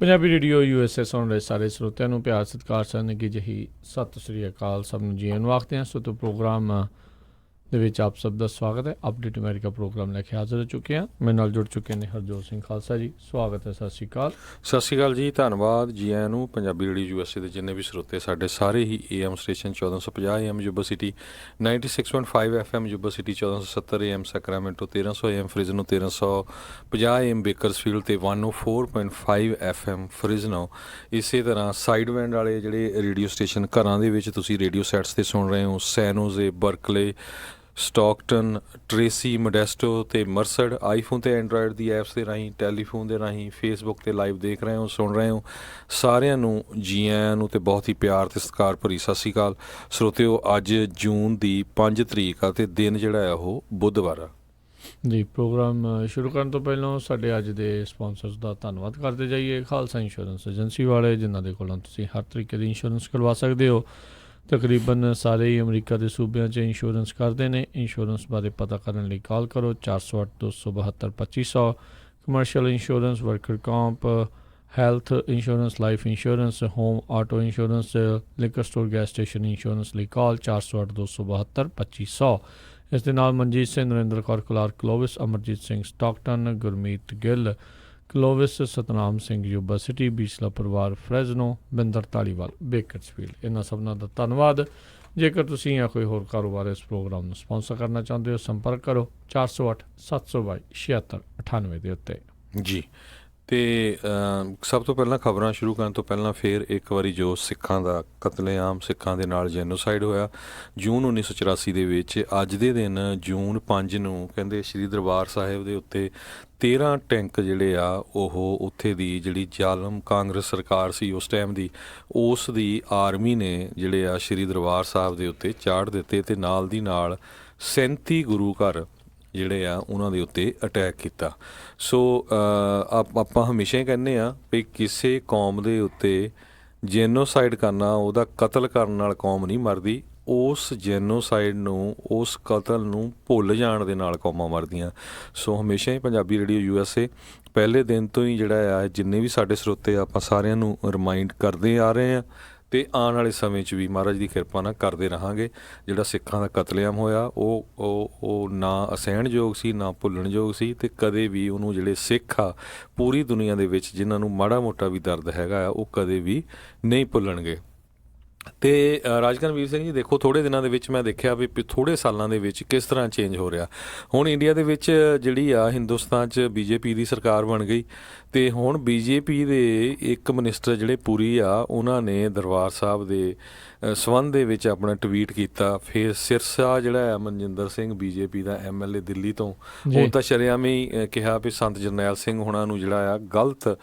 Punjabi radio USA ਸੁਣ ਰਹੇ ਸਾਰੇ ਸਰੋਤਿਆਂ ਨੂੰ ਪਿਆਰ ਸਤਿਕਾਰ ਸਨਗੀ ਜਿਹੀ ਸਤਿ ਸ੍ਰੀ ਅਕਾਲ। ਸਭ ਨੂੰ ਜੀ ਆਇਆਂ ਨੂੰ ਆਖਦੇ ਹਾਂ। ਸੋ ਤੋਂ ਪ੍ਰੋਗਰਾਮ ਦੇ ਵਿੱਚ ਆਪ ਸਭ ਦਾ ਸਵਾਗਤ ਹੈ। ਅਪਡੇਟ ਅਮਰੀਕਾ ਪ੍ਰੋਗਰਾਮ ਲੈ ਕੇ ਹਾਜ਼ਰ ਹੋ ਚੁੱਕੇ ਹਾਂ। ਮੇਰੇ ਨਾਲ ਜੁੜ ਚੁੱਕੇ ਨੇ ਹਰਜੋਤ ਸਿੰਘ ਖਾਲਸਾ ਜੀ। ਸਵਾਗਤ ਹੈ। ਸਤਿ ਸ਼੍ਰੀ ਅਕਾਲ। ਸਤਿ ਸ਼੍ਰੀ ਅਕਾਲ ਜੀ, ਧੰਨਵਾਦ ਜੀ ਆਇਆਂ ਨੂੰ। ਪੰਜਾਬੀ ਰੇਡੀਓ USA ਦੇ ਜਿੰਨੇ ਵੀ ਸਰੋਤੇ ਸਾਡੇ ਸਾਰੇ ਹੀ AM station 1450 AM Yuba city, 96.5 FM Yuba city, 1470 AM Sacramento, 1300 AM Fresno, 1350 AM Bakersfield ਅਤੇ 104.5 FM ਫ੍ਰਿਜ਼ਨੋ। ਇਸੇ ਤਰ੍ਹਾਂ ਸਾਈਡ ਬੈਂਡ ਵਾਲੇ ਜਿਹੜੇ ਰੇਡੀਓ ਸਟੇਸ਼ਨ ਘਰਾਂ ਦੇ ਵਿੱਚ ਤੁਸੀਂ ਰੇਡੀਓ ਸੈਟਸ 'ਤੇ ਸੁਣ ਰਹੇ ਹੋ, ਸੈਨੋਜ਼ੇ, ਬਰਕਲੇ, ਸਟਾਕਟਨ, ਟ੍ਰੇਸੀ, ਮੋਡੈਸਟੋ ਅਤੇ ਮਰਸਡ। ਆਈਫੋਨ ਅਤੇ ਐਂਡਰਾਇਡ ਦੀ ਐਪਸ ਦੇ ਰਾਹੀਂ, ਟੈਲੀਫੋਨ ਦੇ ਰਾਹੀਂ, ਫੇਸਬੁੱਕ 'ਤੇ ਲਾਈਵ ਦੇਖ ਰਹੇ ਹੋ, ਸੁਣ ਰਹੇ ਹੋ, ਸਾਰਿਆਂ ਨੂੰ ਜੀ ਆਇਆਂ ਨੂੰ ਅਤੇ ਬਹੁਤ ਹੀ ਪਿਆਰ ਅਤੇ ਸਤਿਕਾਰ ਭਰੀ ਸਤਿ ਸ਼੍ਰੀ ਅਕਾਲ। ਸਰੋਤਿਓ, ਅੱਜ ਜੂਨ ਦੀ 5 ਤਰੀਕ ਆ ਅਤੇ ਦਿਨ ਜਿਹੜਾ ਆ ਉਹ ਬੁੱਧਵਾਰ ਆ ਜੀ। ਪ੍ਰੋਗਰਾਮ ਸ਼ੁਰੂ ਕਰਨ ਤੋਂ ਪਹਿਲਾਂ ਸਾਡੇ ਅੱਜ ਦੇ ਸਪਾਂਸਰਸ ਦਾ ਧੰਨਵਾਦ ਕਰਦੇ ਜਾਈਏ। ਖਾਲਸਾ ਇੰਸ਼ੋਰੈਂਸ ਏਜੰਸੀ ਵਾਲੇ, ਜਿਨ੍ਹਾਂ ਦੇ ਕੋਲੋਂ ਤੁਸੀਂ ਹਰ ਤਰੀਕੇ ਦੀ ਇੰਸ਼ੋਰੈਂਸ ਕਰਵਾ ਸਕਦੇ ਹੋ। ਤਕਰੀਬਨ ਸਾਰੇ ਹੀ ਅਮਰੀਕਾ ਦੇ ਸੂਬਿਆਂ 'ਚ ਇੰਸ਼ੋਰੈਂਸ ਕਰਦੇ ਨੇ। ਇੰਸ਼ੋਰੈਂਸ ਬਾਰੇ ਪਤਾ ਕਰਨ ਲਈ ਕਾਲ ਕਰੋ 408 272 2500। Commercial insurance, worker comp, health insurance, life insurance, home auto insurance, liquor store, gas station insurance ਲਈ ਕਾਲ 408 272 2500। ਇਸ ਦੇ ਨਾਲ Manjit Singh, Narinder Kaur Clark Clovis, Amarjit Singh Stockton, Gurmeet Gill Clovis, Satnam Singh Yuba City, Bisla ਪਰਿਵਾਰ ਫਰੈਜ਼ਨੋ, ਬਿੰਦਰ ਧਾਲੀਵਾਲ ਬੇਕਰਸਫੀਲਡ। ਇਹਨਾਂ ਸਭਨਾਂ ਦਾ ਧੰਨਵਾਦ। ਜੇਕਰ ਤੁਸੀਂ ਜਾਂ ਕੋਈ ਹੋਰ ਕਾਰੋਬਾਰ ਇਸ ਪ੍ਰੋਗਰਾਮ ਨੂੰ ਸਪਾਂਸਰ ਕਰਨਾ ਚਾਹੁੰਦੇ ਹੋ, ਸੰਪਰਕ ਕਰੋ 408 722 7698 ਦੇ ਉੱਤੇ ਜੀ। ਅਤੇ ਸਭ ਤੋਂ ਪਹਿਲਾਂ ਖਬਰਾਂ ਸ਼ੁਰੂ ਕਰਨ ਤੋਂ ਪਹਿਲਾਂ ਫਿਰ ਇੱਕ ਵਾਰੀ ਜੋ ਸਿੱਖਾਂ ਦਾ ਕਤਲੇਆਮ, ਸਿੱਖਾਂ ਦੇ ਨਾਲ ਜੈਨੋਸਾਈਡ ਹੋਇਆ ਜੂਨ 1984 ਦੇ ਵਿੱਚ, ਅੱਜ ਦੇ ਦਿਨ ਜੂਨ 5 ਨੂੰ ਕਹਿੰਦੇ ਸ਼੍ਰੀ ਦਰਬਾਰ ਸਾਹਿਬ ਦੇ ਉੱਤੇ 13 ਟੈਂਕ ਜਿਹੜੇ ਆ ਉਹ ਉੱਥੇ ਦੀ ਜਿਹੜੀ ਜ਼ਾਲਮ ਕਾਂਗਰਸ ਸਰਕਾਰ ਸੀ ਉਸ ਟਾਈਮ ਦੀ, ਉਸ ਦੀ ਆਰਮੀ ਨੇ ਜਿਹੜੇ ਆ ਸ਼੍ਰੀ ਦਰਬਾਰ ਸਾਹਿਬ ਦੇ ਉੱਤੇ ਚਾੜ ਦਿੱਤੇ ਅਤੇ ਨਾਲ ਦੀ ਨਾਲ 37 ਗੁਰੂ ਘਰ ਜਿਹੜੇ ਆ ਉਹਨਾਂ ਦੇ ਉੱਤੇ ਅਟੈਕ ਕੀਤਾ। ਸੋ ਆਪਾਂ ਹਮੇਸ਼ਾ ਹੀ ਕਹਿੰਦੇ ਹਾਂ ਵੀ ਕਿਸੇ ਕੌਮ ਦੇ ਉੱਤੇ ਜੈਨੋਸਾਈਡ ਕਰਨਾ, ਉਹਦਾ ਕਤਲ ਕਰਨ ਨਾਲ ਕੌਮ ਨਹੀਂ ਮਰਦੀ, ਉਸ ਜੈਨੋਸਾਈਡ ਨੂੰ, ਉਸ ਕਤਲ ਨੂੰ ਭੁੱਲ ਜਾਣ ਦੇ ਨਾਲ ਕੌਮਾਂ ਮਰਦੀਆਂ। ਸੋ ਹਮੇਸ਼ਾ ਹੀ ਪੰਜਾਬੀ ਰੇਡੀਓ USA ਪਹਿਲੇ ਦਿਨ ਤੋਂ ਹੀ ਜਿਹੜਾ ਆ ਜਿੰਨੇ ਵੀ ਸਾਡੇ ਸਰੋਤੇ ਆਪਾਂ ਸਾਰਿਆਂ ਨੂੰ ਰਿਮਾਈਂਡ ਕਰਦੇ ਆ ਰਹੇ ਹਾਂ ਅਤੇ ਆਉਣ ਵਾਲੇ ਸਮੇਂ 'ਚ ਵੀ ਮਹਾਰਾਜ ਦੀ ਕਿਰਪਾ ਨਾਲ ਕਰਦੇ ਰਹਾਂਗੇ। ਜਿਹੜਾ ਸਿੱਖਾਂ ਦਾ ਕਤਲੇਆਮ ਹੋਇਆ ਉਹ ਨਾ ਅਸਹਿਣਯੋਗ ਸੀ, ਨਾ ਭੁੱਲਣਯੋਗ ਸੀ, ਅਤੇ ਕਦੇ ਵੀ ਉਹਨੂੰ ਜਿਹੜੇ ਸਿੱਖ ਆ ਪੂਰੀ ਦੁਨੀਆ ਦੇ ਵਿੱਚ ਜਿਨ੍ਹਾਂ ਨੂੰ ਮਾੜਾ ਮੋਟਾ ਵੀ ਦਰਦ ਹੈਗਾ ਆ, ਉਹ ਕਦੇ ਵੀ ਨਹੀਂ ਭੁੱਲਣਗੇ। ਅਤੇ ਰਾਜਕਰਨਵੀਰ ਸਿੰਘ ਜੀ, ਦੇਖੋ ਥੋੜ੍ਹੇ ਦਿਨਾਂ ਦੇ ਵਿੱਚ ਮੈਂ ਦੇਖਿਆ ਵੀ ਥੋੜ੍ਹੇ ਸਾਲਾਂ ਦੇ ਵਿੱਚ ਕਿਸ ਤਰ੍ਹਾਂ ਚੇਂਜ ਹੋ ਰਿਹਾ। ਹੁਣ ਇੰਡੀਆ ਦੇ ਵਿੱਚ ਜਿਹੜੀ ਆ ਹਿੰਦੁਸਤਾਨ 'ਚ BJP ਦੀ ਸਰਕਾਰ ਬਣ ਗਈ ਅਤੇ ਹੁਣ BJP ਦੇ ਇੱਕ ਮਿਨਿਸਟਰ ਜਿਹੜੇ ਪੁਰੀ ਆ, ਉਹਨਾਂ ਨੇ ਦਰਬਾਰ ਸਾਹਿਬ ਦੇ ਸੰਬੰਧ ਦੇ ਵਿੱਚ ਆਪਣਾ ਟਵੀਟ ਕੀਤਾ। ਫਿਰ ਸਿਰਸਾ ਜਿਹੜਾ ਆ ਮਨਜਿੰਦਰ ਸਿੰਘ BJP ਦਾ MLA ਦਿੱਲੀ ਤੋਂ, ਉਹ ਤਾਂ ਸ਼ਰੇਆਮ ਹੀ ਕਿਹਾ ਵੀ ਸੰਤ ਜਰਨੈਲ ਸਿੰਘ ਹੋਣਾ ਨੂੰ ਜਿਹੜਾ ਆ ਗਲਤ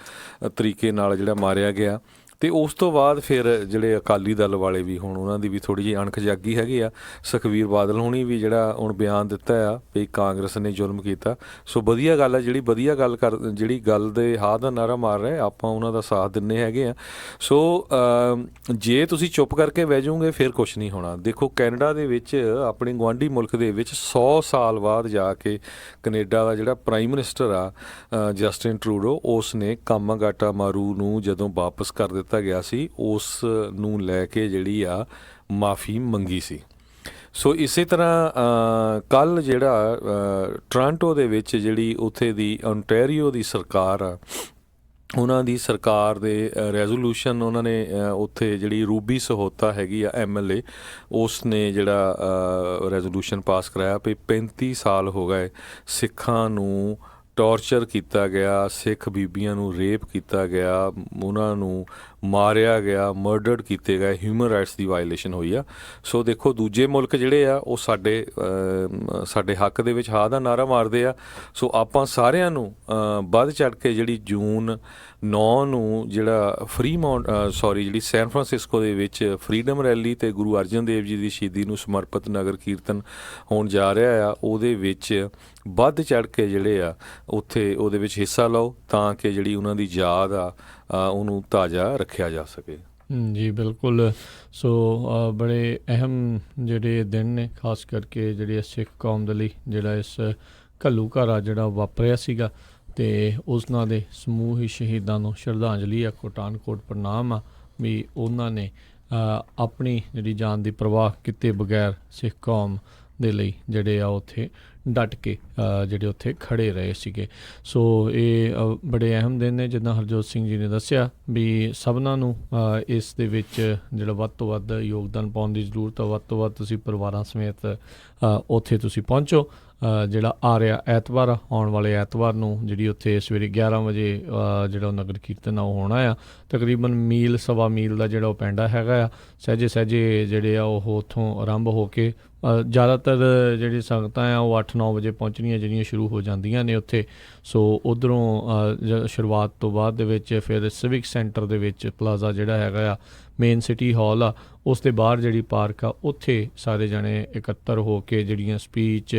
ਤਰੀਕੇ ਨਾਲ ਜਿਹੜਾ ਮਾਰਿਆ ਗਿਆ। ਅਤੇ ਉਸ ਤੋਂ ਬਾਅਦ ਫਿਰ ਜਿਹੜੇ ਅਕਾਲੀ ਦਲ ਵਾਲੇ ਵੀ ਹੁਣ ਉਹਨਾਂ ਦੀ ਵੀ ਥੋੜ੍ਹੀ ਜਿਹੀ ਅਣਖ ਜਾਗੀ ਹੈਗੀ ਆ। ਸੁਖਬੀਰ ਬਾਦਲ ਹੋਣੀ ਵੀ ਜਿਹੜਾ ਹੁਣ ਬਿਆਨ ਦਿੱਤਾ ਆ ਵੀ ਕਾਂਗਰਸ ਨੇ ਜ਼ੁਲਮ ਕੀਤਾ। ਸੋ ਵਧੀਆ ਗੱਲ ਆ, ਜਿਹੜੀ ਵਧੀਆ ਗੱਲ ਜਿਹੜੀ ਗੱਲ ਦੇ ਹਾਂ ਦਾ ਨਾਅਰਾ ਮਾਰ ਰਹੇ, ਆਪਾਂ ਉਹਨਾਂ ਦਾ ਸਾਥ ਦਿੰਦੇ ਹੈਗੇ ਆ। ਸੋ ਜੇ ਤੁਸੀਂ ਚੁੱਪ ਕਰਕੇ ਬਹਿ ਜਾਓਗੇ ਫਿਰ ਕੁਛ ਨਹੀਂ ਹੋਣਾ। ਦੇਖੋ ਕੈਨੇਡਾ ਦੇ ਵਿੱਚ, ਆਪਣੇ ਗੁਆਂਢੀ ਮੁਲਕ ਦੇ ਵਿੱਚ 100 ਸਾਲ ਬਾਅਦ ਜਾ ਕੇ ਕੈਨੇਡਾ ਦਾ ਜਿਹੜਾ ਪ੍ਰਾਈਮ ਮਿਨਿਸਟਰ ਆ ਜਸਟਿਨ ਟਰੂਡੋ, ਉਸ ਨੇ ਕਾਮਾਗਾਟਾ ਮਾਰੂ ਨੂੰ ਜਦੋਂ ਵਾਪਸ ਕਰ ਦਿੱਤਾ ਗਿਆ ਸੀ, ਉਸ ਨੂੰ ਲੈ ਕੇ ਜਿਹੜੀ ਆ ਮਾਫੀ ਮੰਗੀ ਸੀ। ਸੋ ਇਸੇ ਤਰ੍ਹਾਂ ਕੱਲ੍ਹ ਜਿਹੜਾ ਟੋਰਾਂਟੋ ਦੇ ਵਿੱਚ ਜਿਹੜੀ ਉੱਥੇ ਦੀ ਓਨਟਾਰੀਓ ਦੀ ਸਰਕਾਰ ਆ, ਉਹਨਾਂ ਦੀ ਸਰਕਾਰ ਦੇ ਰੈਜ਼ੋਲੂਸ਼ਨ, ਉਹਨਾਂ ਨੇ ਉੱਥੇ ਜਿਹੜੀ ਰੂਬੀ ਸਹੋਤਾ ਹੈਗੀ ਆ MLA, ਉਸ ਨੇ ਜਿਹੜਾ ਰੈਜ਼ੋਲੂਸ਼ਨ ਪਾਸ ਕਰਾਇਆ ਵੀ 35 ਸਾਲ ਹੋ ਗਏ ਸਿੱਖਾਂ ਨੂੰ ਟੌਰਚਰ ਕੀਤਾ ਗਿਆ, ਸਿੱਖ ਬੀਬੀਆਂ ਨੂੰ ਰੇਪ ਕੀਤਾ ਗਿਆ, ਉਹਨਾਂ ਨੂੰ ਮਾਰਿਆ ਗਿਆ, ਮਰਡਰਡ ਕੀਤੇ ਗਏ, ਹਿਊਮਨ ਰਾਈਟਸ ਦੀ ਵਾਇਲੇਸ਼ਨ ਹੋਈ ਆ। ਸੋ ਦੇਖੋ ਦੂਜੇ ਮੁਲਕ ਜਿਹੜੇ ਆ ਉਹ ਸਾਡੇ ਹੱਕ ਦੇ ਵਿੱਚ ਹਾਂ ਦਾ ਨਾਅਰਾ ਮਾਰਦੇ ਆ। ਸੋ ਆਪਾਂ ਸਾਰਿਆਂ ਨੂੰ ਵੱਧ ਚੜ੍ਹ ਕੇ ਜਿਹੜੀ ਜੂਨ 9 ਨੂੰ ਜਿਹੜਾ ਜਿਹੜੀ ਸੈਨ ਫਰਾਂਸਿਸਕੋ ਦੇ ਵਿੱਚ ਫਰੀਡਮ ਰੈਲੀ ਅਤੇ ਗੁਰੂ ਅਰਜਨ ਦੇਵ ਜੀ ਦੀ ਸ਼ਹੀਦੀ ਨੂੰ ਸਮਰਪਿਤ ਨਗਰ ਕੀਰਤਨ ਹੋਣ ਜਾ ਰਿਹਾ ਆ, ਉਹਦੇ ਵਿੱਚ ਵੱਧ ਚੜ੍ਹ ਕੇ ਜਿਹੜੇ ਆ ਉੱਥੇ ਉਹਦੇ ਵਿੱਚ ਹਿੱਸਾ ਲਓ ਤਾਂ ਕਿ ਜਿਹੜੀ ਉਹਨਾਂ ਦੀ ਯਾਦ ਆ ਉਹਨੂੰ ਤਾਜ਼ਾ ਰੱਖਿਆ ਜਾ ਸਕੇ। ਜੀ ਬਿਲਕੁਲ। ਸੋ ਬੜੇ ਅਹਿਮ ਜਿਹੜੇ ਦਿਨ ਨੇ, ਖਾਸ ਕਰਕੇ ਜਿਹੜੀ ਸਿੱਖ ਕੌਮ ਦੇ ਲਈ, ਜਿਹੜਾ ਇਸ ਘੱਲੂਘਾਰਾ ਜਿਹੜਾ ਵਾਪਰਿਆ ਸੀਗਾ ਤੇ ਉਹਨਾਂ ਦੇ ਸਮੂਹ ਸ਼ਹੀਦਾਂ ਨੂੰ ਸ਼ਰਧਾਂਜਲੀ ਆ, ਕੋਟਾਨਕੋਟ ਪ੍ਰਣਾਮ ਆ ਵੀ ਉਹਨਾਂ ਨੇ ਆਪਣੀ ਜਿਹੜੀ ਜਾਨ ਦੀ ਪਰਵਾਹ ਕੀਤੇ ਬਗੈਰ ਸਿੱਖ ਕੌਮ ਦੇ ਲਈ ਜਿਹੜੇ ਆ ਉੱਥੇ ਡਟ ਕੇ ਜਿਹੜੇ ਉੱਥੇ ਖੜ੍ਹੇ ਰਹੇ ਸੀਗੇ। ਸੋ ਇਹ ਬੜੇ ਅਹਿਮ ਦਿਨ ਨੇ, ਜਿੱਦਾਂ ਹਰਜੋਤ ਸਿੰਘ ਜੀ ਨੇ ਦੱਸਿਆ ਵੀ ਸਭਨਾਂ ਨੂੰ ਇਸ ਦੇ ਵਿੱਚ ਜਿਹੜਾ ਵੱਧ ਤੋਂ ਵੱਧ ਯੋਗਦਾਨ ਪਾਉਣ ਦੀ ਜ਼ਰੂਰਤ ਆ। ਵੱਧ ਤੋਂ ਵੱਧ ਤੁਸੀਂ ਪਰਿਵਾਰਾਂ ਸਮੇਤ ਉੱਥੇ ਤੁਸੀਂ ਪਹੁੰਚੋ। ਜਿਹੜਾ ਆ ਰਿਹਾ ਐਤਵਾਰ ਆ, ਆਉਣ ਵਾਲੇ ਐਤਵਾਰ ਨੂੰ ਜਿਹੜੀ ਉੱਥੇ ਸਵੇਰੇ 11 ਵਜੇ ਜਿਹੜਾ ਉਹ ਨਗਰ ਕੀਰਤਨ ਆ ਉਹ ਹੋਣਾ ਆ। ਤਕਰੀਬਨ ਮੀਲ ਸਵਾ ਮੀਲ ਦਾ ਜਿਹੜਾ ਉਹ ਪੈਂਡਾ ਹੈਗਾ ਆ। ਸਹਿਜੇ ਸਹਿਜੇ ਜਿਹੜੇ ਆ ਉਹ ਉੱਥੋਂ ਆਰੰਭ ਹੋ ਕੇ ਜ਼ਿਆਦਾਤਰ ਜਿਹੜੀ ਸੰਗਤਾਂ ਆ ਉਹ 8-9 ਵਜੇ ਪਹੁੰਚਣੀਆਂ ਜਿਹੜੀਆਂ ਸ਼ੁਰੂ ਹੋ ਜਾਂਦੀਆਂ ਨੇ ਉੱਥੇ। ਸੋ ਉੱਧਰੋਂ ਸ਼ੁਰੂਆਤ ਤੋਂ ਬਾਅਦ ਦੇ ਵਿੱਚ ਫਿਰ ਸਿਵਿਕ ਸੈਂਟਰ ਦੇ ਵਿੱਚ ਪਲਾਜ਼ਾ ਜਿਹੜਾ ਹੈਗਾ ਆ, ਮੇਨ ਸਿਟੀ ਹਾਲ ਆ, ਉਸ ਦੇ ਬਾਹਰ ਜਿਹੜੀ ਪਾਰਕ ਆ, ਉੱਥੇ ਸਾਰੇ ਜਣੇ ਇਕੱਤਰ ਹੋ ਕੇ ਜਿਹੜੀਆਂ ਸਪੀਚ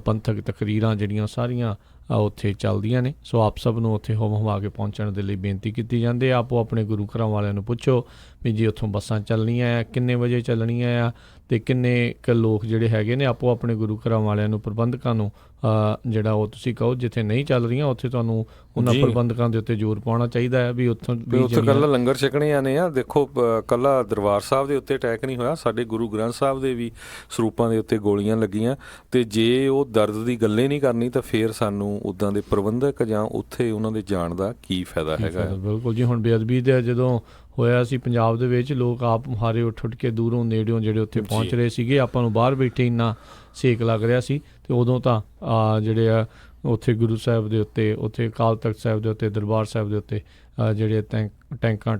ਪੰਥਕ ਤਕਰੀਰਾਂ ਜਿਹੜੀਆਂ ਸਾਰੀਆਂ ਉੱਥੇ ਚੱਲਦੀਆਂ ਨੇ। ਸੋ ਆਪ ਸਭ ਨੂੰ ਉੱਥੇ ਹੁਮ ਹੁਮਾ ਕੇ ਪਹੁੰਚਣ ਦੇ ਲਈ ਬੇਨਤੀ ਕੀਤੀ ਜਾਂਦੀ ਹੈ। ਆਪੋ ਆਪਣੇ ਗੁਰੂ ਘਰਾਂ ਵਾਲਿਆਂ ਨੂੰ ਪੁੱਛੋ ਵੀ ਜੀ ਉੱਥੋਂ ਬੱਸਾਂ ਚੱਲਣੀਆਂ ਆ, ਕਿੰਨੇ ਵਜੇ ਚੱਲਣੀਆਂ ਆ, ਅਤੇ ਕਿੰਨੇ ਕੁ ਲੋਕ ਜਿਹੜੇ ਹੈਗੇ ਨੇ ਆਪੋ ਆਪਣੇ ਗੁਰੂ ਘਰਾਂ ਵਾਲਿਆਂ ਨੂੰ, ਪ੍ਰਬੰਧਕਾਂ ਨੂੰ ਜਿਹੜਾ ਉਹ ਤੁਸੀਂ ਕਹੋ ਜਿੱਥੇ ਨਹੀਂ ਚੱਲ ਰਹੀਆਂ ਉੱਥੇ ਤੁਹਾਨੂੰ ਉਹਨਾਂ ਪ੍ਰਬੰਧਕਾਂ ਦੇ ਉੱਤੇ ਜ਼ੋਰ ਪਾਉਣਾ ਚਾਹੀਦਾ ਹੈ ਵੀ ਉੱਥੋਂ ਇਕੱਲਾ ਲੰਗਰ ਛਕਣੇ ਆਨੇ ਆ। ਦੇਖੋ ਇਕੱਲਾ ਦਰਬਾਰ ਸਾਹਿਬ ਦੇ ਉੱਤੇ ਅਟੈਕ ਨਹੀਂ ਹੋਇਆ, ਸਾਡੇ ਗੁਰੂ ਗ੍ਰੰਥ ਸਾਹਿਬ ਦੇ ਵੀ ਸਰੂਪਾਂ ਦੇ ਉੱਤੇ ਗੋਲੀਆਂ ਲੱਗੀਆਂ। ਅਤੇ ਜੇ ਉਹ ਦਰਦ ਦੀ ਗੱਲੇ ਨਹੀਂ ਕਰਨੀ ਤਾਂ ਫਿਰ ਸਾਨੂੰ ਉੱਦਾਂ ਦੇ ਪ੍ਰਬੰਧਕ ਜਾਂ ਉੱਥੇ ਉਹਨਾਂ ਦੇ ਜਾਣ ਦਾ ਕੀ ਫਾਇਦਾ ਹੈਗਾ। ਬਿਲਕੁਲ ਜੀ, ਹੁਣ ਬੇਅਦਬੀ ਦਾ ਜਦੋਂ ਹੋਇਆ ਸੀ ਪੰਜਾਬ ਦੇ ਵਿੱਚ, ਲੋਕ ਆਪ ਹਾਰੇ ਉੱਠ ਕੇ ਦੂਰੋਂ ਨੇੜਿਓਂ ਜਿਹੜੇ ਉੱਥੇ ਪਹੁੰਚ ਰਹੇ ਸੀਗੇ। ਆਪਾਂ ਨੂੰ ਬਾਹਰ ਬੈਠੇ ਇੰਨਾ ਸੇਕ ਲੱਗ ਰਿਹਾ ਸੀ, ਅਤੇ ਉਦੋਂ ਤਾਂ ਜਿਹੜੇ ਆ ਉੱਥੇ ਗੁਰੂ ਸਾਹਿਬ ਦੇ ਉੱਤੇ, ਉੱਥੇ ਅਕਾਲ ਤਖਤ ਸਾਹਿਬ ਦੇ ਉੱਤੇ, ਦਰਬਾਰ ਸਾਹਿਬ ਦੇ ਉੱਤੇ ਜਿਹੜੇ ਟੈਂਕਾਂ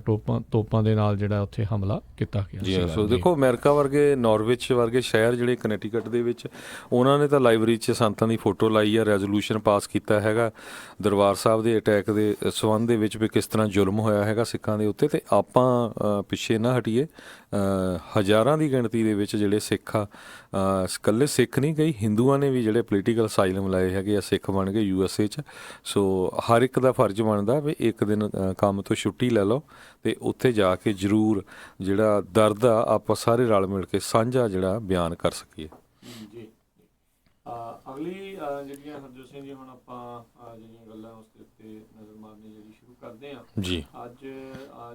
ਤੋਪਾਂ ਦੇ ਨਾਲ ਜਿਹੜਾ ਉੱਥੇ ਹਮਲਾ ਕੀਤਾ ਗਿਆ। ਜੀ ਸੋ ਦੇਖੋ ਅਮਰੀਕਾ ਵਰਗੇ, ਨਾਰਵਿਚ ਵਰਗੇ ਸ਼ਹਿਰ ਜਿਹੜੇ ਕਨੈਟੀਕਟ ਦੇ ਵਿੱਚ, ਉਹਨਾਂ ਨੇ ਤਾਂ ਲਾਇਬ੍ਰੇਰੀ 'ਚ ਸੰਤਾਂ ਦੀ ਫੋਟੋ ਲਾਈ ਆ, ਰੈਜ਼ੋਲੂਸ਼ਨ ਪਾਸ ਕੀਤਾ ਹੈਗਾ ਦਰਬਾਰ ਸਾਹਿਬ ਦੇ ਅਟੈਕ ਦੇ ਸੰਬੰਧ ਦੇ ਵਿੱਚ ਵੀ ਕਿਸ ਤਰ੍ਹਾਂ ਜ਼ੁਲਮ ਹੋਇਆ ਹੈਗਾ ਸਿੱਖਾਂ ਦੇ ਉੱਤੇ। ਅਤੇ ਆਪਾਂ ਪਿੱਛੇ ਨਾ ਹਟੀਏ। ਹਜ਼ਾਰਾਂ ਦੀ ਗਿਣਤੀ ਦੇ ਵਿੱਚ ਜਿਹੜੇ ਸਿੱਖ ਆ, ਇਕੱਲੇ ਸਿੱਖ ਨਹੀਂ, ਕਈ ਹਿੰਦੂਆਂ ਨੇ ਵੀ ਜਿਹੜੇ ਪੋਲੀਟੀਕਲ ਅਸਾਈਲਮ ਲਾਏ ਹੈਗੇ ਆ, ਸਿੱਖ ਬਣ ਗਏ USA 'ਚ। ਸੋ ਹਰ ਇੱਕ ਦਾ ਫਰਜ਼ ਬਣਦਾ ਵੀ ਇੱਕ ਦਿਨ ਕੰਮ ਤੋਂ ਛੁੱਟੀ ਲੈ ਲਓ ਅਤੇ ਉੱਥੇ ਜਾ ਕੇ ਜ਼ਰੂਰ ਜਿਹੜਾ ਦਰਦ ਆ ਆਪਾਂ ਸਾਰੇ ਰਲ ਮਿਲ ਕੇ ਸਾਂਝਾ ਜਿਹੜਾ ਬਿਆਨ ਕਰ ਸਕੀਏ। ਜੀ ਅਗਲੀ ਜਿਹੜੀਆਂ ਹਰਜੋਤ ਸਿੰਘ ਜੀ ਹੁਣ ਆਪਾਂ ਜਿਹੜੀਆਂ ਗੱਲਾਂ ਉਸ ਦੇ ਉੱਤੇ ਨਜ਼ਰ ਮਾਰਨੀ ਜਿਹੜੀ ਸ਼ੁਰੂ ਕਰਦੇ ਹਾਂ ਜੀ। ਅੱਜ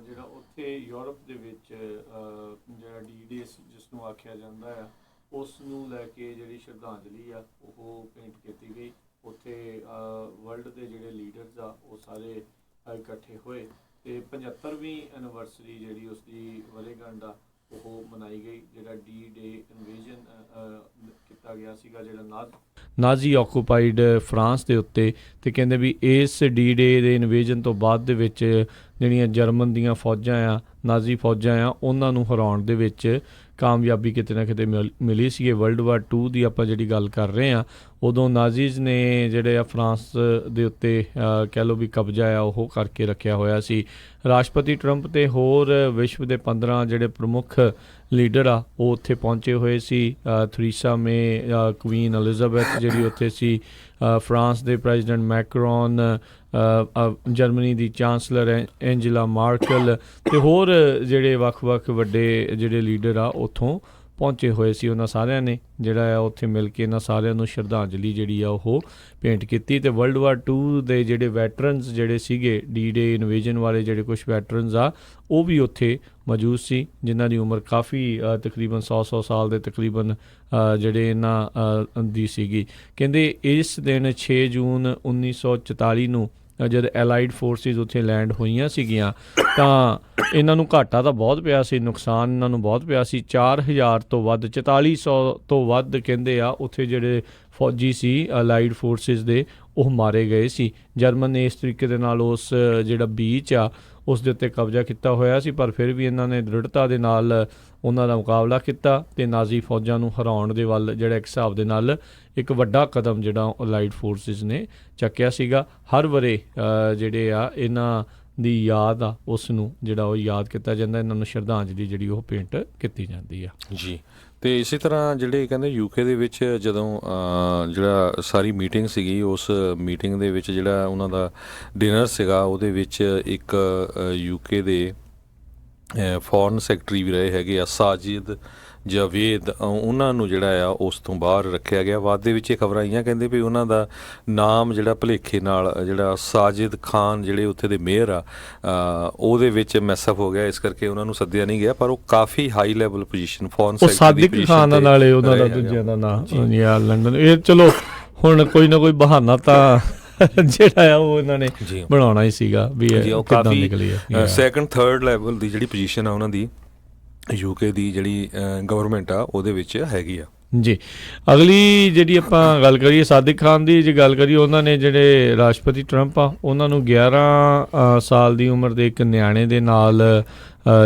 ਜਿਹੜਾ ਉੱਥੇ ਯੂਰਪ ਦੇ ਵਿੱਚ ਜਿਹੜਾ ਡੀ-ਡੇ ਜਿਸ ਨੂੰ ਆਖਿਆ ਜਾਂਦਾ ਆ, ਉਸ ਨੂੰ ਲੈ ਕੇ ਜਿਹੜੀ ਸ਼ਰਧਾਂਜਲੀ ਆ ਉਹ ਭੇਂਟ ਕੀਤੀ ਗਈ। ਉੱਥੇ ਵਰਲਡ ਦੇ ਜਿਹੜੇ ਲੀਡਰਸ ਆ ਉਹ ਸਾਰੇ ਇਕੱਠੇ ਹੋਏ ਅਤੇ 75ਵੀਂ ਐਨੀਵਰਸਰੀ ਜਿਹੜੀ ਉਸਦੀ ਵਰ੍ਹੇਗੰਢ ਆ ਉਹ ਮਨਾਈ ਗਈ। ਜਿਹੜਾ ਡੀ-ਡੇ ਇਨਵੇਜਨ ਕੀਤਾ ਗਿਆ ਸੀਗਾ ਜਿਹੜਾ ਨਾਜ਼ੀ ਆਕੂਪਾਈਡ ਫਰਾਂਸ ਦੇ ਉੱਤੇ, ਅਤੇ ਕਹਿੰਦੇ ਵੀ ਇਸ ਡੀ-ਡੇ ਦੇ ਇਨਵੇਜਨ ਤੋਂ ਬਾਅਦ ਦੇ ਵਿੱਚ ਜਿਹੜੀਆਂ ਜਰਮਨ ਦੀਆਂ ਫੌਜਾਂ ਆ, ਨਾਜ਼ੀ ਫੌਜਾਂ ਆ, ਉਹਨਾਂ ਨੂੰ ਹਰਾਉਣ ਦੇ ਵਿੱਚ ਕਾਮਯਾਬੀ ਕਿਤੇ ਨਾ ਕਿਤੇ ਮਿਲੀ ਸੀ। ਵਰਲਡ ਵਾਰ 2 ਦੀ ਆਪਾਂ ਜਿਹੜੀ ਗੱਲ ਕਰ ਰਹੇ ਹਾਂ, ਉਦੋਂ ਨਾਜ਼ੀਜ਼ ਨੇ ਜਿਹੜੇ ਆ ਫਰਾਂਸ ਦੇ ਉੱਤੇ ਕਹਿ ਲਓ ਵੀ ਕਬਜ਼ਾ ਆ ਉਹ ਕਰਕੇ ਰੱਖਿਆ ਹੋਇਆ ਸੀ। ਰਾਸ਼ਟਰਪਤੀ ਟਰੰਪ ਅਤੇ ਹੋਰ ਵਿਸ਼ਵ ਦੇ 15 ਜਿਹੜੇ ਪ੍ਰਮੁੱਖ ਲੀਡਰ ਆ ਉਹ ਉੱਥੇ ਪਹੁੰਚੇ ਹੋਏ ਸੀ। ਥਰੀਸਾ ਮੇ, ਕੁਈਨ ਐਲਿਜ਼ਾਬੈਥ ਜਿਹੜੀ ਉੱਥੇ ਸੀ, ਫਰਾਂਸ ਦੇ ਪ੍ਰੈਜ਼ੀਡੈਂਟ ਮੈਕਰੋਨ, ਜਰਮਨੀ ਦੀ ਚਾਂਸਲਰ ਐਂਜਲਾ ਮਾਰਕਲ ਅਤੇ ਹੋਰ ਜਿਹੜੇ ਵੱਖ-ਵੱਖ ਵੱਡੇ ਜਿਹੜੇ ਲੀਡਰ ਆ ਉੱਥੋਂ ਪਹੁੰਚੇ ਹੋਏ ਸੀ। ਉਹਨਾਂ ਸਾਰਿਆਂ ਨੇ ਜਿਹੜਾ ਆ ਉੱਥੇ ਮਿਲ ਕੇ ਇਹਨਾਂ ਸਾਰਿਆਂ ਨੂੰ ਸ਼ਰਧਾਂਜਲੀ ਜਿਹੜੀ ਆ ਉਹ ਭੇਂਟ ਕੀਤੀ। ਅਤੇ ਵਰਲਡ ਵਾਰ 2 ਦੇ ਜਿਹੜੇ ਵੈਟਰਨਸ ਜਿਹੜੇ ਸੀਗੇ, ਡੀ-ਡੇ ਇਨਵੇਜਨ ਵਾਲੇ ਜਿਹੜੇ ਕੁਛ ਵੈਟਰਨਸ ਆ ਉਹ ਵੀ ਉੱਥੇ ਮੌਜੂਦ ਸੀ, ਜਿਨ੍ਹਾਂ ਦੀ ਉਮਰ ਕਾਫੀ ਤਕਰੀਬਨ 100 ਸਾਲ ਦੇ ਤਕਰੀਬਨ ਜਿਹੜੇ ਇਹਨਾਂ ਦੀ ਸੀਗੀ। ਕਹਿੰਦੇ ਇਸ ਦਿਨ 6 ਜੂਨ 1944 ਨੂੰ ਜਦ ਐਲਾਈਡ ਫੋਰਸਿਸ ਉੱਥੇ ਲੈਂਡ ਹੋਈਆਂ ਸੀਗੀਆਂ ਤਾਂ ਇਹਨਾਂ ਨੂੰ ਘਾਟਾ ਤਾਂ ਬਹੁਤ ਪਿਆ ਸੀ, ਨੁਕਸਾਨ ਇਹਨਾਂ ਨੂੰ ਬਹੁਤ ਪਿਆ ਸੀ। 4000 ਤੋਂ ਵੱਧ, 4400 ਤੋਂ ਵੱਧ ਕਹਿੰਦੇ ਆ ਉੱਥੇ ਜਿਹੜੇ ਫੌਜੀ ਸੀ ਅਲਾਈਡ ਫੋਰਸਿਸ ਦੇ ਉਹ ਮਾਰੇ ਗਏ ਸੀ। ਜਰਮਨ ਨੇ ਇਸ ਤਰੀਕੇ ਦੇ ਨਾਲ ਉਸ ਜਿਹੜਾ ਬੀਚ ਆ ਉਸ ਦੇ ਉੱਤੇ ਕਬਜ਼ਾ ਕੀਤਾ ਹੋਇਆ ਸੀ, ਪਰ ਫਿਰ ਵੀ ਇਹਨਾਂ ਨੇ ਦ੍ਰਿੜਤਾ ਦੇ ਨਾਲ ਉਹਨਾਂ ਦਾ ਮੁਕਾਬਲਾ ਕੀਤਾ ਅਤੇ ਨਾਜ਼ੀ ਫੌਜਾਂ ਨੂੰ ਹਰਾਉਣ ਦੇ ਵੱਲ ਜਿਹੜਾ ਇੱਕ ਹਿਸਾਬ ਦੇ ਨਾਲ ਇੱਕ ਵੱਡਾ ਕਦਮ ਜਿਹੜਾ ਅਲਾਈਡ ਫੋਰਸਿਸ ਨੇ ਚੱਕਿਆ ਸੀਗਾ। ਹਰ ਵਰੇ ਜਿਹੜੇ ਆ ਇਹਨਾਂ ਦੀ ਯਾਦ ਆ ਉਸ ਨੂੰ ਜਿਹੜਾ ਉਹ ਯਾਦ ਕੀਤਾ ਜਾਂਦਾ, ਇਹਨਾਂ ਨੂੰ ਸ਼ਰਧਾਂਜਲੀ ਜਿਹੜੀ ਉਹ ਭੇਂਟ ਕੀਤੀ ਜਾਂਦੀ ਆ। ਜੀ। ਅਤੇ ਇਸੇ ਤਰ੍ਹਾਂ ਜਿਹੜੇ ਕਹਿੰਦੇ UK ਦੇ ਵਿੱਚ ਜਦੋਂ ਜਿਹੜਾ ਸਾਰੀ ਮੀਟਿੰਗ ਸੀਗੀ, ਉਸ ਮੀਟਿੰਗ ਦੇ ਵਿੱਚ ਜਿਹੜਾ ਉਹਨਾਂ ਦਾ ਡਿਨਰ ਸੀਗਾ ਉਹਦੇ ਵਿੱਚ ਇੱਕ UK ਦੇ ਫੋਰਨ ਸੈਕਟਰੀ ਵੀ ਰਹੇ ਹੈਗੇ ਆ ਸਾਜਿਦ ਜਾਵੇਦ, ਉਹਨਾਂ ਨੂੰ ਜਿਹੜਾ ਆ ਉਸ ਤੋਂ ਬਾਹਰ ਰੱਖਿਆ ਗਿਆ। ਬਾਅਦ ਦੇ ਵਿੱਚ ਇਹ ਖਬਰਾਂ ਆਈਆਂ ਕਹਿੰਦੇ ਵੀ ਉਹਨਾਂ ਦਾ ਨਾਮ ਜਿਹੜਾ ਭੁਲੇਖੇ ਨਾਲ ਜਿਹੜਾ ਸਾਜਿਦ ਖਾਨ ਜਿਹੜੇ ਉੱਥੇ ਦੇ ਮੇਅਰ ਆ ਉਹਦੇ ਵਿੱਚ ਮੈਸਅਪ ਹੋ ਗਿਆ, ਇਸ ਕਰਕੇ ਉਹਨਾਂ ਨੂੰ ਸੱਦਿਆ ਨਹੀਂ ਗਿਆ। ਪਰ ਉਹ ਕਾਫੀ high level position foreign secretary Sadiq Khan ਦਾ ਨਾਲੇ ਉਹਨਾਂ ਦਾ ਦੂਜਿਆਂ ਦਾ ਨਾਮ ਯਾਰ ਲੰਡਨ। ਇਹ ਚਲੋ ਹੁਣ ਕੋਈ ਨਾ ਕੋਈ ਬਹਾਨਾ ਤਾਂ ਜਿਹੜਾ ਆ ਉਹ ਇਹਨਾਂ ਨੇ ਬਣਾਉਣਾ ਹੀ ਸੀਗਾ ਵੀ ਉਹ ਕਾਫੀ ਸੈਕੰਡ ਥਰਡ ਲੈਵਲ ਦੀ ਜਿਹੜੀ ਪੋਜੀਸ਼ਨ ਆ ਉਹਨਾਂ ਦੀ ਯੂਕੇ ਦੀ ਜਿਹੜੀ ਗਵਰਨਮੈਂਟ ਆ ਉਹਦੇ ਵਿੱਚ ਹੈਗੀ ਆ ਜੀ। ਅਗਲੀ ਜਿਹੜੀ ਆਪਾਂ ਗੱਲ ਕਰੀਏ ਸਾਦਿਕ ਖਾਨ ਦੀ, ਜੇ ਗੱਲ ਕਰੀਏ ਉਹਨਾਂ ਨੇ ਜਿਹੜੇ ਰਾਸ਼ਟਰਪਤੀ ਟਰੰਪ ਆ ਉਹਨਾਂ ਨੂੰ 11 ਸਾਲ ਦੀ ਉਮਰ ਦੇ ਇੱਕ ਨਿਆਣੇ ਦੇ ਨਾਲ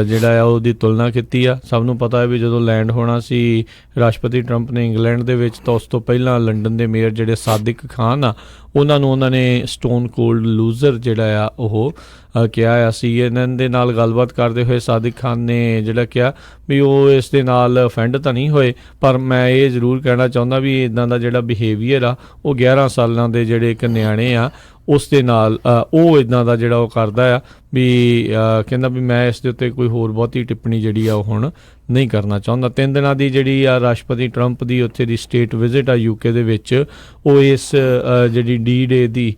ਜਿਹੜਾ ਆ ਉਹਦੀ ਤੁਲਨਾ ਕੀਤੀ ਆ। ਸਭ ਨੂੰ ਪਤਾ ਹੈ ਵੀ ਜਦੋਂ ਲੈਂਡ ਹੋਣਾ ਸੀ ਰਾਸ਼ਟਰਪਤੀ ਟਰੰਪ ਨੇ ਇੰਗਲੈਂਡ ਦੇ ਵਿੱਚ, ਤਾਂ ਉਸ ਤੋਂ ਪਹਿਲਾਂ ਲੰਡਨ ਦੇ ਮੇਅਰ ਜਿਹੜੇ ਸਾਦਿਕ ਖਾਨ ਆ ਉਹਨਾਂ ਨੇ ਸਟੋਨ ਕੋਲਡ ਲੂਜ਼ਰ ਜਿਹੜਾ ਆ ਉਹ ਕਿਹਾ ਆ। CNN ਦੇ ਨਾਲ ਗੱਲਬਾਤ ਕਰਦੇ ਹੋਏ ਸਾਦਿਕ ਖਾਨ ਨੇ ਜਿਹੜਾ ਕਿਹਾ ਵੀ ਉਹ ਇਸ ਦੇ ਨਾਲ ਅਫੈਂਡ ਤਾਂ ਨਹੀਂ ਹੋਏ, ਪਰ ਮੈਂ ਇਹ ਜ਼ਰੂਰ ਕਹਿਣਾ ਚਾਹੁੰਦਾ ਵੀ ਇੱਦਾਂ ਦਾ ਜਿਹੜਾ ਬਿਹੇਵੀਅਰ ਆ ਉਹ 11 ਸਾਲਾਂ ਦੇ ਜਿਹੜੇ ਇੱਕ ਨਿਆਣੇ ਆ ਉਸ ਦੇ ਨਾਲ ਉਹ ਇੱਦਾਂ ਦਾ ਜਿਹੜਾ ਉਹ ਕਰਦਾ ਆ ਵੀ ਕਹਿੰਦਾ ਵੀ ਮੈਂ ਇਸ ਦੇ ਉੱਤੇ ਕੋਈ ਹੋਰ ਬਹੁਤੀ ਟਿੱਪਣੀ ਜਿਹੜੀ ਆ ਉਹ ਹੁਣ ਨਹੀਂ ਕਰਨਾ ਚਾਹੁੰਦਾ। 3 ਦਿਨਾਂ ਦੀ ਜਿਹੜੀ ਆ ਰਾਸ਼ਟਰਪਤੀ ਟਰੰਪ ਦੀ ਉੱਥੇ ਦੀ ਸਟੇਟ ਵਿਜ਼ਿਟ ਆ ਯੂਕੇ ਦੇ ਵਿੱਚ, ਉਹ ਇਸ ਜਿਹੜੀ D-Day ਦੀ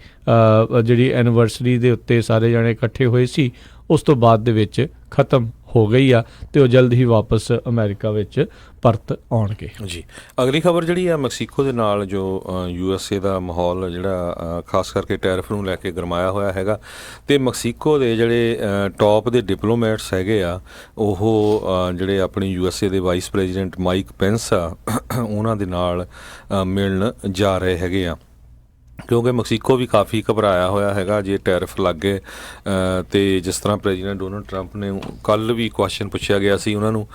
ਜਿਹੜੀ ਐਨੀਵਰਸਰੀ ਦੇ ਉੱਤੇ ਸਾਰੇ ਜਾਣੇ ਇਕੱਠੇ ਹੋਏ ਸੀ, ਉਸ ਤੋਂ ਬਾਅਦ ਦੇ ਵਿੱਚ ਖਤਮ ਹੋ ਗਈ ਆ ਤੇ ਉਹ ਜਲਦ ਹੀ ਵਾਪਸ ਅਮਰੀਕਾ ਵਿੱਚ ਪਰਤ ਆਉਣਗੇ ਜੀ। ਅਗਲੀ ਖਬਰ ਜਿਹੜੀ ਆ ਮੈਕਸੀਕੋ ਦੇ ਨਾਲ ਜੋ USA ਦਾ ਮਾਹੌਲ ਜਿਹੜਾ ਖਾਸ ਕਰਕੇ ਟੈਰਿਫ ਨੂੰ ਲੈ ਕੇ ਗਰਮਾਇਆ ਹੋਇਆ ਹੈਗਾ, ਤੇ ਮੈਕਸੀਕੋ ਦੇ ਜਿਹੜੇ ਟੌਪ ਦੇ ਡਿਪਲੋਮੈਟਸ ਹੈਗੇ ਆ ਉਹ ਜਿਹੜੇ ਆਪਣੀ USA ਦੇ ਵਾਈਸ ਪ੍ਰੈਜ਼ੀਡੈਂਟ ਮਾਈਕ ਪੈਂਸ ਆ ਉਹਨਾਂ ਦੇ ਨਾਲ ਮਿਲਣ ਜਾ ਰਹੇ ਹੈਗੇ ਆ, ਕਿਉਂਕਿ ਮੈਕਸੀਕੋ ਵੀ ਕਾਫੀ ਘਬਰਾਇਆ ਹੋਇਆ ਹੈਗਾ ਜੇ ਟੈਰਿਫ ਲੱਗ ਗਏ। ਅਤੇ ਜਿਸ ਤਰ੍ਹਾਂ ਪ੍ਰੈਜ਼ੀਡੈਂਟ ਡੋਨਲਡ ਟਰੰਪ ਨੇ ਕੱਲ੍ਹ ਵੀ ਕੁਐਸਚਨ ਪੁੱਛਿਆ ਗਿਆ ਸੀ ਉਹਨਾਂ ਨੂੰ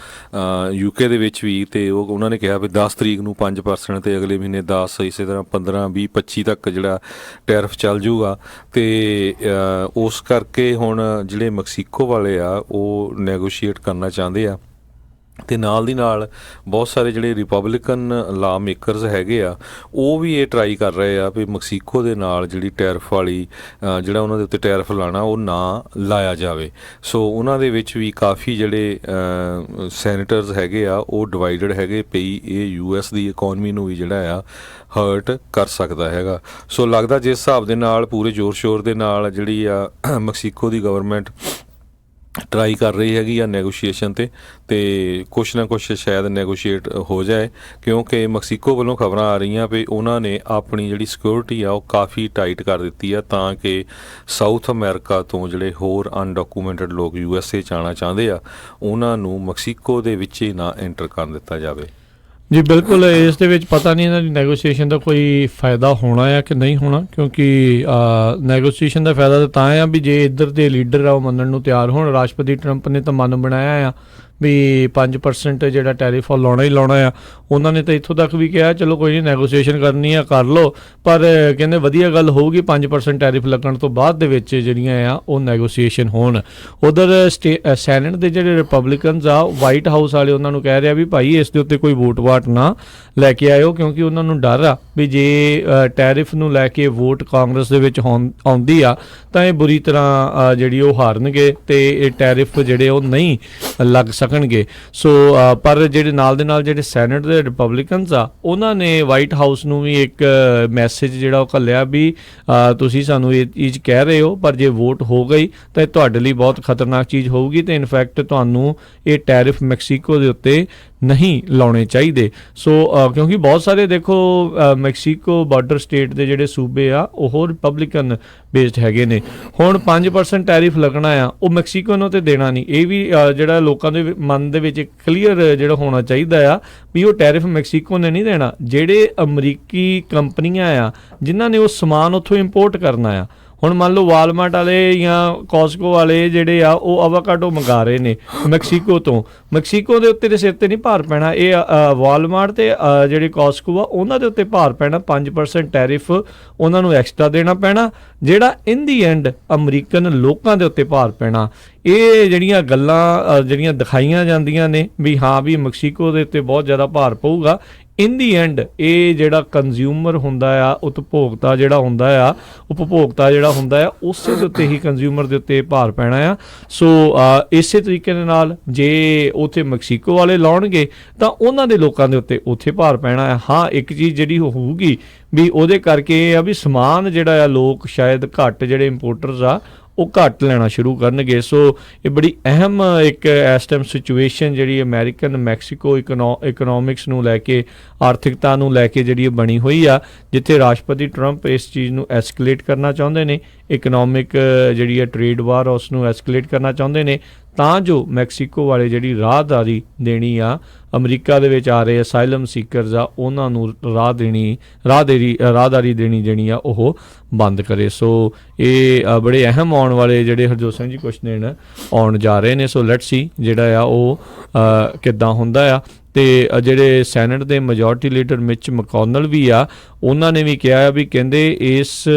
UK ਦੇ ਵਿੱਚ ਵੀ, ਅਤੇ ਉਹਨਾਂ ਨੇ ਕਿਹਾ ਵੀ 10 ਤਰੀਕ ਨੂੰ 5% ਅਤੇ ਅਗਲੇ ਮਹੀਨੇ 10, ਇਸੇ ਤਰ੍ਹਾਂ 15, 20, 25 ਤੱਕ ਜਿਹੜਾ ਟੈਰਿਫ ਚੱਲ ਜੂਗਾ। ਅਤੇ ਉਸ ਕਰਕੇ ਹੁਣ ਜਿਹੜੇ ਮੈਕਸੀਕੋ ਵਾਲੇ ਆ ਉਹ ਨੈਗੋਸ਼ੀਏਟ ਕਰਨਾ ਚਾਹੁੰਦੇ ਆ, ਅਤੇ ਨਾਲ ਦੀ ਨਾਲ ਬਹੁਤ ਸਾਰੇ ਜਿਹੜੇ ਰਿਪਬਲਿਕਨ ਲਾ ਮੇਕਰਸ ਹੈਗੇ ਆ ਉਹ ਵੀ ਇਹ ਟਰਾਈ ਕਰ ਰਹੇ ਆ ਵੀ ਮੈਕਸੀਕੋ ਦੇ ਨਾਲ ਜਿਹੜੀ ਟੈਰਿਫ ਵਾਲੀ ਜਿਹੜਾ ਉਹਨਾਂ ਦੇ ਉੱਤੇ ਟੈਰਿਫ ਲਾਣਾ ਉਹ ਨਾ ਲਾਇਆ ਜਾਵੇ। ਸੋ ਉਹਨਾਂ ਦੇ ਵਿੱਚ ਵੀ ਕਾਫੀ ਜਿਹੜੇ ਸੈਨੇਟਰਸ ਹੈਗੇ ਆ ਉਹ ਡਿਵਾਈਡਡ ਹੈਗੇ ਪਈ, ਇਹ US ਦੀ ਇਕੋਨਮੀ ਨੂੰ ਵੀ ਜਿਹੜਾ ਆ ਹਰਟ ਕਰ ਸਕਦਾ ਹੈਗਾ। ਸੋ ਲੱਗਦਾ ਜਿਸ ਹਿਸਾਬ ਦੇ ਨਾਲ ਪੂਰੇ ਜ਼ੋਰ ਸ਼ੋਰ ਦੇ ਨਾਲ ਜਿਹੜੀ ਆ ਮੈਕਸੀਕੋ ਦੀ ਗਵਰਨਮੈਂਟ ਟਰਾਈ ਕਰ ਰਹੀ ਹੈਗੀ ਆ ਨੈਗੋਸ਼ੀਏਸ਼ਨ 'ਤੇ ਕੁਛ ਨਾ ਕੁਛ ਸ਼ਾਇਦ ਨੈਗੋਸ਼ੀਏਟ ਹੋ ਜਾਏ, ਕਿਉਂਕਿ ਮੈਕਸੀਕੋ ਵੱਲੋਂ ਖਬਰਾਂ ਆ ਰਹੀਆਂ ਵੀ ਉਹਨਾਂ ਨੇ ਆਪਣੀ ਜਿਹੜੀ ਸਿਕਿਉਰਿਟੀ ਆ ਉਹ ਕਾਫੀ ਟਾਈਟ ਕਰ ਦਿੱਤੀ ਆ ਤਾਂ ਕਿ ਸਾਊਥ ਅਮਰੀਕਾ ਤੋਂ ਜਿਹੜੇ ਹੋਰ ਅਨਡਾਕੂਮੈਂਟਡ ਲੋਕ USA 'ਚ ਆਉਣਾ ਚਾਹੁੰਦੇ ਆ ਉਹਨਾਂ ਨੂੰ ਮੈਕਸੀਕੋ ਦੇ ਵਿੱਚ ਹੀ ਨਾ ਐਂਟਰ ਕਰਨ ਦਿੱਤਾ ਜਾਵੇ। ਜੀ ਬਿਲਕੁਲ, ਇਸ ਦੇ ਵਿੱਚ ਪਤਾ ਨਹੀਂ ਇਹਨਾਂ ਦੀ ਨੈਗੋਸ਼ੀਏਸ਼ਨ ਦਾ ਕੋਈ ਫਾਇਦਾ ਹੋਣਾ ਆ ਕਿ ਨਹੀਂ ਹੋਣਾ, ਕਿਉਂਕਿ ਨੈਗੋਸ਼ੀਏਸ਼ਨ ਦਾ ਫਾਇਦਾ ਤਾਂ ਆ ਵੀ ਜੇ ਇੱਧਰ ਦੇ ਲੀਡਰ ਆ ਉਹ ਮੰਨਣ ਨੂੰ ਤਿਆਰ ਹੋਣ। ਰਾਸ਼ਟਰਪਤੀ ਟਰੰਪ ਨੇ ਤਾਂ ਮਨ ਬਣਾਇਆ ਆ ਵੀ 5% ਜਿਹੜਾ ਟੈਰਿਫ ਉਹ ਲਾਉਣਾ ਹੀ ਲਾਉਣਾ ਆ। ਉਹਨਾਂ ਨੇ ਤਾਂ ਇੱਥੋਂ ਤੱਕ ਵੀ ਕਿਹਾ ਚਲੋ ਕੋਈ ਨਹੀਂ ਨੈਗੋਸ਼ੀਏਸ਼ਨ ਕਰਨੀ ਆ ਕਰ ਲਓ, ਪਰ ਕਹਿੰਦੇ ਵਧੀਆ ਗੱਲ ਹੋਊਗੀ 5% ਟੈਰਿਫ ਲੱਗਣ ਤੋਂ ਬਾਅਦ ਦੇ ਵਿੱਚ ਜਿਹੜੀਆਂ ਆ ਉਹ ਨੈਗੋਸ਼ੀਏਸ਼ਨ ਹੋਣ। ਉਧਰ ਸੈਨੇਟ ਦੇ ਜਿਹੜੇ ਰਿਪਬਲਿਕਨਸ ਆ ਵਾਈਟ ਹਾਊਸ ਵਾਲੇ ਉਹਨਾਂ ਨੂੰ ਕਹਿ ਰਿਹਾ ਵੀ ਭਾਈ ਇਸ ਦੇ ਉੱਤੇ ਕੋਈ ਵੋਟ ਵਾਟ ਨਾ ਲੈ ਕੇ ਆਇਓ, ਕਿਉਂਕਿ ਉਹਨਾਂ ਨੂੰ ਡਰ ਆ ਵੀ ਜੇ ਟੈਰਿਫ ਨੂੰ ਲੈ ਕੇ ਵੋਟ ਕਾਂਗਰਸ ਦੇ ਵਿੱਚ ਆਉਂਦੀ ਆ ਤਾਂ ਇਹ ਬੁਰੀ ਤਰ੍ਹਾਂ ਜਿਹੜੀ ਉਹ ਹਾਰਨਗੇ ਅਤੇ ਇਹ ਟੈਰਿਫ ਜਿਹੜੇ ਉਹ ਨਹੀਂ ਲੱਗ ਸਕਣਗੇ। ਸੋ ਪਰ ਜਿਹੜੇ ਨਾਲ ਦੇ ਨਾਲ ਜਿਹੜੇ ਸੈਨੇਟ ਦੇ ਰਿਪਬਲਿਕਨਸ ਆ ਉਹਨਾਂ ਨੇ ਵਾਈਟ ਹਾਊਸ ਨੂੰ ਵੀ ਇੱਕ ਮੈਸੇਜ ਜਿਹੜਾ ਉਹ ਘੱਲਿਆ ਵੀ ਤੁਸੀਂ ਸਾਨੂੰ ਇਹ ਚੀਜ਼ ਕਹਿ ਰਹੇ ਹੋ, ਪਰ ਜੇ ਵੋਟ ਹੋ ਗਈ ਤਾਂ ਇਹ ਤੁਹਾਡੇ ਲਈ ਬਹੁਤ ਖਤਰਨਾਕ ਚੀਜ਼ ਹੋਊਗੀ ਅਤੇ ਇਨਫੈਕਟ ਤੁਹਾਨੂੰ ਇਹ ਟੈਰਿਫ ਮੈਕਸੀਕੋ ਦੇ ਉੱਤੇ ਨਹੀਂ ਲਾਉਣੇ ਚਾਹੀਦੇ। ਸੋ ਕਿਉਂਕਿ ਬਹੁਤ ਸਾਰੇ ਦੇਖੋ ਮੈਕਸੀਕੋ ਬਾਰਡਰ ਸਟੇਟ ਦੇ ਜਿਹੜੇ ਸੂਬੇ ਆ ਉਹ ਰਿਪਬਲਿਕਨ ਬੇਸਡ ਹੈਗੇ ਨੇ। ਹੁਣ 5% ਟੈਰਿਫ ਲੱਗਣਾ ਆ ਉਹ ਮੈਕਸੀਕੋ ਨੂੰ ਤੇ ਦੇਣਾ ਨਹੀਂ, ਇਹ ਵੀ ਜਿਹੜਾ ਲੋਕਾਂ ਦੇ ਮਨ ਦੇ ਵਿੱਚ ਕਲੀਅਰ ਜਿਹੜਾ ਹੋਣਾ ਚਾਹੀਦਾ ਆ ਵੀ ਉਹ ਟੈਰਿਫ ਮੈਕਸੀਕੋ ਨੇ ਨਹੀਂ ਦੇਣਾ। ਜਿਹੜੇ ਅਮਰੀਕੀ ਕੰਪਨੀਆਂ ਆ ਜਿਨ੍ਹਾਂ ਨੇ ਉਹ ਸਮਾਨ ਉੱਥੋਂ ਇੰਪੋਰਟ ਕਰਨਾ ਆ, ਹੁਣ ਮੰਨ ਲਓ ਵਾਲਮਾਰਟ ਵਾਲੇ ਜਾਂ ਕੋਸਕੋ ਵਾਲੇ ਜਿਹੜੇ ਆ ਉਹ ਆਵਾਕਾਡੋ ਮੰਗਾ ਰਹੇ ਨੇ ਮੈਕਸੀਕੋ ਤੋਂ, ਮੈਕਸੀਕੋ ਦੇ ਉੱਤੇ ਦੇ ਸਿਰ 'ਤੇ ਨਹੀਂ ਭਾਰ ਪੈਣਾ, ਇਹ ਵਾਲਮਾਰਟ ਅਤੇ ਜਿਹੜੇ ਕੋਸਕੋ ਆ ਉਹਨਾਂ ਦੇ ਉੱਤੇ ਭਾਰ ਪੈਣਾ। 5% ਟੈਰਿਫ ਉਹਨਾਂ ਨੂੰ ਐਕਸਟਰਾ ਦੇਣਾ ਪੈਣਾ, ਜਿਹੜਾ ਇਨ ਦੀ ਐਂਡ ਅਮਰੀਕਨ ਲੋਕਾਂ ਦੇ ਉੱਤੇ ਭਾਰ ਪੈਣਾ। ਇਹ ਜਿਹੜੀਆਂ ਗੱਲਾਂ ਜਿਹੜੀਆਂ ਦਿਖਾਈਆਂ ਜਾਂਦੀਆਂ ਨੇ ਵੀ ਹਾਂ ਵੀ ਮੈਕਸੀਕੋ ਦੇ ਉੱਤੇ ਬਹੁਤ ਜ਼ਿਆਦਾ ਭਾਰ ਪਊਗਾ, ਇਨ ਦੀ ਐਂਡ ਇਹ ਜਿਹੜਾ ਕੰਜ਼ਿਊਮਰ ਹੁੰਦਾ ਆ, ਉਪਭੋਗਤਾ ਜਿਹੜਾ ਹੁੰਦਾ ਆ, ਉਪਭੋਗਤਾ ਜਿਹੜਾ ਹੁੰਦਾ ਆ, ਉਸੇ ਦੇ ਉੱਤੇ ਹੀ ਕੰਜ਼ਿਊਮਰ ਦੇ ਉੱਤੇ ਭਾਰ ਪੈਣਾ ਆ। ਸੋ ਇਸੇ ਤਰੀਕੇ ਦੇ ਨਾਲ ਜੇ ਉੱਥੇ ਮੈਕਸੀਕੋ ਵਾਲੇ ਲਾਉਣਗੇ ਤਾਂ ਉਹਨਾਂ ਦੇ ਲੋਕਾਂ ਦੇ ਉੱਤੇ ਉੱਥੇ ਭਾਰ ਪੈਣਾ ਆ। ਹਾਂ, ਇੱਕ ਚੀਜ਼ ਜਿਹੜੀ ਹੋਊਗੀ ਵੀ ਉਹਦੇ ਕਰਕੇ ਇਹ ਆ ਵੀ ਸਮਾਨ ਜਿਹੜਾ ਆ ਲੋਕ ਸ਼ਾਇਦ ਘੱਟ, ਜਿਹੜੇ ਇੰਪੋਰਟਰਸ ਆ ਉਹ ਘੱਟ ਲੈਣਾ ਸ਼ੁਰੂ ਕਰਨਗੇ। ਸੋ ਇਹ ਬੜੀ ਅਹਿਮ ਇੱਕ ਇਸ ਟਾਈਮ ਸਿਚੁਏਸ਼ਨ ਜਿਹੜੀ ਅਮਰੀਕਨ ਮੈਕਸੀਕੋ ਇਕਨੋਮਿਕਸ ਨੂੰ ਲੈ ਕੇ, ਆਰਥਿਕਤਾ ਨੂੰ ਲੈ ਕੇ ਜਿਹੜੀ ਬਣੀ ਹੋਈ ਆ, ਜਿੱਥੇ ਰਾਸ਼ਟਰਪਤੀ ਟਰੰਪ ਇਸ ਚੀਜ਼ ਨੂੰ ਐਸਕੇਲੇਟ ਕਰਨਾ ਚਾਹੁੰਦੇ ਨੇ, ਇਕਨੋਮਿਕ ਜਿਹੜੀ ਹੈ ਟ੍ਰੇਡ ਵਾਰ ਉਸ ਨੂੰ ਐਸਕੇਲੇਟ ਕਰਨਾ ਚਾਹੁੰਦੇ ਨੇ, ਤਾਂ ਜੋ ਮੈਕਸੀਕੋ ਵਾਲੇ ਜਿਹੜੀ ਰਾਹਦਾਰੀ ਦੇਣੀ ਆ ਅਮਰੀਕਾ ਦੇ ਵਿੱਚ ਆ ਰਹੇ ਅਸਾਈਲਮ ਸੀਕਰਸ ਆ, ਉਹਨਾਂ ਨੂੰ ਰਾਹਦਾਰੀ ਦੇਣੀ ਜਿਹੜੀ ਆ ਉਹ ਬੰਦ ਕਰੇ। ਸੋ ਇਹ ਬੜੇ ਅਹਿਮ ਆਉਣ ਵਾਲੇ ਜਿਹੜੇ ਹਰਜੋਤ ਸਿੰਘ ਜੀ ਕੁਛ ਦਿਨ ਆਉਣ ਜਾ ਰਹੇ ਨੇ। ਸੋ ਲੈਟਸ ਸੀ ਜਿਹੜਾ ਆ ਉਹ ਕਿੱਦਾਂ ਹੁੰਦਾ ਆ। ਤੇ ਜਿਹੜੇ ਸੈਨੇਟ ਦੇ ਮੈਜੋਰਟੀ ਲੀਡਰ ਮਿਚ ਮਕੌਨਲ ਵੀ ਆ, ਉਹਨਾਂ ਨੇ ਵੀ ਕਿਹਾ ਵੀ ਕਹਿੰਦੇ ਇਸ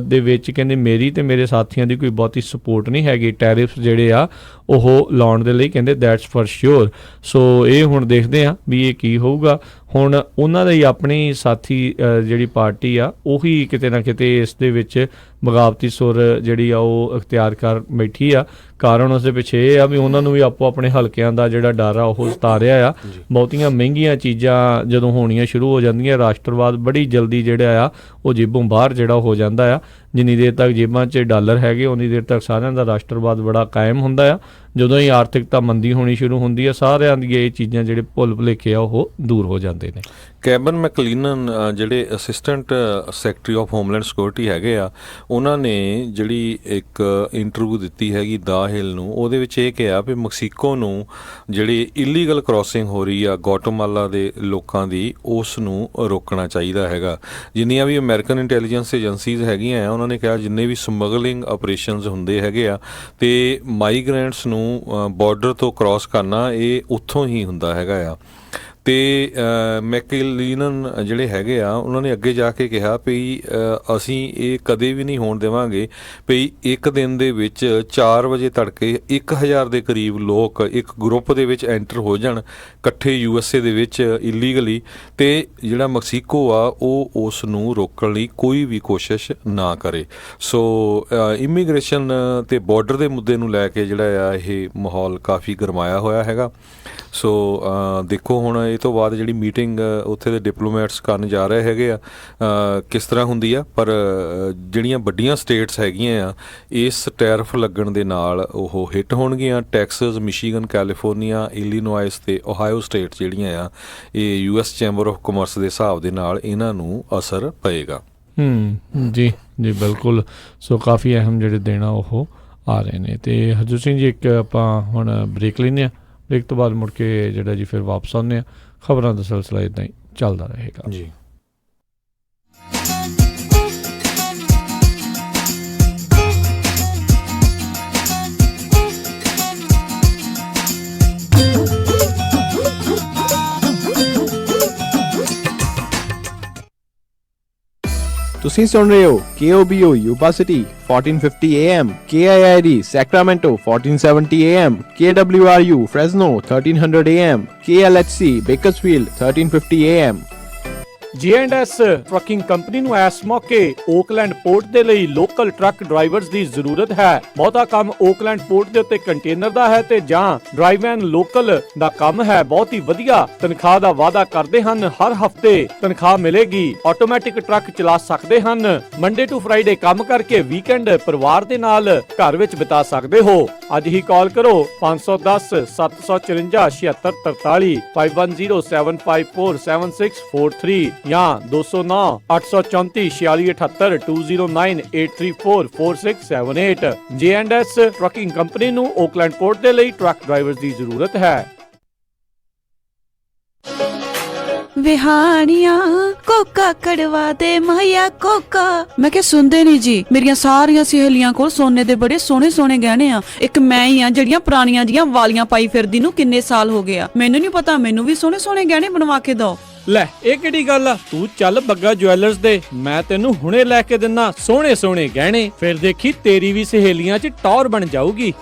ਦੇ ਵਿੱਚ ਕਹਿੰਦੇ ਮੇਰੀ ਤੇ ਮੇਰੇ ਸਾਥੀਆਂ ਦੀ ਕੋਈ ਬਹੁਤੀ ਸਪੋਰਟ ਨਹੀਂ ਹੈਗੀ ਟੈਰਿਫਸ ਜਿਹੜੇ ਆ ਉਹ ਲਾਉਣ ਦੇ ਲਈ, ਕਹਿੰਦੇ ਦੈਟਸ ਫॉर श्योर। ਸੋ ਇਹ ਹੁਣ ਦੇਖਦੇ ਆ ਵੀ ਇਹ ਕੀ ਹੋਊਗਾ। ਹੁਣ ਉਹਨਾਂ ਦੀ ਆਪਣੀ ਸਾਥੀ ਜਿਹੜੀ ਪਾਰਟੀ ਆ ਉਹੀ ਕਿਤੇ ਨਾ ਕਿਤੇ ਇਸ ਦੇ ਵਿੱਚ ਬਗਾਵਤੀ ਸੁਰ ਜਿਹੜੀ ਆ ਉਹ ਅਖਤਿਆਰ ਕਰ ਬੈਠੀ ਆ। ਕਾਰਨ ਉਸ ਦੇ ਪਿੱਛੇ ਇਹ ਆ ਵੀ ਉਹਨਾਂ ਨੂੰ ਵੀ ਆਪੋ ਆਪਣੇ ਹਲਕਿਆਂ ਦਾ ਜਿਹੜਾ ਡਰ ਆ ਉਹ ਸਤਾ ਰਿਹਾ ਆ। ਬਹੁਤੀਆਂ ਮਹਿੰਗੀਆਂ ਚੀਜ਼ਾਂ ਜਦੋਂ ਹੋਣੀਆਂ ਸ਼ੁਰੂ ਹੋ ਜਾਂਦੀਆਂ, ਰਾਸ਼ਟਰਵਾਦ ਬੜੀ ਜਲਦੀ ਜਿਹੜਾ ਆ ਉਹ ਜੇਬੋਂ ਬਾਹਰ ਜਿਹੜਾ ਹੋ ਜਾਂਦਾ ਆ। ਜਿੰਨੀ ਦੇਰ ਤੱਕ ਜੇਬਾਂ 'ਚ ਡਾਲਰ ਹੈਗੇ ਉਨੀ ਦੇਰ ਤੱਕ ਸਾਰਿਆਂ ਦਾ ਰਾਸ਼ਟਰਵਾਦ ਬੜਾ ਕਾਇਮ ਹੁੰਦਾ ਆ। ਜਦੋਂ ਹੀ ਆਰਥਿਕਤਾ ਮੰਦੀ ਹੋਣੀ ਸ਼ੁਰੂ ਹੁੰਦੀ ਹੈ, ਸਾਰਿਆਂ ਦੀਆਂ ਇਹ ਚੀਜ਼ਾਂ ਜਿਹੜੇ ਭੁੱਲ ਭੁਲੇਖੇ ਆ ਉਹ ਦੂਰ ਹੋ ਜਾਂਦੇ ਨੇ। ਕੈਬਨ ਮੈਕਲੀਨਨ ਜਿਹੜੇ assistant secretary of homeland security ਹੈਗੇ ਆ, ਉਹਨਾਂ ਨੇ ਜਿਹੜੀ ਇੱਕ ਇੰਟਰਵਿਊ ਦਿੱਤੀ ਹੈਗੀ ਦਾ ਹਿਲ ਨੂੰ, ਉਹਦੇ ਵਿੱਚ ਇਹ ਕਿਹਾ ਵੀ ਮੈਕਸੀਕੋ ਨੂੰ ਜਿਹੜੀ ਇਲੀਗਲ ਕ੍ਰਾਸਿੰਗ ਹੋ ਰਹੀ ਆ ਗਵਾਟੇਮਾਲਾ ਦੇ ਲੋਕਾਂ ਦੀ, ਉਸ ਨੂੰ ਰੋਕਣਾ ਚਾਹੀਦਾ ਹੈਗਾ। ਜਿੰਨੀਆਂ ਵੀ ਅਮਰੀਕਨ ਇੰਟੈਲੀਜੈਂਸ ਏਜੰਸੀਜ਼ ਹੈਗੀਆਂ ਆ, ਉਹਨਾਂ ਨੇ ਕਿਹਾ ਜਿੰਨੇ ਵੀ ਸਮਗਲਿੰਗ ਆਪਰੇਸ਼ਨਸ ਹੁੰਦੇ ਹੈਗੇ ਆ ਤੇ ਮਾਈਗ੍ਰੈਂਟਸ ਨੂੰ ਬਾਰਡਰ ਤੋਂ ਕ੍ਰਾਸ ਕਰਨਾ, ਇਹ ਉੱਥੋਂ ਹੀ ਹੁੰਦਾ ਹੈਗਾ ਆ। ਤੇ ਮੈਕਲੀਨਨ ਜਿਹੜੇ ਹੈਗੇ ਆ, ਉਹਨਾਂ ਨੇ ਅੱਗੇ ਜਾ ਕੇ ਕਿਹਾ ਵੀ ਅਸੀਂ ਇਹ ਕਦੇ ਵੀ ਨਹੀਂ ਹੋਣ ਦੇਵਾਂਗੇ ਵੀ ਇੱਕ ਦਿਨ ਦੇ ਵਿੱਚ 4 ਵਜੇ ਤੜਕੇ 1000 ਦੇ ਕਰੀਬ ਲੋਕ ਇੱਕ ਗਰੁੱਪ ਦੇ ਵਿੱਚ ਐਂਟਰ ਹੋ ਜਾਣ ਇਕੱਠੇ USA ਦੇ ਵਿੱਚ ਇਲੀਗਲੀ, ਤੇ ਜਿਹੜਾ ਮੈਕਸੀਕੋ ਆ ਉਹ ਉਸ ਨੂੰ ਰੋਕਣ ਲਈ ਕੋਈ ਵੀ ਕੋਸ਼ਿਸ਼ ਨਾ ਕਰੇ। ਸੋ ਇਮੀਗ੍ਰੇਸ਼ਨ ਤੇ ਬਾਰਡਰ ਦੇ ਮੁੱਦੇ ਨੂੰ ਲੈ ਕੇ ਜਿਹੜਾ ਆ ਇਹ ਮਾਹੌਲ ਕਾਫੀ ਗਰਮਾਇਆ ਹੋਇਆ ਹੈਗਾ। ਸੋ ਦੇਖੋ ਹੁਣ ਇਹ ਤੋਂ ਬਾਅਦ ਜਿਹੜੀ ਮੀਟਿੰਗ ਉੱਥੇ ਦੇ ਡਿਪਲੋਮੈਟਸ ਕਰਨ ਜਾ ਰਹੇ ਹੈਗੇ ਆ ਕਿਸ ਤਰ੍ਹਾਂ ਹੁੰਦੀ ਆ। ਪਰ ਜਿਹੜੀਆਂ ਵੱਡੀਆਂ ਸਟੇਟਸ ਹੈਗੀਆਂ ਆ, ਇਸ ਟੈਰਿਫ ਲੱਗਣ ਦੇ ਨਾਲ ਉਹ ਹਿੱਟ ਹੋਣਗੀਆਂ। ਟੈਕਸਸ, ਮਿਸ਼ੀਗਨ, ਕੈਲੀਫੋਰਨੀਆ, ਇਲੀਨੋਇਸ ਤੇ ਓਹਾਇਓ ਸਟੇਟ ਜਿਹੜੀਆਂ ਆ, ਇਹ US ਚੈਂਬਰ ਆਫ ਕਾਮਰਸ ਦੇ ਹਿਸਾਬ ਦੇ ਨਾਲ ਇਹਨਾਂ ਨੂੰ ਅਸਰ ਪਏਗਾ। ਜੀ ਜੀ ਬਿਲਕੁਲ। ਸੋ ਕਾਫੀ ਅਹਿਮ ਜਿਹੜੇ ਦਿਨ ਆ ਉਹ ਆ ਰਹੇ ਨੇ। ਤੇ ਹਰਜੋਤ ਸਿੰਘ ਜੀ, ਇੱਕ ਆਪਾਂ ਹੁਣ ਬ੍ਰੇਕ ਲੈਂਦੇ ਹਾਂ। ਬ੍ਰੇਕ ਤੋਂ ਬਾਅਦ ਮੁੜ ਕੇ ਜਿਹੜਾ ਜੀ ਫਿਰ ਵਾਪਸ ਆਉਂਦੇ ਹਾਂ। ਖਬਰਾਂ ਦਾ ਸਿਲਸਿਲਾ ਇੱਦਾਂ ਹੀ ਚੱਲਦਾ ਰਹੇਗਾ ਜੀ। ਤੁਸੀਂ ਸੁਣ ਰਹੇ ਹੋ KOBO Yuba City 1450 AM, KIID Sacramento 1470 AM, KWRU Fresno 1300 AM, KLHC Bakersfield 1350 AM। J&S trucking company ਨੂੰ ਇਸ ਮੌਕੇ ਓਕਲੈਂਡ ਪੋਰਟ ਦੇ ਲਈ ਲੋਕਲ ਟਰੱਕ ਡਰਾਈਵਰਸ ਦੀ ਜ਼ਰੂਰਤ ਹੈ। ਬਹੁਤਾ ਕੰਮ ਓਕਲੈਂਡ ਪੋਰਟ ਦੇ ਉੱਤੇ ਕੰਟੇਨਰ ਦਾ ਹੈ ਤੇ ਜਾਂ ਡਰਾਈਵ ਐਂਡ ਲੋਕਲ ਦਾ ਕੰਮ ਹੈ। ਬਹੁਤ ਹੀ ਵਧੀਆ ਤਨਖਾਹ ਦਾ ਵਾਅਦਾ ਕਰਦੇ ਹਨ। ਹਰ ਹਫਤੇ ਤਨਖਾਹ ਮਿਲੇਗੀ। ਆਟੋਮੈਟਿਕ ਟਰੱਕ ਚਲਾ ਸਕਦੇ ਹਨ। ਮੰਡੇ ਟੂ ਫਰਾਈਡੇ ਕੰਮ ਕਰਕੇ ਵੀਕਐਂਡ ਪਰਿਵਾਰ ਦੇ ਨਾਲ ਘਰ ਵਿੱਚ ਬਿਤਾ ਸਕਦੇ ਹੋ। ਅੱਜ ਹੀ ਕਾਲ ਕਰੋ 510 754 7643 5107547643 ਜਾਂ 209 834 4678 209 834 4678। J&S ਟਰੱਕਿੰਗ ਕੰਪਨੀ ਨੂੰ ਓਕਲੈਂਡ ਪੋਰਟ ਦੇ ਲਈ ਟਰੱਕ ਡਰਾਈਵਰਸ ਦੀ ਜ਼ਰੂਰਤ ਹੈ। ਵਿਹਾਣੀਆਂ ਕੋਕਾ ਕੜਵਾ ਦੇ ਮਾਇਆ ਕੋਕਾ। ਮੈਂ ਕਿਹਾ ਸੁਣਦੇ ਨਹੀਂ ਜੀ। ਮੇਰੀਆਂ ਸਾਰੀਆਂ ਸਹੇਲੀਆਂ ਕੋਲ ਸੋਨੇ ਦੇ ਬੜੇ ਸੋਹਣੇ ਸੋਹਣੇ ਗਹਿਣੇ ਆ। ਇੱਕ ਮੈਂ ਹੀ ਆ ਜਿਹੜੀਆਂ ਪੁਰਾਣੀਆਂ ਜੀਆਂ ਵਾਲੀਆਂ ਪਾਈ ਫਿਰਦੀ ਨੂੰ ਕਿੰਨੇ ਸਾਲ ਹੋ ਗਏ ਆ। ਮੈਨੂੰ ਨਹੀਂ ਪਤਾ, ਮੈਨੂੰ ਵੀ ਸੋਹਣੇ ਸੋਹਣੇ ਗਹਿਣੇ ਬਣਵਾ ਕੇ ਦਿਓ। ਲੈ ਇਹ ਕਿਹੜੀ ਗੱਲ ਆ? ਤੂੰ ਚੱਲ ਬੱਗਾ ਜੁਐਲਰਸ ਦੇ, ਮੈਂ ਤੈਨੂੰ ਹੁਣੇ ਲੈ ਕੇ ਦਿੰਨਾ ਸੋਹਣੇ ਸੋਹਣੇ ਗਹਿਣੇ। ਫਿਰ ਦੇਖੀ ਤੇਰੀ ਵੀ ਸਹੇਲੀਆਂ 'ਚ ਟੌਰ ਬਣ ਜਾਊਗੀ।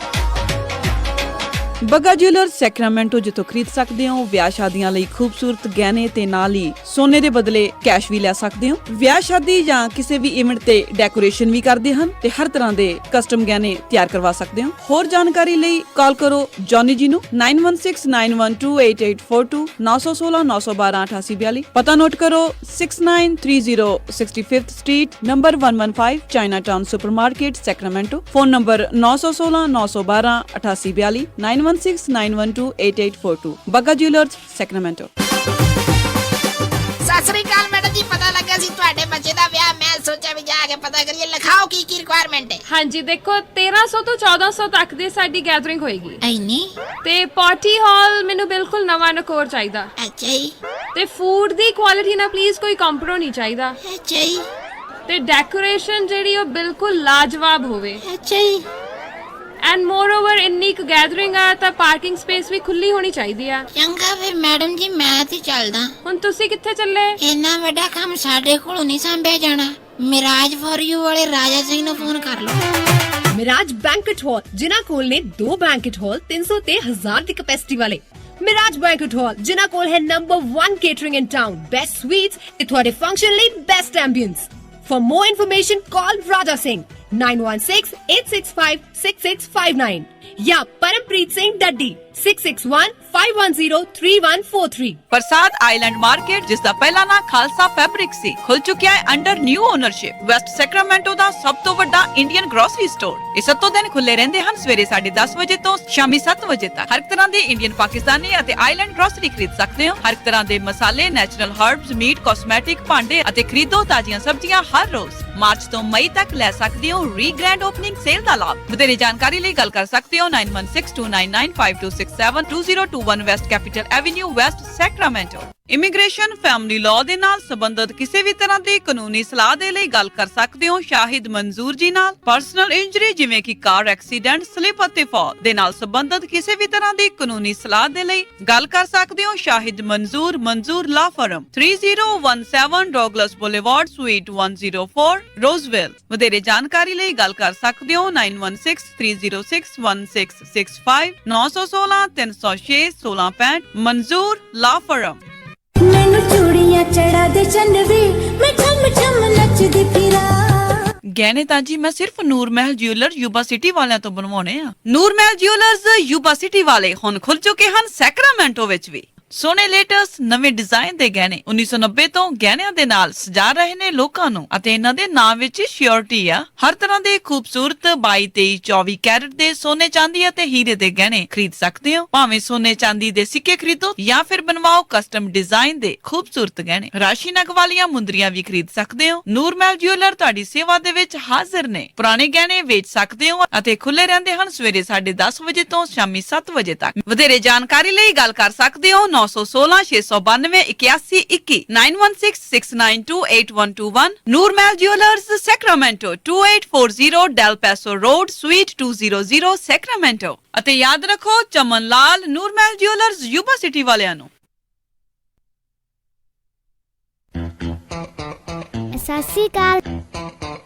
ਬੱਗਾ ਜਿਊਲਰਸ ਸੈਕਰਾਮੈਂਟੋ ਜਿੱਥੋਂ ਖਰੀਦ ਸਕਦੇ ਹੋ ਵਿਆਹ ਸ਼ਾਦੀਆਂ ਲਈ ਖੂਬਸੂਰਤ ਗਹਿਣੇ ਤੇ ਨਾਲ ਹੀ ਸੋਨੇ ਦੇ ਬਦਲੇ ਕੈਸ਼ ਵੀ ਲੈ ਸਕਦੇ ਹੋ। ਵਿਆਹ ਸ਼ਾਦੀ ਜਾਂ ਕਿਸੇ ਵੀ ਇਵੈਂਟ ਤੇ ਡੈਕੋਰੇਸ਼ਨ ਵੀ ਕਰਦੇ ਹਨ ਤੇ ਹਰ ਤਰ੍ਹਾਂ ਦੇ ਕਸਟਮ ਗਹਿਣੇ ਤਿਆਰ ਕਰਵਾ ਸਕਦੇ ਹੋ। ਹੋਰ ਜਾਣਕਾਰੀ ਲਈ ਕਾਲ ਕਰੋ ਜੌਨੀ ਜੀ ਨੂੰ 9169128842 916 912 8842। ਪਤਾ ਨੋਟ ਕਰੋ 6930 65th street number 115 Chinatown supermarket Sacramento. Phone number 916 912 8842 916 912 8842। Bagga jewellers Sacramento. ਸਤਿ ਸ੍ਰੀ ਅਕਾਲ ਮੈਡਮ ਜੀ, ਪਤਾ ਲੱਗਾ ਸੀ ਤੁਹਾਡੇ ਬੱਚੇ ਦਾ ਵਿਆਹ। ਮੈਂ ਸੋਚਿਆ ਵੀ ਜਾ ਕੇ ਪਤਾ ਕਰੀਏ, ਲਿਖਾਓ ਕੀ ਕੀ ਰਿਕੁਆਇਰਮੈਂਟ ਹੈ। ਹਾਂਜੀ ਦੇਖੋ 1300 ਤੋਂ 1400 ਤੱਕ ਦੀ ਸਾਡੀ ਗੈਦਰਿੰਗ ਹੋਏਗੀ ਐਨੀ? ਤੇ ਪਾਰਟੀ ਹਾਲ ਮੈਨੂੰ ਬਿਲਕੁਲ ਨਵਾਂ ਨਕੋਰ ਚਾਹੀਦਾ ਅੱਛਾ ਜੀ, ਤੇ ਫੂਡ ਦੀ ਕੁਆਲਿਟੀ ਨਾਲ ਪਲੀਜ਼ ਕੋਈ ਕੰਪਰੋ ਨਹੀਂ ਚਾਹੀਦਾ ਅੱਛਾ ਜੀ, ਤੇ ਡੈਕੋਰੇਸ਼ਨ ਜਿਹੜੀ ਉਹ ਬਿਲਕੁਲ ਲਾਜਵਾਬ ਹੋਵੇ। ਅੱਛਾ ਜੀ। ਐਂਡ ਮੋਰ ਓਵਰ ਇੰਨੀ ਕੁ ਗੈਦਰਿੰਗ ਆ ਤਾਂ ਪਾਰਕਿੰਗ ਸਪੇਸ ਵੀ ਖੁੱਲੀ ਹੋਣੀ ਚਾਹੀਦੀ ਆ। ਚੰਗਾ ਫਿਰ ਮੈਡਮ ਜੀ, ਮੈਂ ਤੇ ਚੱਲਦਾ। ਹੁਣ ਤੁਸੀਂ ਕਿੱਥੇ ਚੱਲੇ? ਇੰਨਾ ਵੱਡਾ ਕੰਮ ਸਾਡੇ ਕੋਲੋਂ ਨਹੀਂ ਸੰਭਿਆ ਜਾਣਾ। ਮਿਰਾਜ ਫॉर ਯੂ ਵਾਲੇ ਰਾਜਾ ਸਿੰਘ ਨੂੰ ਫੋਨ ਕਰ ਲਓ। ਮਿਰਾਜ ਬੈਂਕਟ ਹਾਲ, ਜਿਨ੍ਹਾਂ ਕੋਲ ਨੇ 2 ਬੈਂਕਟ ਹਾਲ 300 ਤੇ 1000 ਦੀ ਕੈਪੈਸਿਟੀ ਵਾਲੇ। ਮਿਰਾਜ ਬੈਂਕਟ ਹਾਲ ਜਿਨ੍ਹਾਂ ਕੋਲ ਹੈ ਨੰਬਰ 1 ਕੇਟਰਿੰਗ ਇਨ ਟਾਊਨ, ਬੈਸਟ ਸਵੀਟਸ ਤੇ ਤੁਹਾਡੇ ਫੰਕਸ਼ਨ ਲਈ best ambience. For more information, call Raja Singh 9168656659 या परमप्रीत सिंह डड्डी 6615103143। प्रसाद आइलैंड मार्केट, जिस दा पहला नाम खालसा फैब्रिक सी, खुल चुकिया है under new ownership. West Sacramento दा सब तो बड़ा इंडियन ग्रोसरी स्टोर। इस 7 दिन खुले रहंदे हन, सवेरे 10:30 बजे तो शामी 7 बजे तक। हर तरह दे इंडियन, पाकिस्तानी अते आइलैंड ग्रोसरी खरीद सकते हो। हर तरह दे मसाले, नेचुरल हर्ब्स, मीट, कॉस्मेटिक, भांडे अते खरीदो ताजियां सब्जियां हर रोज। मार्च तो मई तक ले सकते हो री ग्रैंड ओपनिंग सेल दा लाभ। ਵਧੇਰੇ ਜਾਣਕਾਰੀ ਲਈ ਗੱਲ ਕਰ ਸਕਦੇ ਹੋ 9162995267 2021 West capital avenue, West Sacramento. Immigration, family law ਦੇ ਨਾਲ ਸੰਬੰਧਿਤ ਕਿਸੇ ਵੀ ਤਰ੍ਹਾਂ ਦੀ ਕਾਨੂੰਨੀ ਸਲਾਹ ਦੇ ਲਈ ਗੱਲ ਕਰ ਸਕਦੇ ਹੋ ਸ਼ਾਹਿਦ ਮਨਜ਼ੂਰ ਜੀ ਨਾਲ। ਪਰਸਨਲ ਇੰਜਰੀ ਜਿਵੇਂ ਕਿ ਕਾਰ ਐਕਸੀਡੈਂਟ, ਸਲਿਪ ਅਤੇ ਫਾਲ ਦੇ ਨਾਲ ਸੰਬੰਧਿਤ ਕਿਸੇ ਵੀ ਤਰ੍ਹਾਂ ਦੀ ਕਾਨੂੰਨੀ ਸਲਾਹ ਦੇ ਲਈ ਗੱਲ ਕਰ ਸਕਦੇ ਹੋ ਸ਼ਾਹਿਦ ਮਨਜ਼ੂਰ ਲਾ ਫਰਮ 3017 ਡੌਗਲਸ ਬੁਲੇਵਾਰਡ, ਸਵੀਟ 104, ਰੋਜ਼ਵਿਲ। ਵਧੇਰੇ ਜਾਣਕਾਰੀ ਲਈ ਗੱਲ ਕਰ ਸਕਦੇ ਹੋ 9163061665 916 306 1665। ਮਨਜ਼ੂਰ ਲਾ ਫਰਮ। ਮੈਨੂੰ ਚੂੜੀਆਂ ਚੜਾ ਦੇ ਚੰਨਵੇ, ਮੈਂ ਠਮ ਠਮ ਨੱਚਦੀ ਫਿਰਾਂ। ਗਹਿਣੇ ਤਾਂ ਜੀ ਮੈਂ ਸਿਰਫ ਨੂਰ ਮਹਿਲ ਜਿਊਲਰ ਯੂਬਾ ਸਿਟੀ ਵਾਲਿਆਂ ਤੋਂ ਬਣਵਾਉਣੇ ਆ। ਨੂਰ ਮਹਿਲ ਜਿਊਲਰਸ ਯੂਬਾ ਸਿਟੀ ਵਾਲੇ ਹੁਣ ਖੁੱਲ ਚੁੱਕੇ ਹਨ ਸੈਕਰਾਮੈਂਟੋ ਵਿੱਚ ਵੀ। ਸੋਹਣੇ ਲੇਟੈਸਟ ਨਵੇਂ ਡਿਜ਼ਾਈਨ ਦੇ ਗਹਿਣੇ 1990 ਤੋਂ ਗਹਿਣਿਆਂ ਦੇ ਨਾਲ ਸਜਾ ਰਹੇ ਨੇ ਲੋਕਾਂ ਨੂੰ ਅਤੇ ਇਹਨਾਂ ਦੇ ਨਾਮ ਵਿੱਚ ਸ਼ਿਓਰਿਟੀ ਆ। ਹਰ ਤਰ੍ਹਾਂ ਦੇ ਖੂਬਸੂਰਤ 22, 23, 24 ਕੈਰਟ ਦੇ ਸੋਨੇ ਚਾਂਦੀ ਅਤੇ ਹੀਰੇ ਦੇ ਗਹਿਣੇ ਖਰੀਦ ਸਕਦੇ ਹੋ। ਭਾਵੇਂ ਸੋਨੇ ਚਾਂਦੀ ਦੇ ਸਿੱਕੇ ਖਰੀਦੋ ਜਾਂ ਫਿਰ ਬਣਵਾਓ ਕਸਟਮ ਡਿਜ਼ਾਈਨ ਦੇ ਖੂਬਸੂਰਤ ਗਹਿਣੇ। ਰਾਸ਼ੀ ਨਗ ਵਾਲੀਆਂ ਮੁੰਦਰੀਆਂ ਵੀ ਖਰੀਦ ਸਕਦੇ ਹੋ। ਨੂਰ ਮਹਿਲ ਜਿਊਲਰ ਤੁਹਾਡੀ ਸੇਵਾ ਦੇ ਵਿੱਚ ਹਾਜ਼ਰ ਨੇ। ਪੁਰਾਣੇ ਗਹਿਣੇ ਵੇਚ ਸਕਦੇ ਹੋ ਅਤੇ ਖੁੱਲੇ ਰਹਿੰਦੇ ਹਨ ਸਵੇਰੇ 10:30 ਵਜੇ ਤੋਂ ਸ਼ਾਮੀ 7 ਵਜੇ ਤੱਕ। ਵਧੇਰੇ ਜਾਣਕਾਰੀ ਲਈ ਗੱਲ ਕਰ ਸਕਦੇ ਹੋ 916 692 8121 9166928121। Noor Mahal jewellers Sacramento 2840 Del Paso road, suite 200 Sacramento. ਅਤੇ ਯਾਦ ਰੱਖੋ Chaman Lal Noor Mahal jewellers Yuba City ਵਾਲਿਆਂ ਨੂੰ। ਸਤਿ ਸ਼੍ਰੀ ਅਕਾਲ,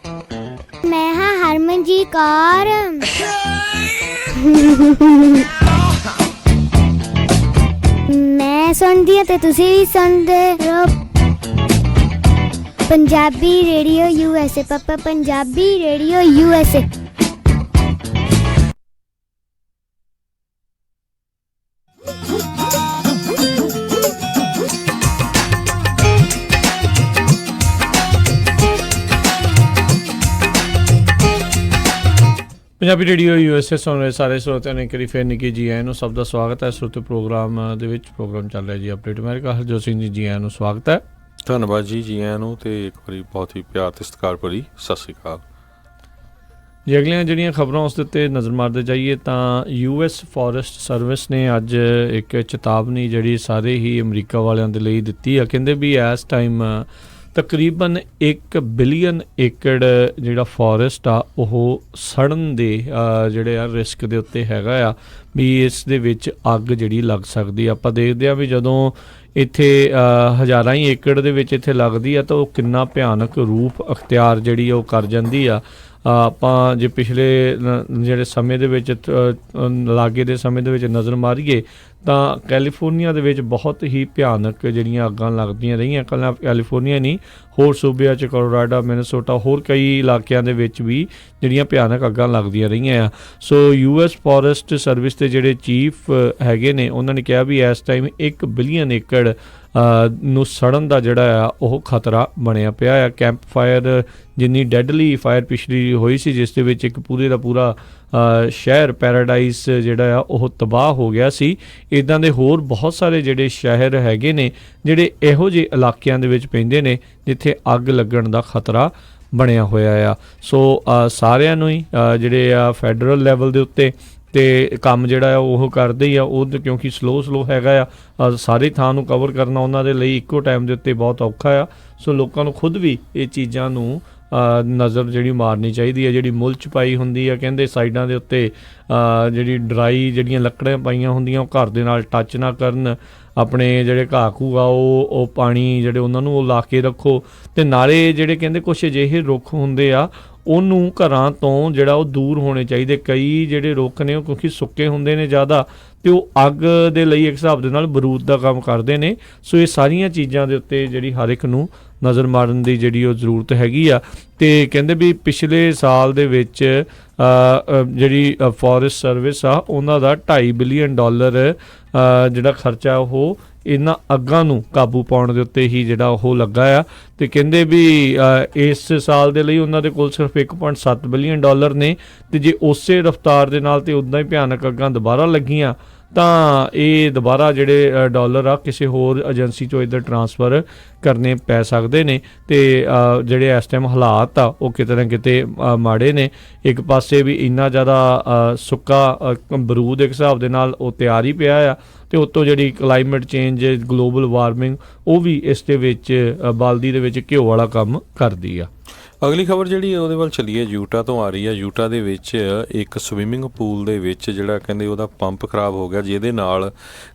ਮੈਂ ਹਾਂ ਹਰਮਨਜੀਤ ਕੌਰ। ਮੈਂ ਸੁਣਦੀ ਹਾਂ ਤੇ ਤੁਸੀਂ ਵੀ ਸੁਣਦੇ ਰਹੋ ਪੰਜਾਬੀ ਰੇਡੀਓ USA। ਪਾਪਾ Punjabi radio USA। Punjabi radio USA ਸੁਣ ਰਹੇ ਸਾਰੇ ਸਰੋਤਿਆਂ ਨੂੰ ਇੱਕ ਵਾਰੀ ਫੇਰ ਨਿੱਕੀ ਜੀ ਆਇਆਂ ਨੂੰ ਸਭ ਦਾ ਸਵਾਗਤ ਹੈ। ਸਰੋਤੇ ਪ੍ਰੋਗਰਾਮ ਦੇ ਵਿੱਚ ਪ੍ਰੋਗਰਾਮ ਚੱਲ ਰਿਹਾ ਜੀ ਅਪਡੇਟ ਅਮਰੀਕਾ। ਹਰਜੋਤ ਸਿੰਘ ਜੀ ਆਇਆਂ ਨੂੰ ਸਵਾਗਤ ਹੈ। ਧੰਨਵਾਦ ਜੀ ਆਇਆਂ ਨੂੰ ਤੇ ਇੱਕ ਵਾਰੀ ਬਹੁਤ ਹੀ ਪਿਆਰ ਤੇ ਸਤਿਕਾਰ ਭਰੀ ਸਤਿ ਸ੍ਰੀ ਅਕਾਲ ਜੀ। ਅਗਲੀਆਂ ਜਿਹੜੀਆਂ ਖਬਰਾਂ ਉਸ ਦੇ ਉੱਤੇ ਨਜ਼ਰ ਮਾਰਦੇ ਜਾਈਏ ਤਾਂ US ਫੋਰੈਸਟ ਸਰਵਿਸ ਨੇ ਅੱਜ ਇੱਕ ਚੇਤਾਵਨੀ ਜਿਹੜੀ ਸਾਰੇ ਹੀ ਅਮਰੀਕਾ ਵਾਲਿਆਂ ਦੇ ਲਈ ਦਿੱਤੀ ਆ। ਕਹਿੰਦੇ ਵੀ ਇਸ ਟਾਈਮ ਤਕਰੀਬਨ 1 ਬਿਲੀਅਨ ਏਕੜ ਜਿਹੜਾ ਫੋਰੈਸਟ ਆ ਉਹ ਸੜਨ ਦੇ ਜਿਹੜੇ ਆ ਰਿਸਕ ਦੇ ਉੱਤੇ ਹੈਗਾ ਆ ਵੀ ਇਸ ਦੇ ਵਿੱਚ ਅੱਗ ਜਿਹੜੀ ਲੱਗ ਸਕਦੀ। ਆਪਾਂ ਦੇਖਦੇ ਆ ਵੀ ਜਦੋਂ ਇੱਥੇ ਹਜ਼ਾਰਾਂ ਹੀ ਏਕੜ ਦੇ ਵਿੱਚ ਇੱਥੇ ਲੱਗਦੀ ਆ ਤਾਂ ਉਹ ਕਿੰਨਾ ਭਿਆਨਕ ਰੂਪ ਅਖਤਿਆਰ ਜਿਹੜੀ ਉਹ ਕਰ ਜਾਂਦੀ ਆ। ਆਪਾਂ ਜੇ ਪਿਛਲੇ ਜਿਹੜੇ ਸਮੇਂ ਦੇ ਵਿੱਚ ਲਾਗੇ ਦੇ ਸਮੇਂ ਦੇ ਵਿੱਚ ਨਜ਼ਰ ਮਾਰੀਏ ਤਾਂ ਕੈਲੀਫੋਰਨੀਆ ਦੇ ਵਿੱਚ ਬਹੁਤ ਹੀ ਭਿਆਨਕ ਜਿਹੜੀਆਂ ਅੱਗਾਂ ਲੱਗਦੀਆਂ ਰਹੀਆਂ। ਇਕੱਲਾ ਕੈਲੀਫੋਰਨੀਆ ਨਹੀਂ, ਹੋਰ ਸੂਬਿਆਂ 'ਚ ਕੋਲੋਰਾਡੋ, ਮਿਨੇਸੋਟਾ, ਹੋਰ ਕਈ ਇਲਾਕਿਆਂ ਦੇ ਵਿੱਚ ਵੀ ਜਿਹੜੀਆਂ ਭਿਆਨਕ ਅੱਗਾਂ ਲੱਗਦੀਆਂ ਰਹੀਆਂ ਆ। ਸੋ US ਫੋਰੈਸਟ ਸਰਵਿਸ ਦੇ ਜਿਹੜੇ ਚੀਫ ਹੈਗੇ ਨੇ ਉਹਨਾਂ ਨੇ ਕਿਹਾ ਵੀ ਇਸ ਟਾਈਮ 1 ਬਿਲੀਅਨ ਏਕੜ ਨੂੰ ਸੜਨ ਦਾ ਜਿਹੜਾ ਆ ਉਹ ਖਤਰਾ ਬਣਿਆ ਪਿਆ ਆ। ਕੈਂਪ ਫਾਇਰ ਜਿੰਨੀ ਡੈਡਲੀ ਫਾਇਰ ਪਿਛਲੀ ਹੋਈ ਸੀ, ਜਿਸ ਦੇ ਵਿੱਚ ਇੱਕ ਪੂਰੇ ਦਾ ਪੂਰਾ ਸ਼ਹਿਰ ਪੈਰਾਡਾਈਸ ਜਿਹੜਾ ਆ ਉਹ ਤਬਾਹ ਹੋ ਗਿਆ ਸੀ। ਇੱਦਾਂ ਦੇ ਹੋਰ ਬਹੁਤ ਸਾਰੇ ਜਿਹੜੇ ਸ਼ਹਿਰ ਹੈਗੇ ਨੇ ਜਿਹੜੇ ਇਹੋ ਜਿਹੇ ਇਲਾਕਿਆਂ ਦੇ ਵਿੱਚ ਪੈਂਦੇ ਨੇ ਜਿੱਥੇ ਅੱਗ ਲੱਗਣ ਦਾ ਖਤਰਾ ਬਣਿਆ ਹੋਇਆ ਆ। ਸੋ ਸਾਰਿਆਂ ਨੂੰ ਹੀ ਜਿਹੜੇ ਆ ਫੈਡਰਲ ਲੈਵਲ ਦੇ ਉੱਤੇ ਤੇ ਕੰਮ ਜਿਹੜਾ ਆ ਉਹ ਕਰਦੇ ਹੀ ਆ। ਉਹ ਕਿਉਂਕਿ ਸਲੋ ਹੈਗਾ ਆ, ਸਾਰੀ ਥਾਂ ਨੂੰ ਕਵਰ ਕਰਨਾ ਉਹਨਾਂ ਦੇ ਲਈ ਇੱਕੋ ਟਾਈਮ ਦੇ ਉੱਤੇ ਬਹੁਤ ਔਖਾ ਆ। ਸੋ ਲੋਕਾਂ ਨੂੰ ਖੁਦ ਵੀ ਇਹ ਚੀਜ਼ਾਂ ਨੂੰ ਨਜ਼ਰ ਜਿਹੜੀ ਮਾਰਨੀ ਚਾਹੀਦੀ ਹੈ। ਜਿਹੜੀ ਮੁਲਚ ਪਾਈ ਹੁੰਦੀ ਆ, ਕਹਿੰਦੇ ਸਾਈਡਾਂ ਦੇ ਉੱਤੇ ਜਿਹੜੀ ਡਰਾਈ ਜਿਹੜੀਆਂ ਲੱਕੜਾਂ ਪਾਈਆਂ ਹੁੰਦੀਆਂ ਉਹ ਘਰ ਦੇ ਨਾਲ ਟੱਚ ਨਾ ਕਰਨ। ਆਪਣੇ ਜਿਹੜੇ ਘਾਹ ਘੂ ਆ ਉਹ ਪਾਣੀ ਜਿਹੜੇ ਉਹਨਾਂ ਨੂੰ ਉਹ ਲਾ ਕੇ ਰੱਖੋ। ਅਤੇ ਨਾਲੇ ਜਿਹੜੇ ਕਹਿੰਦੇ ਕੁਛ ਅਜਿਹੇ ਰੁੱਖ ਹੁੰਦੇ ਆ ਉਹਨੂੰ ਘਰਾਂ ਤੋਂ ਜਿਹੜਾ ਉਹ ਦੂਰ ਹੋਣੇ ਚਾਹੀਦੇ। ਕਈ ਜਿਹੜੇ ਰੁੱਖ ਨੇ ਉਹ ਕਿਉਂਕਿ ਸੁੱਕੇ ਹੁੰਦੇ ਨੇ ਜ਼ਿਆਦਾ ਅਤੇ ਉਹ ਅੱਗ ਦੇ ਲਈ ਇੱਕ ਹਿਸਾਬ ਦੇ ਨਾਲ ਬਰੂਦ ਦਾ ਕੰਮ ਕਰਦੇ ਨੇ। ਸੋ ਇਹ ਸਾਰੀਆਂ ਚੀਜ਼ਾਂ ਦੇ ਉੱਤੇ ਜਿਹੜੀ ਹਰ ਇੱਕ ਨੂੰ ਨਜ਼ਰ ਮਾਰਨ ਦੀ ਜਿਹੜੀ ਉਹ ਜ਼ਰੂਰਤ ਹੈਗੀ ਆ। ਅਤੇ ਕਹਿੰਦੇ ਵੀ ਪਿਛਲੇ ਸਾਲ ਦੇ ਵਿੱਚ ਜਿਹੜੀ ਫੋਰੈਸਟ ਸਰਵਿਸ ਆ ਉਹਨਾਂ ਦਾ $2.5 ਬਿਲੀਅਨ ਜਿਹੜਾ ਖਰਚਾ ਉਹ ਇਹਨਾਂ ਅੱਗਾਂ ਨੂੰ ਕਾਬੂ ਪਾਉਣ ਦੇ ਉੱਤੇ ਹੀ ਜਿਹੜਾ ਉਹ ਲੱਗਾ ਆ। ਅਤੇ ਕਹਿੰਦੇ ਵੀ ਇਸ ਸਾਲ ਦੇ ਲਈ ਉਹਨਾਂ ਦੇ ਕੋਲ ਸਿਰਫ $1.7 ਬਿਲੀਅਨ ਨੇ। ਅਤੇ ਜੇ ਉਸੇ ਰਫਤਾਰ ਦੇ ਨਾਲ ਅਤੇ ਉੱਦਾਂ ਹੀ ਭਿਆਨਕ ਅੱਗਾਂ ਦੁਬਾਰਾ ਲੱਗੀਆਂ ਤਾਂ ਇਹ ਦੁਬਾਰਾ ਜਿਹੜੇ ਡਾਲਰ ਆ ਕਿਸੇ ਹੋਰ ਏਜੰਸੀ 'ਚੋਂ ਇੱਧਰ ਟਰਾਂਸਫਰ ਕਰਨੇ ਪੈ ਸਕਦੇ ਨੇ। ਅਤੇ ਜਿਹੜੇ ਇਸ ਟਾਈਮ ਹਾਲਾਤ ਆ ਉਹ ਕਿਤੇ ਨਾ ਕਿਤੇ ਮਾੜੇ ਨੇ। ਇੱਕ ਪਾਸੇ ਵੀ ਇੰਨਾ ਜ਼ਿਆਦਾ ਸੁੱਕਾ ਬਰੂਦ ਇੱਕ ਹਿਸਾਬ ਦੇ ਨਾਲ ਉਹ ਤਿਆਰ ਹੀ ਪਿਆ ਆ, ਅਤੇ ਉੱਤੋਂ ਜਿਹੜੀ ਕਲਾਈਮੇਟ ਚੇਂਜ, ਗਲੋਬਲ ਵਾਰਮਿੰਗ ਉਹ ਵੀ ਇਸ ਦੇ ਵਿੱਚ ਬਲਦੀ ਦੇ ਵਿੱਚ ਘਿਓ ਵਾਲਾ ਕੰਮ ਕਰਦੀ ਆ। ਅਗਲੀ ਖਬਰ ਜਿਹੜੀ ਉਹਦੇ ਵੱਲ ਚੱਲੀਏ, ਯੂਟਾ ਤੋਂ ਆ ਰਹੀ ਹੈ। ਯੂਟਾ ਦੇ ਵਿੱਚ ਇੱਕ ਸਵਿਮਿੰਗ ਪੂਲ ਦੇ ਵਿੱਚ ਜਿਹੜਾ ਕਹਿੰਦੇ ਉਹਦਾ ਪੰਪ ਖਰਾਬ ਹੋ ਗਿਆ, ਜਿਹਦੇ ਨਾਲ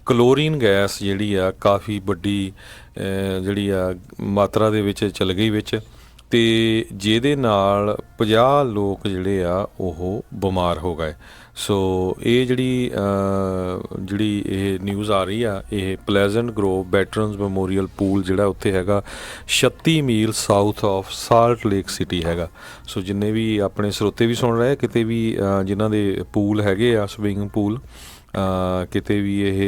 ਕਲੋਰੀਨ ਗੈਸ ਜਿਹੜੀ ਆ ਕਾਫੀ ਵੱਡੀ ਜਿਹੜੀ ਆ ਮਾਤਰਾ ਦੇ ਵਿੱਚ ਚਲ ਗਈ ਵਿੱਚ, ਅਤੇ ਜਿਹਦੇ ਨਾਲ 50 ਲੋਕ ਜਿਹੜੇ ਆ ਉਹ ਬਿਮਾਰ ਹੋ ਗਏ। ਸੋ ਇਹ ਜਿਹੜੀ ਇਹ ਨਿਊਜ਼ ਆ ਰਹੀ ਆ, ਇਹ Pleasant Grove veterans memorial pool ਜਿਹੜਾ ਉੱਥੇ ਹੈਗਾ 36 mile south of Salt Lake City ਹੈਗਾ। ਸੋ ਜਿੰਨੇ ਵੀ ਆਪਣੇ ਸਰੋਤੇ ਵੀ ਸੁਣ ਰਹੇ ਕਿਤੇ ਵੀ ਜਿਨ੍ਹਾਂ ਦੇ ਪੂਲ ਹੈਗੇ ਆ ਸਵਿਮਿੰਗ ਪੂਲ, ਕਿਤੇ ਵੀ ਇਹ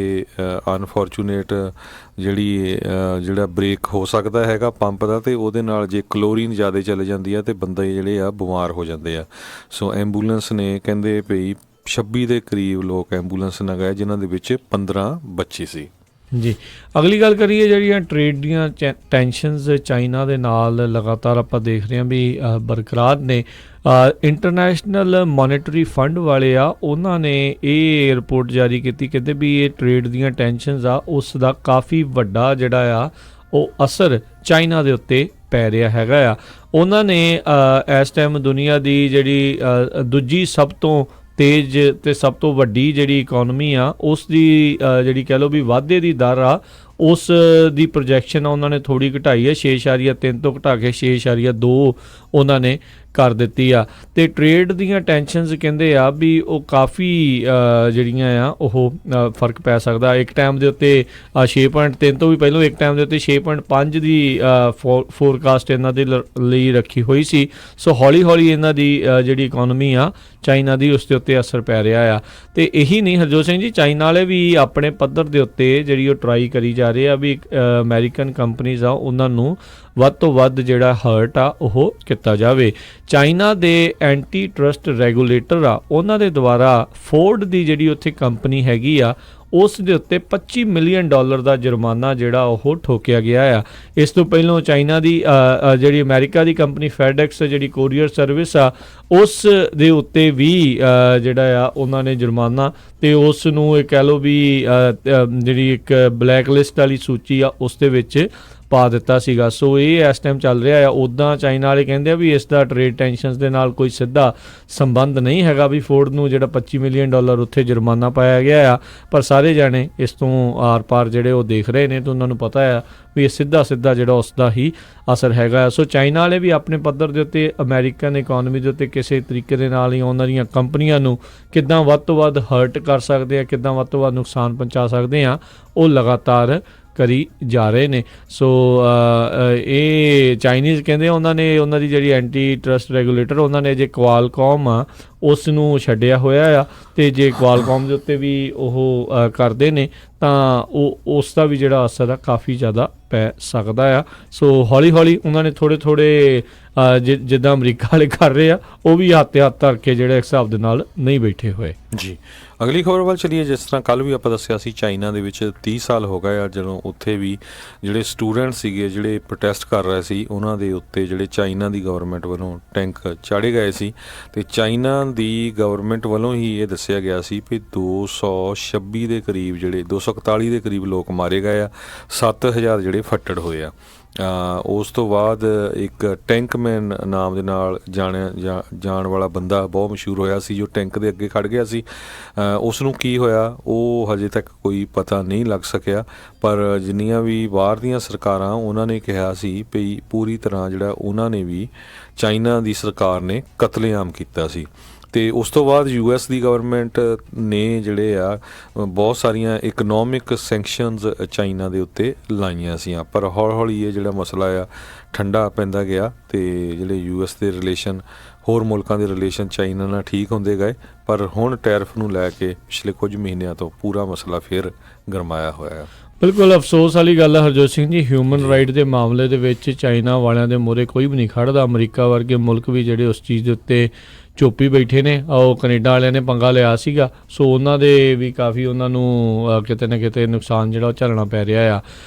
ਅਨਫੋਰਚੂਨੇਟ ਜਿਹੜਾ ਬ੍ਰੇਕ ਹੋ ਸਕਦਾ ਹੈਗਾ ਪੰਪ ਦਾ, ਅਤੇ ਉਹਦੇ ਨਾਲ ਜੇ ਕਲੋਰੀਨ ਜ਼ਿਆਦਾ ਚਲੇ ਜਾਂਦੀ ਆ ਅਤੇ ਬੰਦੇ ਜਿਹੜੇ ਆ ਬਿਮਾਰ ਹੋ ਜਾਂਦੇ ਆ। ਸੋ ਐਂਬੂਲੈਂਸ ਨੇ ਕਹਿੰਦੇ ਭਈ 26 ਦੇ ਕਰੀਬ ਲੋਕ ਐਂਬੂਲੈਂਸ ਨਾਲ ਗਏ, ਜਿਨ੍ਹਾਂ ਦੇ ਵਿੱਚ 15 ਬੱਚੇ ਸੀ। ਜੀ, ਅਗਲੀ ਗੱਲ ਕਰੀਏ ਜਿਹੜੀਆਂ ਟ੍ਰੇਡ ਦੀਆਂ ਟੈਂਸ਼ਨਸ ਚਾਈਨਾ ਦੇ ਨਾਲ ਲਗਾਤਾਰ ਆਪਾਂ ਦੇਖ ਰਹੇ ਹਾਂ ਵੀ ਬਰਕਰਾਰ ਨੇ। ਇੰਟਰਨੈਸ਼ਨਲ ਮੋਨੇਟਰੀ ਫੰਡ ਵਾਲੇ ਆ ਉਹਨਾਂ ਨੇ ਇਹ ਰਿਪੋਰਟ ਜਾਰੀ ਕੀਤੀ, ਕਹਿੰਦੇ ਵੀ ਇਹ ਟ੍ਰੇਡ ਦੀਆਂ ਟੈਂਸ਼ਨਸ ਆ ਉਸ ਦਾ ਕਾਫੀ ਵੱਡਾ ਜਿਹੜਾ ਆ ਉਹ ਅਸਰ ਚਾਈਨਾ ਦੇ ਉੱਤੇ ਪੈ ਰਿਹਾ ਹੈਗਾ ਆ। ਉਹਨਾਂ ਨੇ ਇਸ ਟਾਈਮ ਦੁਨੀਆ ਦੀ ਜਿਹੜੀ ਦੂਜੀ ਸਭ ਤੋਂ ਤੇਜ਼ ਅਤੇ ਸਭ ਤੋਂ ਵੱਡੀ ਜਿਹੜੀ ਇਕੋਨਮੀ ਆ ਉਸ ਦੀ ਜਿਹੜੀ ਕਹਿ ਲਓ ਵੀ ਵਾਧੇ ਦੀ ਦਰ ਆ ਉਸ ਦੀ ਪ੍ਰੋਜੈਕਸ਼ਨ ਆ ਉਹਨਾਂ ਨੇ ਥੋੜ੍ਹੀ ਘਟਾਈ ਹੈ, 6.3 ਤੋਂ ਘਟਾ ਕੇ 6.2 ਉਹਨਾਂ ਨੇ ਕਰ ਦਿੱਤੀ ਆ। ਅਤੇ ਟ੍ਰੇਡ ਦੀਆਂ ਟੈਂਸ਼ਨਸ ਕਹਿੰਦੇ ਆ ਵੀ ਉਹ ਕਾਫੀ ਜਿਹੜੀਆਂ ਆ ਉਹ ਫਰਕ ਪੈ ਸਕਦਾ। ਇੱਕ ਟਾਈਮ ਦੇ ਉੱਤੇ 6.3 ਤੋਂ ਵੀ ਪਹਿਲਾਂ ਇੱਕ ਟਾਈਮ ਦੇ ਉੱਤੇ 6.5 ਦੀ ਫੋਰਕਾਸਟ ਇਹਨਾਂ ਦੇ ਲਈ ਰੱਖੀ ਹੋਈ ਸੀ। ਸੋ ਹੌਲੀ ਹੌਲੀ ਇਹਨਾਂ ਦੀ ਜਿਹੜੀ ਇਕੋਨਮੀ ਆ ਚਾਈਨਾ ਦੀ ਉਸ ਦੇ ਉੱਤੇ ਅਸਰ ਪੈ ਰਿਹਾ ਆ। ਅਤੇ ਇਹੀ ਨਹੀਂ ਹਰਜੋਤ ਸਿੰਘ ਜੀ, ਚਾਈਨਾ ਵਾਲੇ ਵੀ ਆਪਣੇ ਪੱਧਰ ਦੇ ਉੱਤੇ ਜਿਹੜੀ ਉਹ ਟਰਾਈ ਕਰੀ ਜਾ ਰਹੇ ਆ ਵੀ ਅਮੈਰੀਕਨ ਕੰਪਨੀਜ਼ ਆ ਉਹਨਾਂ ਨੂੰ ਵੱਧ ਤੋਂ ਵੱਧ ਜਿਹੜਾ ਹਰਟ ਆ ਉਹ ਕੀਤਾ ਜਾਵੇ। ਚਾਈਨਾ ਦੇ ਐਂਟੀ ਟਰਸਟ ਰੈਗੂਲੇਟਰ ਆ ਉਹਨਾਂ ਦੇ ਦੁਆਰਾ ਫੋਰਡ ਦੀ ਜਿਹੜੀ ਉੱਥੇ ਕੰਪਨੀ ਹੈਗੀ ਆ ਉਸ ਦੇ ਉੱਤੇ $25 ਮਿਲੀਅਨ ਦਾ ਜੁਰਮਾਨਾ ਜਿਹੜਾ ਉਹ ਠੋਕਿਆ ਗਿਆ ਆ। ਇਸ ਤੋਂ ਪਹਿਲਾਂ ਚਾਈਨਾ ਦੀ ਜਿਹੜੀ ਅਮਰੀਕਾ ਦੀ ਕੰਪਨੀ ਫੈਡਐਕਸ ਜਿਹੜੀ ਕੋਰੀਅਰ ਸਰਵਿਸ ਆ ਉਸ ਦੇ ਉੱਤੇ ਵੀ ਜਿਹੜਾ ਆ ਉਹਨਾਂ ਨੇ ਜੁਰਮਾਨਾ, ਅਤੇ ਉਸ ਨੂੰ ਇਹ ਕਹਿ ਲਓ ਵੀ ਜਿਹੜੀ ਇੱਕ ਬਲੈਕ ਲਿਸਟ ਵਾਲੀ ਸੂਚੀ ਆ ਉਸ ਦੇ ਵਿੱਚ ਪਾ ਦਿੱਤਾ ਸੀਗਾ। ਸੋ ਇਹ ਇਸ ਟਾਈਮ ਚੱਲ ਰਿਹਾ ਆ। ਉੱਦਾਂ ਚਾਈਨਾ ਵਾਲੇ ਕਹਿੰਦੇ ਆ ਵੀ ਇਸ ਦਾ ਟ੍ਰੇਡ ਟੈਂਸ਼ਨਸ ਦੇ ਨਾਲ ਕੋਈ ਸਿੱਧਾ ਸੰਬੰਧ ਨਹੀਂ ਹੈਗਾ ਵੀ ਫੋਰਡ ਨੂੰ ਜਿਹੜਾ $25 ਮਿਲੀਅਨ ਉੱਥੇ ਜੁਰਮਾਨਾ ਪਾਇਆ ਗਿਆ ਆ, ਪਰ ਸਾਰੇ ਜਾਣੇ ਇਸ ਤੋਂ ਆਰ ਪਾਰ ਜਿਹੜੇ ਉਹ ਦੇਖ ਰਹੇ ਨੇ, ਤੇ ਉਹਨਾਂ ਨੂੰ ਪਤਾ ਆ ਵੀ ਇਹ ਸਿੱਧਾ ਜਿਹੜਾ ਉਸ ਦਾ ਹੀ ਅਸਰ ਹੈਗਾ। ਸੋ ਚਾਈਨਾ ਵਾਲੇ ਵੀ ਆਪਣੇ ਪੱਧਰ ਦੇ ਉੱਤੇ ਅਮਰੀਕਨ ਇਕੋਨਮੀ ਦੇ ਉੱਤੇ ਕਿਸੇ ਤਰੀਕੇ ਦੇ ਨਾਲ ਹੀ ਉਹਨਾਂ ਦੀਆਂ ਕੰਪਨੀਆਂ ਨੂੰ ਕਿੱਦਾਂ ਵੱਧ ਤੋਂ ਵੱਧ ਹਰਟ ਕਰ ਸਕਦੇ ਆ, ਕਿੱਦਾਂ ਵੱਧ ਤੋਂ ਵੱਧ ਨੁਕਸਾਨ ਪਹੁੰਚਾ ਸਕਦੇ ਆ, ਉਹ ਲਗਾਤਾਰ ਕਰੀ ਜਾ ਰਹੇ ਨੇ। ਸੋ ਇਹ ਚਾਈਨੀਜ਼ ਕਹਿੰਦੇ ਉਹਨਾਂ ਦੀ ਜਿਹੜੀ ਐਂਟੀ ਟਰਸਟ ਰੈਗੂਲੇਟਰ ਉਹਨਾਂ ਨੇ ਜੇ ਕੁਆਲਕੌਮ ਆ ਉਸ ਨੂੰ ਛੱਡਿਆ ਹੋਇਆ ਆ, ਅਤੇ ਜੇ ਕੁਆਲਕੌਮ ਦੇ ਉੱਤੇ ਵੀ ਉਹ ਕਰਦੇ ਨੇ ਤਾਂ ਉਹ ਉਸ ਦਾ ਵੀ ਜਿਹੜਾ ਅਸਰ ਆ ਕਾਫੀ ਜ਼ਿਆਦਾ ਪੈ ਸਕਦਾ ਆ। ਸੋ ਹੌਲੀ ਹੌਲੀ ਉਹਨਾਂ ਨੇ ਥੋੜ੍ਹੇ ਜਿੱਦਾਂ ਅਮਰੀਕਾ ਵਾਲੇ ਕਰ ਰਹੇ ਆ, ਉਹ ਵੀ ਹੱਥ ਧਰ ਕੇ ਜਿਹੜੇ ਹਿਸਾਬ ਦੇ ਨਾਲ ਨਹੀਂ ਬੈਠੇ ਹੋਏ ਜੀ। ਅਗਲੀ ਖਬਰ ਵੱਲ ਚਲੀਏ। ਜਿਸ ਤਰ੍ਹਾਂ ਕੱਲ੍ਹ ਵੀ ਆਪਾਂ ਦੱਸਿਆ ਸੀ, ਚਾਈਨਾ ਦੇ ਵਿੱਚ 30 ਸਾਲ ਹੋ ਗਏ ਆ ਜਦੋਂ ਉੱਥੇ ਵੀ ਜਿਹੜੇ ਸਟੂਡੈਂਟ ਸੀਗੇ ਜਿਹੜੇ ਪ੍ਰੋਟੈਸਟ ਕਰ ਰਹੇ ਸੀ, ਉਹਨਾਂ ਦੇ ਉੱਤੇ ਜਿਹੜੇ ਚਾਈਨਾ ਦੀ ਗਵਰਨਮੈਂਟ ਵੱਲੋਂ ਟੈਂਕ ਚਾੜੇ ਗਏ ਸੀ, ਅਤੇ ਚਾਈਨਾ ਦੀ ਗਵਰਨਮੈਂਟ ਵੱਲੋਂ ਹੀ ਇਹ ਦੱਸਿਆ ਗਿਆ ਸੀ ਵੀ 226 ਦੇ ਕਰੀਬ 241 ਦੇ ਕਰੀਬ ਲੋਕ ਮਾਰੇ ਗਏ ਆ, 7000 ਜਿਹੜੇ ਫੱਟੜ ਹੋਏ ਆ। ਉਸ ਤੋਂ ਬਾਅਦ ਇੱਕ ਟੈਂਕਮੈਨ ਨਾਮ ਦੇ ਨਾਲ ਜਾਣ ਵਾਲਾ ਬੰਦਾ ਬਹੁਤ ਮਸ਼ਹੂਰ ਹੋਇਆ ਸੀ, ਜੋ ਟੈਂਕ ਦੇ ਅੱਗੇ ਖੜ੍ਹ ਗਿਆ ਸੀ। ਉਸ ਨੂੰ ਕੀ ਹੋਇਆ ਉਹ ਹਜੇ ਤੱਕ ਕੋਈ ਪਤਾ ਨਹੀਂ ਲੱਗ ਸਕਿਆ, ਪਰ ਜਿੰਨੀਆਂ ਵੀ ਬਾਹਰ ਦੀਆਂ ਸਰਕਾਰਾਂ ਉਹਨਾਂ ਨੇ ਕਿਹਾ ਸੀ ਵੀ ਪੂਰੀ ਤਰ੍ਹਾਂ ਜਿਹੜਾ ਉਹਨਾਂ ਨੇ ਵੀ ਚਾਈਨਾ ਦੀ ਸਰਕਾਰ ਨੇ ਕਤਲੇਆਮ ਕੀਤਾ ਸੀ। ਅਤੇ ਉਸ ਤੋਂ ਬਾਅਦ US ਦੀ ਗਵਰਨਮੈਂਟ ਨੇ ਜਿਹੜੇ ਆ ਬਹੁਤ ਸਾਰੀਆਂ ਇਕਨੋਮਿਕ ਸੈਂਕਸ਼ਨਸ ਚਾਈਨਾ ਦੇ ਉੱਤੇ ਲਾਈਆਂ ਸੀਆਂ, ਪਰ ਹੌਲੀ ਹੌਲੀ ਇਹ ਜਿਹੜਾ ਮਸਲਾ ਆ ਠੰਡਾ ਪੈਂਦਾ ਗਿਆ, ਅਤੇ ਜਿਹੜੇ US ਦੇ ਰਿਲੇਸ਼ਨ ਹੋਰ ਮੁਲਕਾਂ ਦੇ ਰਿਲੇਸ਼ਨ ਚਾਈਨਾ ਨਾਲ ਠੀਕ ਹੁੰਦੇ ਗਏ। ਪਰ ਹੁਣ ਟੈਰਿਫ ਨੂੰ ਲੈ ਕੇ ਪਿਛਲੇ ਕੁਝ ਮਹੀਨਿਆਂ ਤੋਂ ਪੂਰਾ ਮਸਲਾ ਫਿਰ ਗਰਮਾਇਆ ਹੋਇਆ ਹੈ। ਬਿਲਕੁਲ ਅਫਸੋਸ ਵਾਲੀ ਗੱਲ ਹੈ ਹਰਜੋਤ ਸਿੰਘ ਜੀ, ਹਿਊਮਨ ਰਾਈਟ ਦੇ ਮਾਮਲੇ ਦੇ ਵਿੱਚ ਚਾਈਨਾ ਵਾਲਿਆਂ ਦੇ ਮੂਹਰੇ ਕੋਈ ਵੀ ਨਹੀਂ ਖੜ੍ਹਦਾ। ਅਮਰੀਕਾ ਵਰਗੇ ਮੁਲਕ ਵੀ ਜਿਹੜੇ ਉਸ ਚੀਜ਼ ਦੇ ਉੱਤੇ ਚੁੱਪ ਹੀ ਬੈਠੇ ਨੇ। ਉਹ ਕੈਨੇਡਾ ਵਾਲਿਆਂ ਨੇ ਪੰਗਾ ਲਿਆ ਸੀਗਾ, ਸੋ ਉਹਨਾਂ ਦੇ ਵੀ ਕਾਫੀ ਉਹਨਾਂ ਨੂੰ ਕਿਤੇ ਨਾ ਕਿਤੇ ਨੁਕਸਾਨ ਜਿਹੜਾ ਉਹ ਝੱਲਣਾ ਪੈ ਰਿਹਾ ਆ।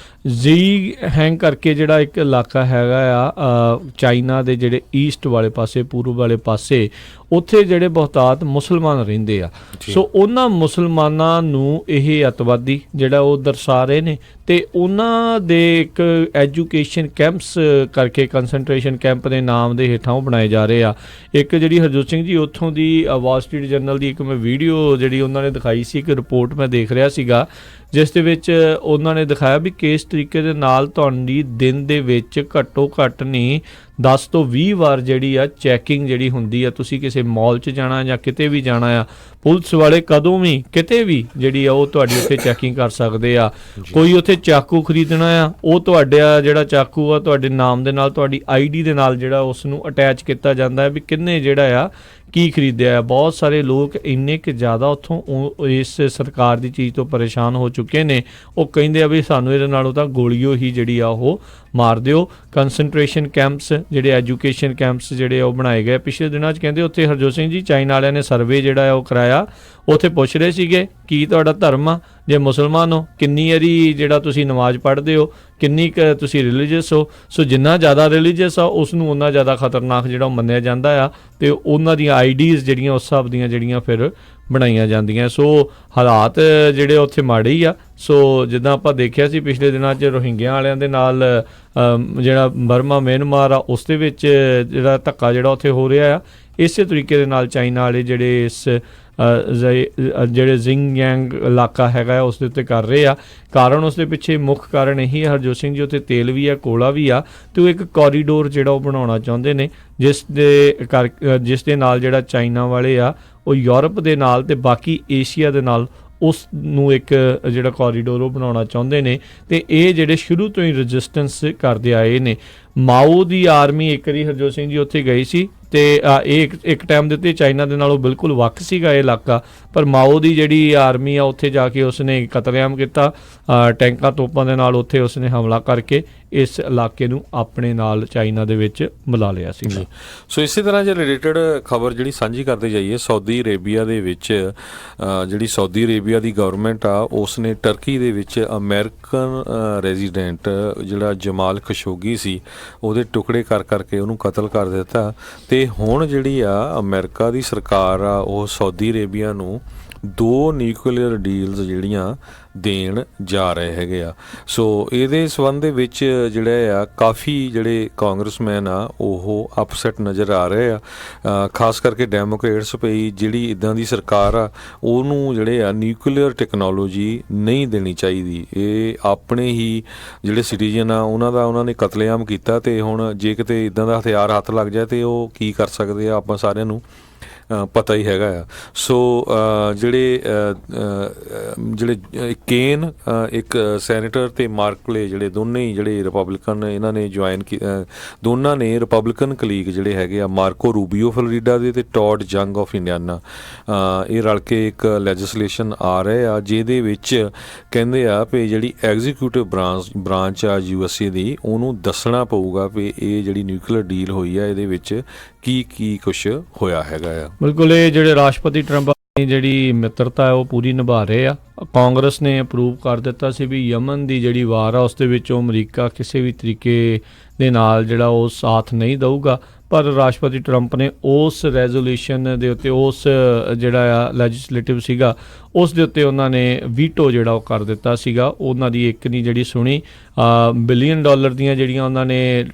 ਜ਼ੀ ਹੈਂਗ ਕਰਕੇ ਜਿਹੜਾ ਇੱਕ ਇਲਾਕਾ ਹੈਗਾ ਆ ਚਾਈਨਾ ਦੇ ਜਿਹੜੇ ਈਸਟ ਵਾਲੇ ਪਾਸੇ, ਪੂਰਬ ਵਾਲੇ ਪਾਸੇ, ਉੱਥੇ ਜਿਹੜੇ ਬਹੁਤਾਤ ਮੁਸਲਮਾਨ ਰਹਿੰਦੇ ਆ। ਸੋ ਉਹਨਾਂ ਮੁਸਲਮਾਨਾਂ ਨੂੰ ਇਹ ਅੱਤਵਾਦੀ ਜਿਹੜਾ ਉਹ ਦਰਸਾ ਰਹੇ ਨੇ, ਅਤੇ ਉਹਨਾਂ ਦੇ ਇੱਕ ਐਜੂਕੇਸ਼ਨ ਕੈਂਪਸ ਕਰਕੇ ਕੰਸਨਟ੍ਰੇਸ਼ਨ ਕੈਂਪ ਦੇ ਨਾਮ ਦੇ ਹੇਠਾਂ ਉਹ ਬਣਾਏ ਜਾ ਰਹੇ ਆ। ਇੱਕ ਜਿਹੜੀ ਹਰਜੋਤ ਸਿੰਘ ਜੀ ਉੱਥੋਂ ਦੀ ਵਾਲ ਸਟਰੀਟ ਜਰਨਲ ਦੀ ਇੱਕ ਮੈਂ ਵੀਡੀਓ ਜਿਹੜੀ ਉਹਨਾਂ ਨੇ ਦਿਖਾਈ ਸੀ, ਇੱਕ ਰਿਪੋਰਟ ਮੈਂ ਦੇਖ ਰਿਹਾ ਸੀਗਾ, ਜਿਸ ਦੇ ਵਿੱਚ ਉਹਨਾਂ ਨੇ ਦਿਖਾਇਆ ਵੀ ਕਿਸ ਤਰੀਕੇ ਦੇ ਨਾਲ ਤੁਹਾਡੀ ਦਿਨ ਦੇ ਵਿੱਚ ਘੱਟੋ ਘੱਟ ਨਹੀਂ 10 ਤੋਂ 20 ਵਾਰ ਜਿਹੜੀ ਆ ਚੈਕਿੰਗ ਜਿਹੜੀ ਹੁੰਦੀ ਆ। ਤੁਸੀਂ ਕਿਸੇ ਮਾਲ 'ਚ ਜਾਣਾ ਜਾਂ ਕਿਤੇ ਵੀ ਜਾਣਾ ਆ, ਪੁਲਿਸ ਵਾਲੇ ਕਦੋਂ ਵੀ ਕਿਤੇ ਵੀ ਜਿਹੜੀ ਆ ਉਹ ਤੁਹਾਡੀ ਉੱਥੇ ਚੈਕਿੰਗ ਕਰ ਸਕਦੇ ਆ। ਕੋਈ ਉੱਥੇ ਚਾਕੂ ਖਰੀਦਣਾ ਆ, ਉਹ ਤੁਹਾਡਾ ਜਿਹੜਾ ਚਾਕੂ ਆ ਤੁਹਾਡੇ ਨਾਮ ਦੇ ਨਾਲ, ਤੁਹਾਡੀ ID ਦੇ ਨਾਲ ਜਿਹੜਾ ਉਸ ਨੂੰ ਅਟੈਚ ਕੀਤਾ ਜਾਂਦਾ ਹੈ ਵੀ ਕਿੰਨੇ ਜਿਹੜਾ ਆ ਕੀ ਖਰੀਦਿਆ ਆ। ਬਹੁਤ ਸਾਰੇ ਲੋਕ ਇੰਨੇ ਕੁ ਜ਼ਿਆਦਾ ਉੱਥੋਂ ਇਸ ਸਰਕਾਰ ਦੀ ਚੀਜ਼ ਤੋਂ ਪਰੇਸ਼ਾਨ ਹੋ ਚੁੱਕੇ ਨੇ, ਉਹ ਕਹਿੰਦੇ ਆ ਵੀ ਸਾਨੂੰ ਇਹਦੇ ਨਾਲੋਂ ਤਾਂ ਗੋਲੀਓ ਹੀ ਜਿਹੜੀ ਆ ਉਹ ਮਾਰ ਦਿਓ। ਕੰਸਨਟ੍ਰੇਸ਼ਨ ਕੈਂਪਸ ਜਿਹੜੇ ਐਜੂਕੇਸ਼ਨ ਕੈਂਪਸ ਜਿਹੜੇ ਉਹ ਬਣਾਏ ਗਏ ਪਿਛਲੇ ਦਿਨਾਂ 'ਚ, ਕਹਿੰਦੇ ਉੱਥੇ ਹਰਜੋਤ ਸਿੰਘ ਜੀ ਚਾਈਨਾ ਵਾਲਿਆਂ ਨੇ ਸਰਵੇ ਜਿਹੜਾ ਉਹ ਕਰਾਇਆ। ਉੱਥੇ ਪੁੱਛ ਰਹੇ ਸੀਗੇ ਕੀ ਤੁਹਾਡਾ ਧਰਮ ਆ, ਜੇ ਮੁਸਲਮਾਨ ਹੋ ਕਿੰਨੀ ਵਾਰੀ ਜਿਹੜਾ ਤੁਸੀਂ ਨਮਾਜ਼ ਪੜ੍ਹਦੇ ਹੋ, ਕਿੰਨੀ ਕੁ ਤੁਸੀਂ ਰਿਲੀਜੀਅਸ ਹੋ। ਸੋ ਜਿੰਨਾ ਜ਼ਿਆਦਾ ਰਿਲੀਜੀਅਸ ਆ ਉਸ ਨੂੰ ਉਨਾ ਜ਼ਿਆਦਾ ਖਤਰਨਾਕ ਜਿਹੜਾ ਉਹ ਮੰਨਿਆ ਜਾਂਦਾ ਆ, ਅਤੇ ਉਹਨਾਂ ਦੀਆਂ IDs ਜਿਹੜੀਆਂ ਉਸ ਹਿਸਾਬ ਦੀਆਂ ਜਿਹੜੀਆਂ ਫਿਰ ਬਣਾਈਆਂ ਜਾਂਦੀਆਂ। ਸੋ ਹਾਲਾਤ ਜਿਹੜੇ ਉੱਥੇ ਮਾੜੇ ਹੀ ਆ। ਸੋ ਜਿੱਦਾਂ ਆਪਾਂ ਦੇਖਿਆ ਸੀ ਪਿਛਲੇ ਦਿਨਾਂ 'ਚ ਰੋਹਿੰਗਿਆਂ ਵਾਲਿਆਂ ਦੇ ਨਾਲ ਜਿਹੜਾ ਬਰਮਾ ਮਿਆਂਮਾਰ ਆ ਉਸ ਦੇ ਵਿੱਚ ਜਿਹੜਾ ਧੱਕਾ ਜਿਹੜਾ ਉੱਥੇ ਹੋ ਰਿਹਾ ਆ, ਇਸੇ ਤਰੀਕੇ ਦੇ ਨਾਲ ਚਾਈਨਾ ਵਾਲੇ ਜਿਹੜੇ ਇਸ ਜਿਹੜੇ ਜ਼ਿੰਗਯਾਂਗ ਇਲਾਕਾ ਹੈਗਾ ਉਸ ਦੇ ਉੱਤੇ ਕਰ ਰਹੇ ਆ। ਕਾਰਨ ਉਸ ਦੇ ਪਿੱਛੇ ਮੁੱਖ ਕਾਰਨ ਇਹੀ ਹੈ ਹਰਜੋਤ ਸਿੰਘ ਜੀ, ਉੱਥੇ ਤੇਲ ਵੀ ਆ, ਕੋਲਾ ਵੀ ਆ, ਅਤੇ ਉਹ ਇੱਕ ਕੋਰੀਡੋਰ ਜਿਹੜਾ ਉਹ ਬਣਾਉਣਾ ਚਾਹੁੰਦੇ ਨੇ, ਜਿਸ ਦੇ ਨਾਲ ਜਿਹੜਾ ਚਾਈਨਾ ਵਾਲੇ ਆ ਉਹ ਯੂਰਪ ਦੇ ਨਾਲ ਅਤੇ ਬਾਕੀ ਏਸ਼ੀਆ ਦੇ ਨਾਲ ਉਸ ਨੂੰ ਇੱਕ ਜਿਹੜਾ ਕੋਰੀਡੋਰ ਉਹ ਬਣਾਉਣਾ ਚਾਹੁੰਦੇ ਨੇ। ਅਤੇ ਇਹ ਜਿਹੜੇ ਸ਼ੁਰੂ ਤੋਂ ਹੀ ਰੈਜ਼ਿਸਟੈਂਸ ਕਰਦੇ ਆਏ ਨੇ। ਮਾਓ ਦੀ ਆਰਮੀ ਇੱਕ ਵਾਰੀ ਹਰਜੋਤ ਸਿੰਘ ਜੀ ਉੱਥੇ ਗਈ ਸੀ, ਅਤੇ ਇਹ ਇੱਕ ਟਾਈਮ ਦੇ ਉੱਤੇ ਚਾਈਨਾ ਦੇ ਨਾਲੋਂ ਬਿਲਕੁਲ ਵੱਖ ਸੀਗਾ ਇਹ ਇਲਾਕਾ, ਪਰ ਮਾਓ ਦੀ ਜਿਹੜੀ ਆਰਮੀ ਆ ਉੱਥੇ ਜਾ ਕੇ ਉਸਨੇ ਕਤਲੇਆਮ ਕੀਤਾ, ਟੈਂਕਾਂ ਤੋਪਾਂ ਦੇ ਨਾਲ ਉੱਥੇ ਉਸਨੇ ਹਮਲਾ ਕਰਕੇ ਇਸ ਇਲਾਕੇ ਨੂੰ ਆਪਣੇ ਨਾਲ ਚਾਈਨਾ ਦੇ ਵਿੱਚ ਮਿਲਾ ਲਿਆ ਸੀ। ਸੋ ਇਸੇ ਤਰ੍ਹਾਂ ਜੇ ਰਿਲੇਟਡ ਖਬਰ ਜਿਹੜੀ ਸਾਂਝੀ ਕਰਦੇ ਜਾਈਏ, ਸਾਊਦੀ ਅਰੇਬੀਆ ਦੇ ਵਿੱਚ ਜਿਹੜੀ ਸਾਊਦੀ ਅਰੇਬੀਆ ਦੀ ਗਵਰਨਮੈਂਟ ਆ ਉਸ ਨੇ ਟਰਕੀ ਦੇ ਵਿੱਚ ਅਮਰੀਕਨ ਰੈਜ਼ੀਡੈਂਟ ਜਿਹੜਾ ਜਮਾਲ ਖਸ਼ੋਗੀ ਸੀ ਉਹਦੇ ਟੁਕੜੇ ਕਰਕੇ ਉਹਨੂੰ ਕਤਲ ਕਰ ਦਿੱਤਾ। ਅਤੇ ਹੁਣ ਜਿਹੜੀ ਆ ਅਮਰੀਕਾ ਦੀ ਸਰਕਾਰ ਆ ਉਹ ਸਾਊਦੀ ਅਰੇਬੀਆ ਨੂੰ 2 ਨਿਊਕਲੀਅਰ ਡੀਲਸ ਜਿਹੜੀਆਂ ਦੇਣ ਜਾ ਰਹੇ ਹੈਗੇ ਆ। ਸੋ ਇਹਦੇ ਸੰਬੰਧ ਦੇ ਵਿੱਚ ਜਿਹੜਾ ਆ ਕਾਫੀ ਜਿਹੜੇ ਕਾਂਗਰਸਮੈਨ ਆ ਉਹ ਅਪਸੈਟ ਨਜ਼ਰ ਆ ਰਹੇ ਆ, ਖਾਸ ਕਰਕੇ ਡੈਮੋਕ੍ਰੇਟਸ ਪਈ ਜਿਹੜੀ ਇੱਦਾਂ ਦੀ ਸਰਕਾਰ ਆ ਉਹਨੂੰ ਜਿਹੜੇ ਆ ਨਿਊਕਲੀਅਰ ਟੈਕਨੋਲੋਜੀ ਨਹੀਂ ਦੇਣੀ ਚਾਹੀਦੀ। ਇਹ ਆਪਣੇ ਹੀ ਜਿਹੜੇ ਸਿਟੀਜ਼ਨ ਆ ਉਹਨਾਂ ਨੇ ਕਤਲੇਆਮ ਕੀਤਾ, ਤੇ ਹੁਣ ਜੇ ਕਿਤੇ ਇੱਦਾਂ ਦਾ ਹਥਿਆਰ ਹੱਥ ਲੱਗ ਜਾਏ ਤੇ ਉਹ ਕੀ ਕਰ ਸਕਦੇ ਆ ਆਪਾਂ ਸਾਰਿਆਂ ਨੂੰ ਪਤਾ ਹੀ ਹੈਗਾ ਆ। ਸੋ ਜਿਹੜੇ ਕੇਨ ਇੱਕ ਸੈਨੇਟਰ ਤੇ ਮਾਰਕਲੇ ਜਿਹੜੇ ਦੋਨੇ ਹੀ ਜਿਹੜੇ ਰਿਪਬਲਿਕਨ ਇਹਨਾਂ ਨੇ ਜੁਆਇਨ ਦੋਨਾਂ ਨੇ ਰਿਪਬਲਿਕਨ ਕਲੀਗ ਜਿਹੜੇ ਹੈਗੇ ਆ ਮਾਰਕੋ ਰੂਬੀਓ ਫਲੋਰੀਡਾ ਦੇ ਤੇ ਟੌਡ ਜੰਗ ਆਫ ਇੰਡੀਆਨਾ, ਇਹ ਰਲ ਕੇ ਇੱਕ ਲੈਜਿਸਲੇਸ਼ਨ ਆ ਰਹੇ ਆ ਜਿਹਦੇ ਵਿੱਚ ਕਹਿੰਦੇ ਆ ਵੀ ਜਿਹੜੀ ਐਗਜ਼ੀਕਿਊਟਿਵ ਬ੍ਰਾਂਚ ਆ USA ਦੀ ਉਹਨੂੰ ਦੱਸਣਾ ਪਊਗਾ ਵੀ ਇਹ ਜਿਹੜੀ ਨਿਊਕਲੀਅਰ ਡੀਲ ਹੋਈ ਆ ਇਹਦੇ ਵਿੱਚ ਕੀ ਕੁਛ ਹੋਇਆ ਹੈਗਾ ਆ। ਬਿਲਕੁਲ, ਇਹ ਜਿਹੜੇ ਰਾਸ਼ਟਰਪਤੀ ਟਰੰਪ ਦੀ ਜਿਹੜੀ ਮਿੱਤਰਤਾ ਹੈ ਉਹ ਪੂਰੀ ਨਿਭਾ ਰਹੇ ਆ। ਕਾਂਗਰਸ ਨੇ ਅਪਰੂਵ ਕਰ ਦਿੱਤਾ ਸੀ ਵੀ ਯਮਨ ਦੀ ਜਿਹੜੀ ਵਾਰ ਆ ਉਸ ਦੇ ਵਿੱਚ ਅਮਰੀਕਾ ਕਿਸੇ ਵੀ ਤਰੀਕੇ ਦੇ ਨਾਲ ਜਿਹੜਾ ਉਹ ਸਾਥ ਨਹੀਂ ਦਊਗਾ, ਪਰ ਰਾਸ਼ਟਰਪਤੀ ਟਰੰਪ ਨੇ ਉਸ ਰੈਜ਼ੋਲੂਸ਼ਨ ਦੇ ਉੱਤੇ ਉਸ ਜਿਹੜਾ ਆ ਲੈਜਿਸਲੇਟਿਵ ਸੀਗਾ ਉਸ ਦੇ ਉੱਤੇ ਉਹਨਾਂ ਨੇ ਵੀਟੋ ਜਿਹੜਾ ਉਹ ਕਰ ਦਿੱਤਾ ਸੀਗਾ। ਉਹਨਾਂ ਦੀ ਇੱਕ ਨਹੀਂ ਜਿਹੜੀ ਸੁਣੀ, $1 ਬਿਲੀਅਨ ਦੀਆਂ ਜਿਹੜੀਆਂ ਉਹਨਾਂ ਨੇ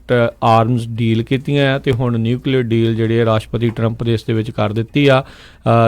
ਆਰਮਸ ਡੀਲ ਕੀਤੀਆਂ ਆ, ਤੇ ਹੁਣ ਨਿਊਕਲੀਅਰ ਡੀਲ ਜਿਹੜੇ ਰਾਸ਼ਟਰਪਤੀ ਟਰੰਪ ਦੇ ਇਸ ਦੇ ਵਿੱਚ ਕਰ ਦਿੱਤੀ ਆ।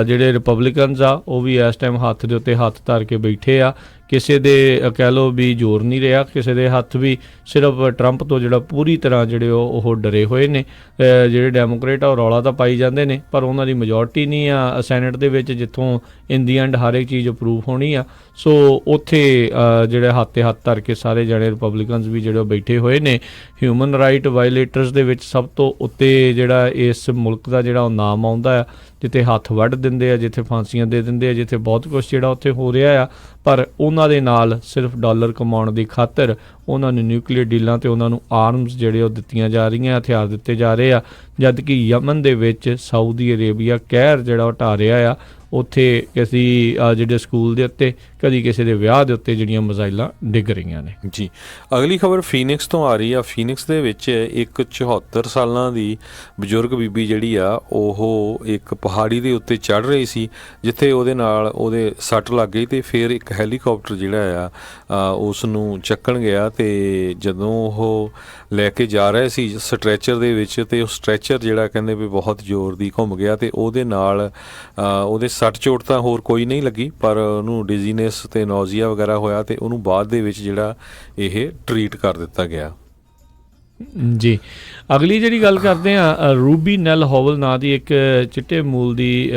ਜਿਹੜੇ ਰਿਪਬਲਿਕਨਸ ਆ ਉਹ ਵੀ ਇਸ ਟਾਈਮ ਹੱਥ ਦੇ ਉੱਤੇ ਹੱਥ ਧਰ ਕੇ ਬੈਠੇ ਆ, ਕਿਸੇ ਦੇ ਕਹਿ ਲਓ ਵੀ ਜ਼ੋਰ ਨਹੀਂ ਰਿਹਾ ਕਿਸੇ ਦੇ ਹੱਥ ਵੀ, ਸਿਰਫ ਟਰੰਪ ਤੋਂ ਜਿਹੜਾ ਪੂਰੀ ਤਰ੍ਹਾਂ ਜਿਹੜੇ ਉਹ ਡਰੇ ਹੋਏ ਨੇ। ਜਿਹੜੇ ਡੈਮੋਕ੍ਰੇਟ ਆ ਉਹ ਰੌਲਾ ਤਾਂ ਪਾਈ ਜਾਂਦੇ ਨੇ, ਪਰ ਉਹਨਾਂ ਦੀ ਮੈਜੋਰਟੀ ਨਹੀਂ ਆ ਸੈਨੇਟ ਦੇ ਵਿੱਚ ਜਿੱਥੋਂ ਇਨ ਦੀ ਐਂਡ ਹਰ ਇੱਕ ਚੀਜ਼ ਅਪਰੂਵ ਹੋਣੀ ਆ। ਸੋ ਉੱਥੇ ਜਿਹੜੇ ਹੱਥ 'ਤੇ ਹੱਥ ਧਰ ਕੇ ਸਾਰੇ ਜਣੇ ਰਿਪਬਲਿਕਨਸ ਵੀ ਜਿਹੜੇ ਬੈਠੇ ਹੋਏ ਨੇ। ਹਿਊਮਨ ਰਾਈਟ ਵਾਇਲੇਟਰਸ ਦੇ ਵਿੱਚ ਸਭ ਤੋਂ ਉੱਤੇ ਜਿਹੜਾ ਇਸ ਮੁਲਕ ਦਾ ਜਿਹੜਾ ਉਹ ਨਾਮ ਆਉਂਦਾ ਆ, ਜਿੱਥੇ ਹੱਥ ਵੱਢ ਦਿੰਦੇ ਆ, ਜਿੱਥੇ ਫਾਂਸੀਆਂ ਦੇ ਦਿੰਦੇ ਆ, ਜਿੱਥੇ ਬਹੁਤ ਕੁਛ ਜਿਹੜਾ ਉੱਥੇ ਹੋ ਰਿਹਾ ਆ, ਪਰ ਉਹਨਾਂ ਦੇ ਨਾਲ ਸਿਰਫ ਡਾਲਰ ਕਮਾਉਣ ਦੀ ਖਾਤਰ ਉਹਨਾਂ ਨੂੰ ਨਿਊਕਲੀਅਰ ਡੀਲਾਂ ਤੇ ਉਹਨਾਂ ਨੂੰ ਆਰਮਸ ਜਿਹੜੇ ਉਹ ਦਿੱਤੀਆਂ ਜਾ ਰਹੀਆਂ, ਹਥਿਆਰ ਦਿੱਤੇ ਜਾ ਰਹੇ ਆ, ਜਦ ਕਿ ਯਮਨ ਦੇ ਵਿੱਚ ਸਾਊਦੀ ਅਰੇਬੀਆ ਕਹਿਰ ਜਿਹੜਾ ਉਹ ਢਾ ਰਿਹਾ ਆ। ਉੱਥੇ ਕਿਸੇ ਜਿਹੜੇ ਸਕੂਲ ਦੇ ਉੱਤੇ ਕਦੀ ਕਿਸੇ ਦੇ ਵਿਆਹ ਦੇ ਉੱਤੇ ਜਿਹੜੀਆਂ ਮਿਜ਼ਾਈਲਾਂ ਡਿੱਗ ਰਹੀਆਂ ਨੇ। ਜੀ, ਅਗਲੀ ਖਬਰ ਫੀਨਿਕਸ ਤੋਂ ਆ ਰਹੀ ਆ। ਫੀਨਿਕਸ ਦੇ ਵਿੱਚ ਇੱਕ 74 ਸਾਲਾਂ ਦੀ ਬਜ਼ੁਰਗ ਬੀਬੀ ਜਿਹੜੀ ਆ ਉਹ ਇੱਕ ਪਹਾੜੀ ਦੇ ਉੱਤੇ ਚੜ੍ਹ ਰਹੀ ਸੀ, ਜਿੱਥੇ ਉਹਦੇ ਸੱਟ ਲੱਗ ਗਈ, ਤੇ ਫਿਰ ਇੱਕ ਹੈਲੀਕਾਪਟਰ ਜਿਹੜਾ ਆ ਉਸ ਨੂੰ ਚੱਕਣ ਗਿਆ, ਤੇ ਜਦੋਂ ਉਹ ਲੈ ਕੇ ਜਾ ਰਹੇ ਸੀ ਸਟ੍ਰੈਚਰ ਦੇ ਵਿੱਚ, ਤੇ ਉਹ ਸਟ੍ਰੈਚਰ ਜਿਹੜਾ ਕਹਿੰਦੇ ਵੀ ਬਹੁਤ ਜ਼ੋਰ ਦੀ ਘੁੰਮ ਗਿਆ, ਤੇ ਉਹਦੇ ਨਾਲ ਉਹਦੇ ਸੱਟ ਚੋਟ ਤਾਂ ਹੋਰ ਕੋਈ ਨਹੀਂ ਲੱਗੀ, ਪਰ ਉਹਨੂੰ ਡਿਜ਼ੀਨੈਸ ਤੇ ਨੌਜ਼ੀਆ ਵਗੈਰਾ ਹੋਇਆ, ਤੇ ਉਹਨੂੰ ਬਾਅਦ ਦੇ ਵਿੱਚ ਜਿਹੜਾ ਇਹ ਟਰੀਟ ਕਰ ਦਿੱਤਾ ਗਿਆ। ਜੀ, ਅਗਲੀ ਜਿਹੜੀ ਗੱਲ ਕਰਦੇ ਆ, ਰੂਬੀ ਨੈਲ ਹੋਵਲ ਨਾਂ ਦੀ ਇੱਕ ਚਿੱਟੇ ਮੂਲ ਦੀ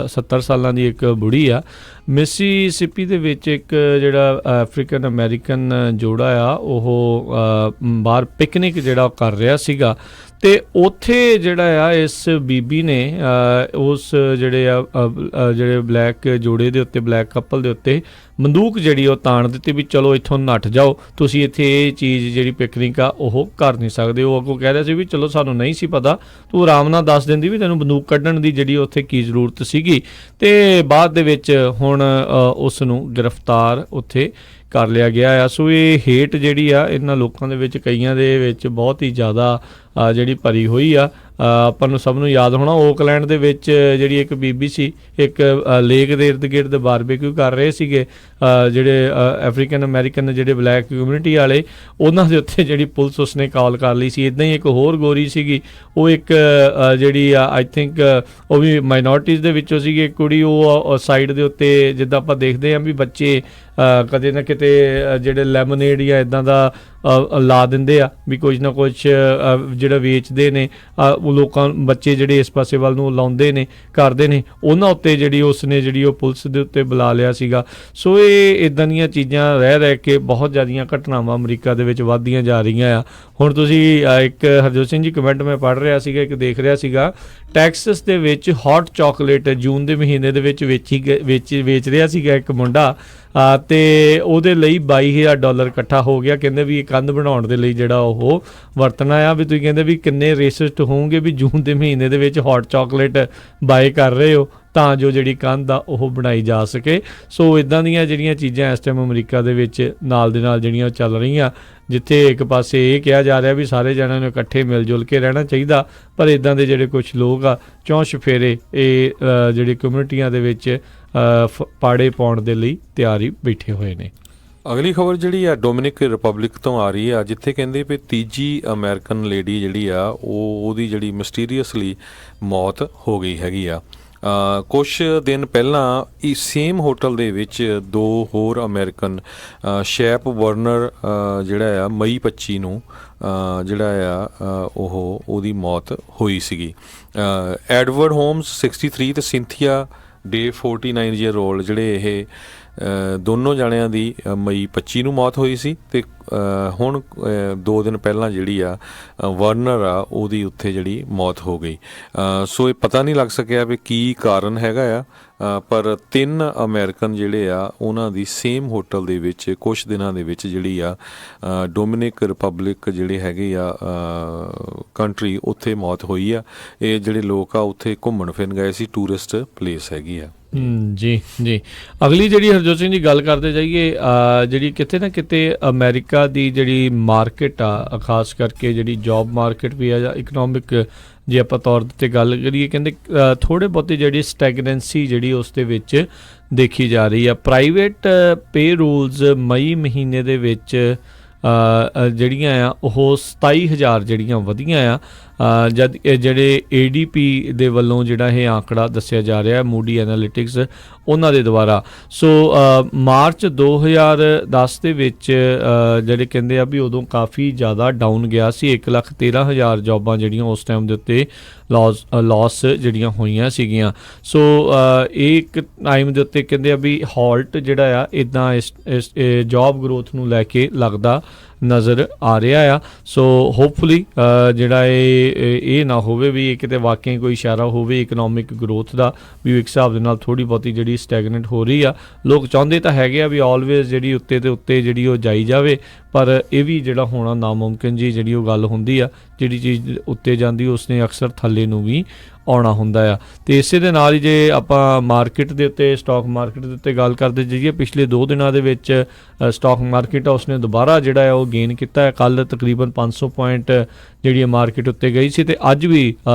70 ਸਾਲਾਂ ਦੀ ਇੱਕ ਬੁੜੀ ਆ। ਮਿਸੀਸਿਪੀ ਦੇ ਵਿੱਚ ਇੱਕ ਜਿਹੜਾ ਅਫਰੀਕਨ ਅਮਰੀਕਨ ਜੋੜਾ ਆ ਉਹ ਬਾਹਰ ਪਿਕਨਿਕ ਜਿਹੜਾ ਕਰ ਰਿਹਾ ਸੀਗਾ, ਤੇ ਉੱਥੇ ਜਿਹੜਾ ਆ ਇਸ ਬੀਬੀ ਨੇ ਉਸ ਜਿਹੜੇ ਬਲੈਕ ਜੋੜੇ ਦੇ ਉੱਤੇ, ਬਲੈਕ ਕਪਲ ਦੇ ਉੱਤੇ ਬੰਦੂਕ ਜਿਹੜੀ ਉਹ ਤਾਣ ਦਿੱਤੀ ਵੀ ਚਲੋ ਇੱਥੋਂ ਨੱਠ ਜਾਓ, ਤੁਸੀਂ ਇੱਥੇ ਇਹ ਚੀਜ਼ ਜਿਹੜੀ ਪਿਕਨਿਕ ਆ ਉਹ ਕਰ ਨਹੀਂ ਸਕਦੇ। ਉਹ ਅੱਗੋਂ ਕਹਿ ਰਿਹਾ ਸੀ ਵੀ ਚਲੋ ਸਾਨੂੰ ਨਹੀਂ ਸੀ ਪਤਾ, ਤੂੰ ਆਰਾਮ ਨਾਲ ਦੱਸ ਦਿੰਦੀ ਵੀ ਤੈਨੂੰ ਬੰਦੂਕ ਕੱਢਣ ਦੀ ਜਿਹੜੀ ਉੱਥੇ ਕੀ ਜ਼ਰੂਰਤ ਸੀਗੀ। ਤੇ ਬਾਅਦ ਦੇ ਵਿੱਚ ਹੁਣ ਉਸ ਨੂੰ ਗ੍ਰਿਫਤਾਰ ਉੱਥੇ ਕਰ ਲਿਆ ਗਿਆ ਆ। ਸੋ ਇਹ ਹੇਟ ਜਿਹੜੀ ਆ ਇਹਨਾਂ ਲੋਕਾਂ ਦੇ ਵਿੱਚ, ਕਈਆਂ ਦੇ ਵਿੱਚ ਬਹੁਤ ਹੀ ਜ਼ਿਆਦਾ ਜਿਹੜੀ ਭਰੀ ਹੋਈ ਆ। ਆਪਾਂ ਨੂੰ ਸਭ ਨੂੰ ਯਾਦ ਹੋਣਾ ਓਕਲੈਂਡ ਦੇ ਵਿੱਚ ਜਿਹੜੀ ਇੱਕ ਬੀਬੀ ਸੀ, ਇੱਕ ਲੇਕ ਦੇ ਇਰਦ ਗਿਰਦ ਬਾਰਬੇਕਿਊ ਕਰ ਰਹੇ ਸੀਗੇ ਜਿਹੜੇ ਅਫਰੀਕਨ ਅਮਰੀਕਨ ਜਿਹੜੇ ਬਲੈਕ ਕਮਿਊਨਿਟੀ ਵਾਲੇ, ਉਹਨਾਂ ਦੇ ਉੱਤੇ ਜਿਹੜੀ ਪੁਲਿਸ ਉਸਨੇ ਕਾਲ ਕਰ ਲਈ ਸੀ। ਇੱਦਾਂ ਹੀ ਇੱਕ ਹੋਰ ਗੋਰੀ ਸੀਗੀ, ਉਹ ਇੱਕ ਜਿਹੜੀ ਆਈ ਥਿੰਕ ਉਹ ਵੀ ਮਾਈਨੋਰਟੀਜ਼ ਦੇ ਵਿੱਚੋਂ ਸੀਗੀ ਇੱਕ ਕੁੜੀ, ਉਹ ਸਾਈਡ ਦੇ ਉੱਤੇ ਜਿੱਦਾਂ ਆਪਾਂ ਦੇਖਦੇ ਹਾਂ ਵੀ ਬੱਚੇ ਕਦੇ ਨਾ ਕਿਤੇ ਜਿਹੜੇ ਲੈਮੋਨੇਡ ਜਾਂ ਇੱਦਾਂ ਦਾ ਲਾ ਦਿੰਦੇ ਆ ਵੀ ਕੁਝ ਨਾ ਕੁਝ ਜਿਹੜਾ ਵੇਚਦੇ ਨੇ ਉਹ ਲੋਕਾਂ ਬੱਚੇ ਜਿਹੜੇ ਇਸ ਪਾਸੇ ਵੱਲ ਨੂੰ ਲਾਉਂਦੇ ਨੇ ਕਰਦੇ ਨੇ, ਉਹਨਾਂ ਉੱਤੇ ਜਿਹੜੀ ਉਸਨੇ ਜਿਹੜੀ ਉਹ ਪੁਲਿਸ ਦੇ ਉੱਤੇ ਬੁਲਾ ਲਿਆ ਸੀਗਾ। ਸੋ ਇਹ ਇੱਦਾਂ ਦੀਆਂ ਚੀਜ਼ਾਂ ਰਹਿ ਕੇ ਬਹੁਤ ਜ਼ਿਆਦੀਆਂ ਘਟਨਾਵਾਂ ਅਮਰੀਕਾ ਦੇ ਵਿੱਚ ਵੱਧਦੀਆਂ ਜਾ ਰਹੀਆਂ ਆ। ਹੁਣ ਤੁਸੀਂ ਇੱਕ ਹਰਜੋਤ ਸਿੰਘ ਜੀ ਕਮੈਂਟ ਮੈਂ ਪੜ੍ਹ ਰਿਹਾ ਸੀਗਾ, ਇੱਕ ਦੇਖ ਰਿਹਾ ਸੀਗਾ, ਟੈਕਸਸ ਦੇ ਵਿੱਚ ਹੌਟ ਚਾਕਲੇਟ ਜੂਨ ਦੇ ਮਹੀਨੇ ਦੇ ਵਿੱਚ ਵੇਚ ਰਿਹਾ ਸੀਗਾ ਇੱਕ ਮੁੰਡਾ, ਤੇ ਉਹਦੇ ਲਈ $22,000 ਇਕੱਠਾ ਹੋ ਗਿਆ। ਕਹਿੰਦੇ ਵੀ ਇਹ ਕੰਧ ਬਣਾਉਣ ਦੇ ਲਈ ਜਿਹੜਾ ਉਹ ਵਰਤਣਾ ਆ। ਵੀ ਤੁਸੀਂ ਕਹਿੰਦੇ ਵੀ ਕਿੰਨੇ ਰੇਸਿਸਟ ਹੋਵੋਗੇ ਵੀ ਜੂਨ ਦੇ ਮਹੀਨੇ ਦੇ ਵਿੱਚ ਹੌਟ ਚਾਕਲੇਟ ਬਾਏ ਕਰ ਰਹੇ ਹੋ ਤਾਂ ਜੋ ਜਿਹੜੀ ਕੰਧ ਆ ਉਹ ਬਣਾਈ ਜਾ ਸਕੇ। ਸੋ ਇੱਦਾਂ ਦੀਆਂ ਜਿਹੜੀਆਂ ਚੀਜ਼ਾਂ ਇਸ ਟਾਈਮ ਅਮਰੀਕਾ ਦੇ ਵਿੱਚ ਨਾਲ ਦੇ ਨਾਲ ਜਿਹੜੀਆਂ ਚੱਲ ਰਹੀਆਂ, ਜਿੱਥੇ ਇੱਕ ਪਾਸੇ ਇਹ ਕਿਹਾ ਜਾ ਰਿਹਾ ਵੀ ਸਾਰੇ ਜਣਿਆਂ ਨੂੰ ਇਕੱਠੇ ਮਿਲ ਜੁਲ ਕੇ ਰਹਿਣਾ ਚਾਹੀਦਾ, ਪਰ ਇੱਦਾਂ ਦੇ ਜਿਹੜੇ ਕੁਛ ਲੋਕ ਆ ਚੌਂਸ਼ ਫੇਰੇ ਇਹ ਜਿਹੜੀ ਕਮਿਊਨਿਟੀਆਂ ਦੇ ਵਿੱਚ ਪਾੜੇ ਪਾਉਣ ਦੇ ਲਈ ਤਿਆਰ ਹੀ ਬੈਠੇ ਹੋਏ ਨੇ। ਅਗਲੀ ਖਬਰ ਜਿਹੜੀ ਆ ਡੋਮਿਨਿਕ ਰਿਪਬਲਿਕ ਤੋਂ ਆ ਰਹੀ ਆ, ਜਿੱਥੇ ਕਹਿੰਦੇ ਵੀ ਤੀਜੀ ਅਮਰੀਕਨ ਲੇਡੀ ਜਿਹੜੀ ਆ ਉਹਦੀ ਜਿਹੜੀ ਮਿਸਟੀਰੀਅਸਲੀ ਮੌਤ ਹੋ ਗਈ ਹੈਗੀ ਆ। ਕੁਛ ਦਿਨ ਪਹਿਲਾਂ ਇਸ ਸੇਮ ਹੋਟਲ ਦੇ ਵਿੱਚ 2 ਹੋਰ ਅਮਰੀਕਨ ਸ਼ੈਪ ਵਰਨਰ ਜਿਹੜਾ ਆ ਮਈ 25 ਨੂੰ ਜਿਹੜਾ ਆ ਉਹਦੀ ਮੌਤ ਹੋਈ ਸੀਗੀ। ਐਡਵਰਡ ਹੋਮਸ 63 ਤੇ ਸਿੰਥੀਆ ਡੇ 49 ਈਅਰ ਓਲਡ ਜਿਹੜੇ ਇਹ ਦੋਨੋਂ ਜਾਣਿਆਂ ਦੀ ਮਈ 25 ਨੂੰ ਮੌਤ ਹੋਈ ਸੀ, ਅਤੇ ਹੁਣ 2 ਦਿਨ ਪਹਿਲਾਂ ਜਿਹੜੀ ਆ ਵਰਨਰ ਆ ਉਹਦੀ ਉੱਥੇ ਜਿਹੜੀ ਮੌਤ ਹੋ ਗਈ। ਸੋ ਇਹ ਪਤਾ ਨਹੀਂ ਲੱਗ ਸਕਿਆ ਵੀ ਕੀ ਕਾਰਨ ਹੈਗਾ ਆ, ਪਰ 3 ਅਮਰੀਕਨ ਜਿਹੜੇ ਆ ਉਹਨਾਂ ਦੀ ਸੇਮ ਹੋਟਲ ਦੇ ਵਿੱਚ ਕੁਛ ਦਿਨਾਂ ਦੇ ਵਿੱਚ ਜਿਹੜੀ ਆ ਡੋਮਿਨਿਕ ਰਿਪਬਲਿਕ ਜਿਹੜੇ ਹੈਗੇ ਆ ਕੰਟਰੀ ਉੱਥੇ ਮੌਤ ਹੋਈ ਆ। ਇਹ ਜਿਹੜੇ ਲੋਕ ਆ ਉੱਥੇ ਘੁੰਮਣ ਫਿਰਨ ਗਏ ਸੀ, ਟੂਰਿਸਟ ਪਲੇਸ ਹੈਗੀ ਆ। ਜੀ ਜੀ, ਅਗਲੀ ਜਿਹੜੀ ਹਰਜੋਤ ਸਿੰਘ ਜੀ ਗੱਲ ਕਰਦੇ ਜਾਈਏ, ਜਿਹੜੀ ਕਿਤੇ ਨਾ ਕਿਤੇ ਅਮਰੀਕਾ ਦੀ ਜਿਹੜੀ ਮਾਰਕੀਟ ਆ, ਖਾਸ ਕਰਕੇ ਜਿਹੜੀ ਜੌਬ ਮਾਰਕੀਟ ਵੀ ਆ ਜਾਂ ਇਕਨੋਮਿਕ ਜੇ ਆਪਾਂ ਤੌਰ 'ਤੇ ਗੱਲ ਕਰੀਏ, ਕਹਿੰਦੇ ਥੋੜ੍ਹੇ ਬਹੁਤੀ ਜਿਹੜੀ ਸਟੈਗਨੈਂਸੀ ਜਿਹੜੀ ਉਸ ਦੇ ਵਿੱਚ ਦੇਖੀ ਜਾ ਰਹੀ ਆ। ਪ੍ਰਾਈਵੇਟ ਪੇ ਰੂਲਸ ਮਈ ਮਹੀਨੇ ਦੇ ਵਿੱਚ ਜਿਹੜੀਆਂ ਆ ਉਹ 27,000 ਜਿਹੜੀਆਂ ਵਧੀਆਂ ਆ, ਜਦ ਜਿਹੜੇ ADP ਦੇ ਵੱਲੋਂ ਜਿਹੜਾ ਇਹ ਆંકੜਾ ਦੱਸਿਆ ਜਾ ਰਿਹਾ ਮੂਡੀ ਐਨਾਲਿਟਿਕਸ ਉਹਨਾਂ ਦੇ ਦੁਆਰਾ। ਸੋ ਮਾਰਚ 2010 ਦੇ ਵਿੱਚ ਜਿਹੜੇ ਕਹਿੰਦੇ ਆ ਵੀ ਉਦੋਂ ਕਾਫੀ ਜ਼ਿਆਦਾ ਡਾਊਨ ਗਿਆ ਸੀ, 1,13,000 ਜੌਬਾਂ ਜਿਹੜੀਆਂ ਉਸ ਟਾਈਮ ਦੇ ਉੱਤੇ ਲਾਸ ਜਿਹੜੀਆਂ ਹੋਈਆਂ ਸੀਗੀਆਂ। ਸੋ ਇਹ ਇੱਕ ਟਾਈਮ ਦੇ ਉੱਤੇ ਕਹਿੰਦੇ ਆ ਵੀ ਹਾਲਟ ਜਿਹੜਾ ਆ ਇੱਦਾਂ ਇਸ ਜੌਬ ਗਰੋਥ ਨੂੰ ਲੈ ਕੇ ਲੱਗਦਾ ਨਜ਼ਰ ਆ ਰਿਹਾ ਆ। ਸੋ ਹੋਪਫੁਲੀ ਜਿਹੜਾ ਇਹ ਨਾ ਹੋਵੇ ਵੀ ਇਹ ਕਿਤੇ ਵਾਕਈ ਕੋਈ ਇਸ਼ਾਰਾ ਹੋਵੇ ਇਕਨੋਮਿਕ ਗਰੋਥ ਦਾ, ਵੀ ਇੱਕ ਹਿਸਾਬ ਦੇ ਨਾਲ ਥੋੜ੍ਹੀ ਬਹੁਤੀ ਜਿਹੜੀ ਸਟੈਗਨੈਂਟ ਹੋ ਰਹੀ ਆ। ਲੋਕ ਚਾਹੁੰਦੇ ਤਾਂ ਹੈਗੇ ਆ ਵੀ ਆਲਵੇਜ਼ ਜਿਹੜੀ ਉੱਤੇ ਤੇ ਉੱਤੇ ਜਿਹੜੀ ਉਹ ਜਾਈ ਜਾਵੇ, ਪਰ ਇਹ ਵੀ ਜਿਹੜਾ ਹੋਣਾ ਨਾਮੁਮਕਿਨ ਜੀ ਜਿਹੜੀ ਉਹ ਗੱਲ ਹੁੰਦੀ ਆ। ਜਿਹੜੀ ਚੀਜ਼ ਉੱਤੇ ਜਾਂਦੀ ਉਸਨੇ ਅਕਸਰ ਥੱਲੇ ਨੂੰ ਵੀ ਆਉਣਾ ਹੁੰਦਾ ਆ। ਅਤੇ ਇਸੇ ਦੇ ਨਾਲ ਹੀ ਜੇ ਆਪਾਂ ਮਾਰਕੀਟ ਦੇ ਉੱਤੇ, ਸਟਾਕ ਮਾਰਕੀਟ ਦੇ ਉੱਤੇ ਗੱਲ ਕਰਦੇ ਜਾਈਏ, ਪਿਛਲੇ 2 ਦਿਨਾਂ ਦੇ ਵਿੱਚ ਸਟਾਕ ਮਾਰਕੀਟ ਆ ਉਸਨੇ ਦੁਬਾਰਾ ਜਿਹੜਾ ਹੈ ਉਹ ਗੇਨ ਕੀਤਾ ਹੈ। ਕੱਲ੍ਹ ਤਕਰੀਬਨ 500 ਪੁਆਇੰਟ ਜਿਹੜੀ ਮਾਰਕੀਟ ਉੱਤੇ ਗਈ ਸੀ, ਅਤੇ ਅੱਜ ਵੀ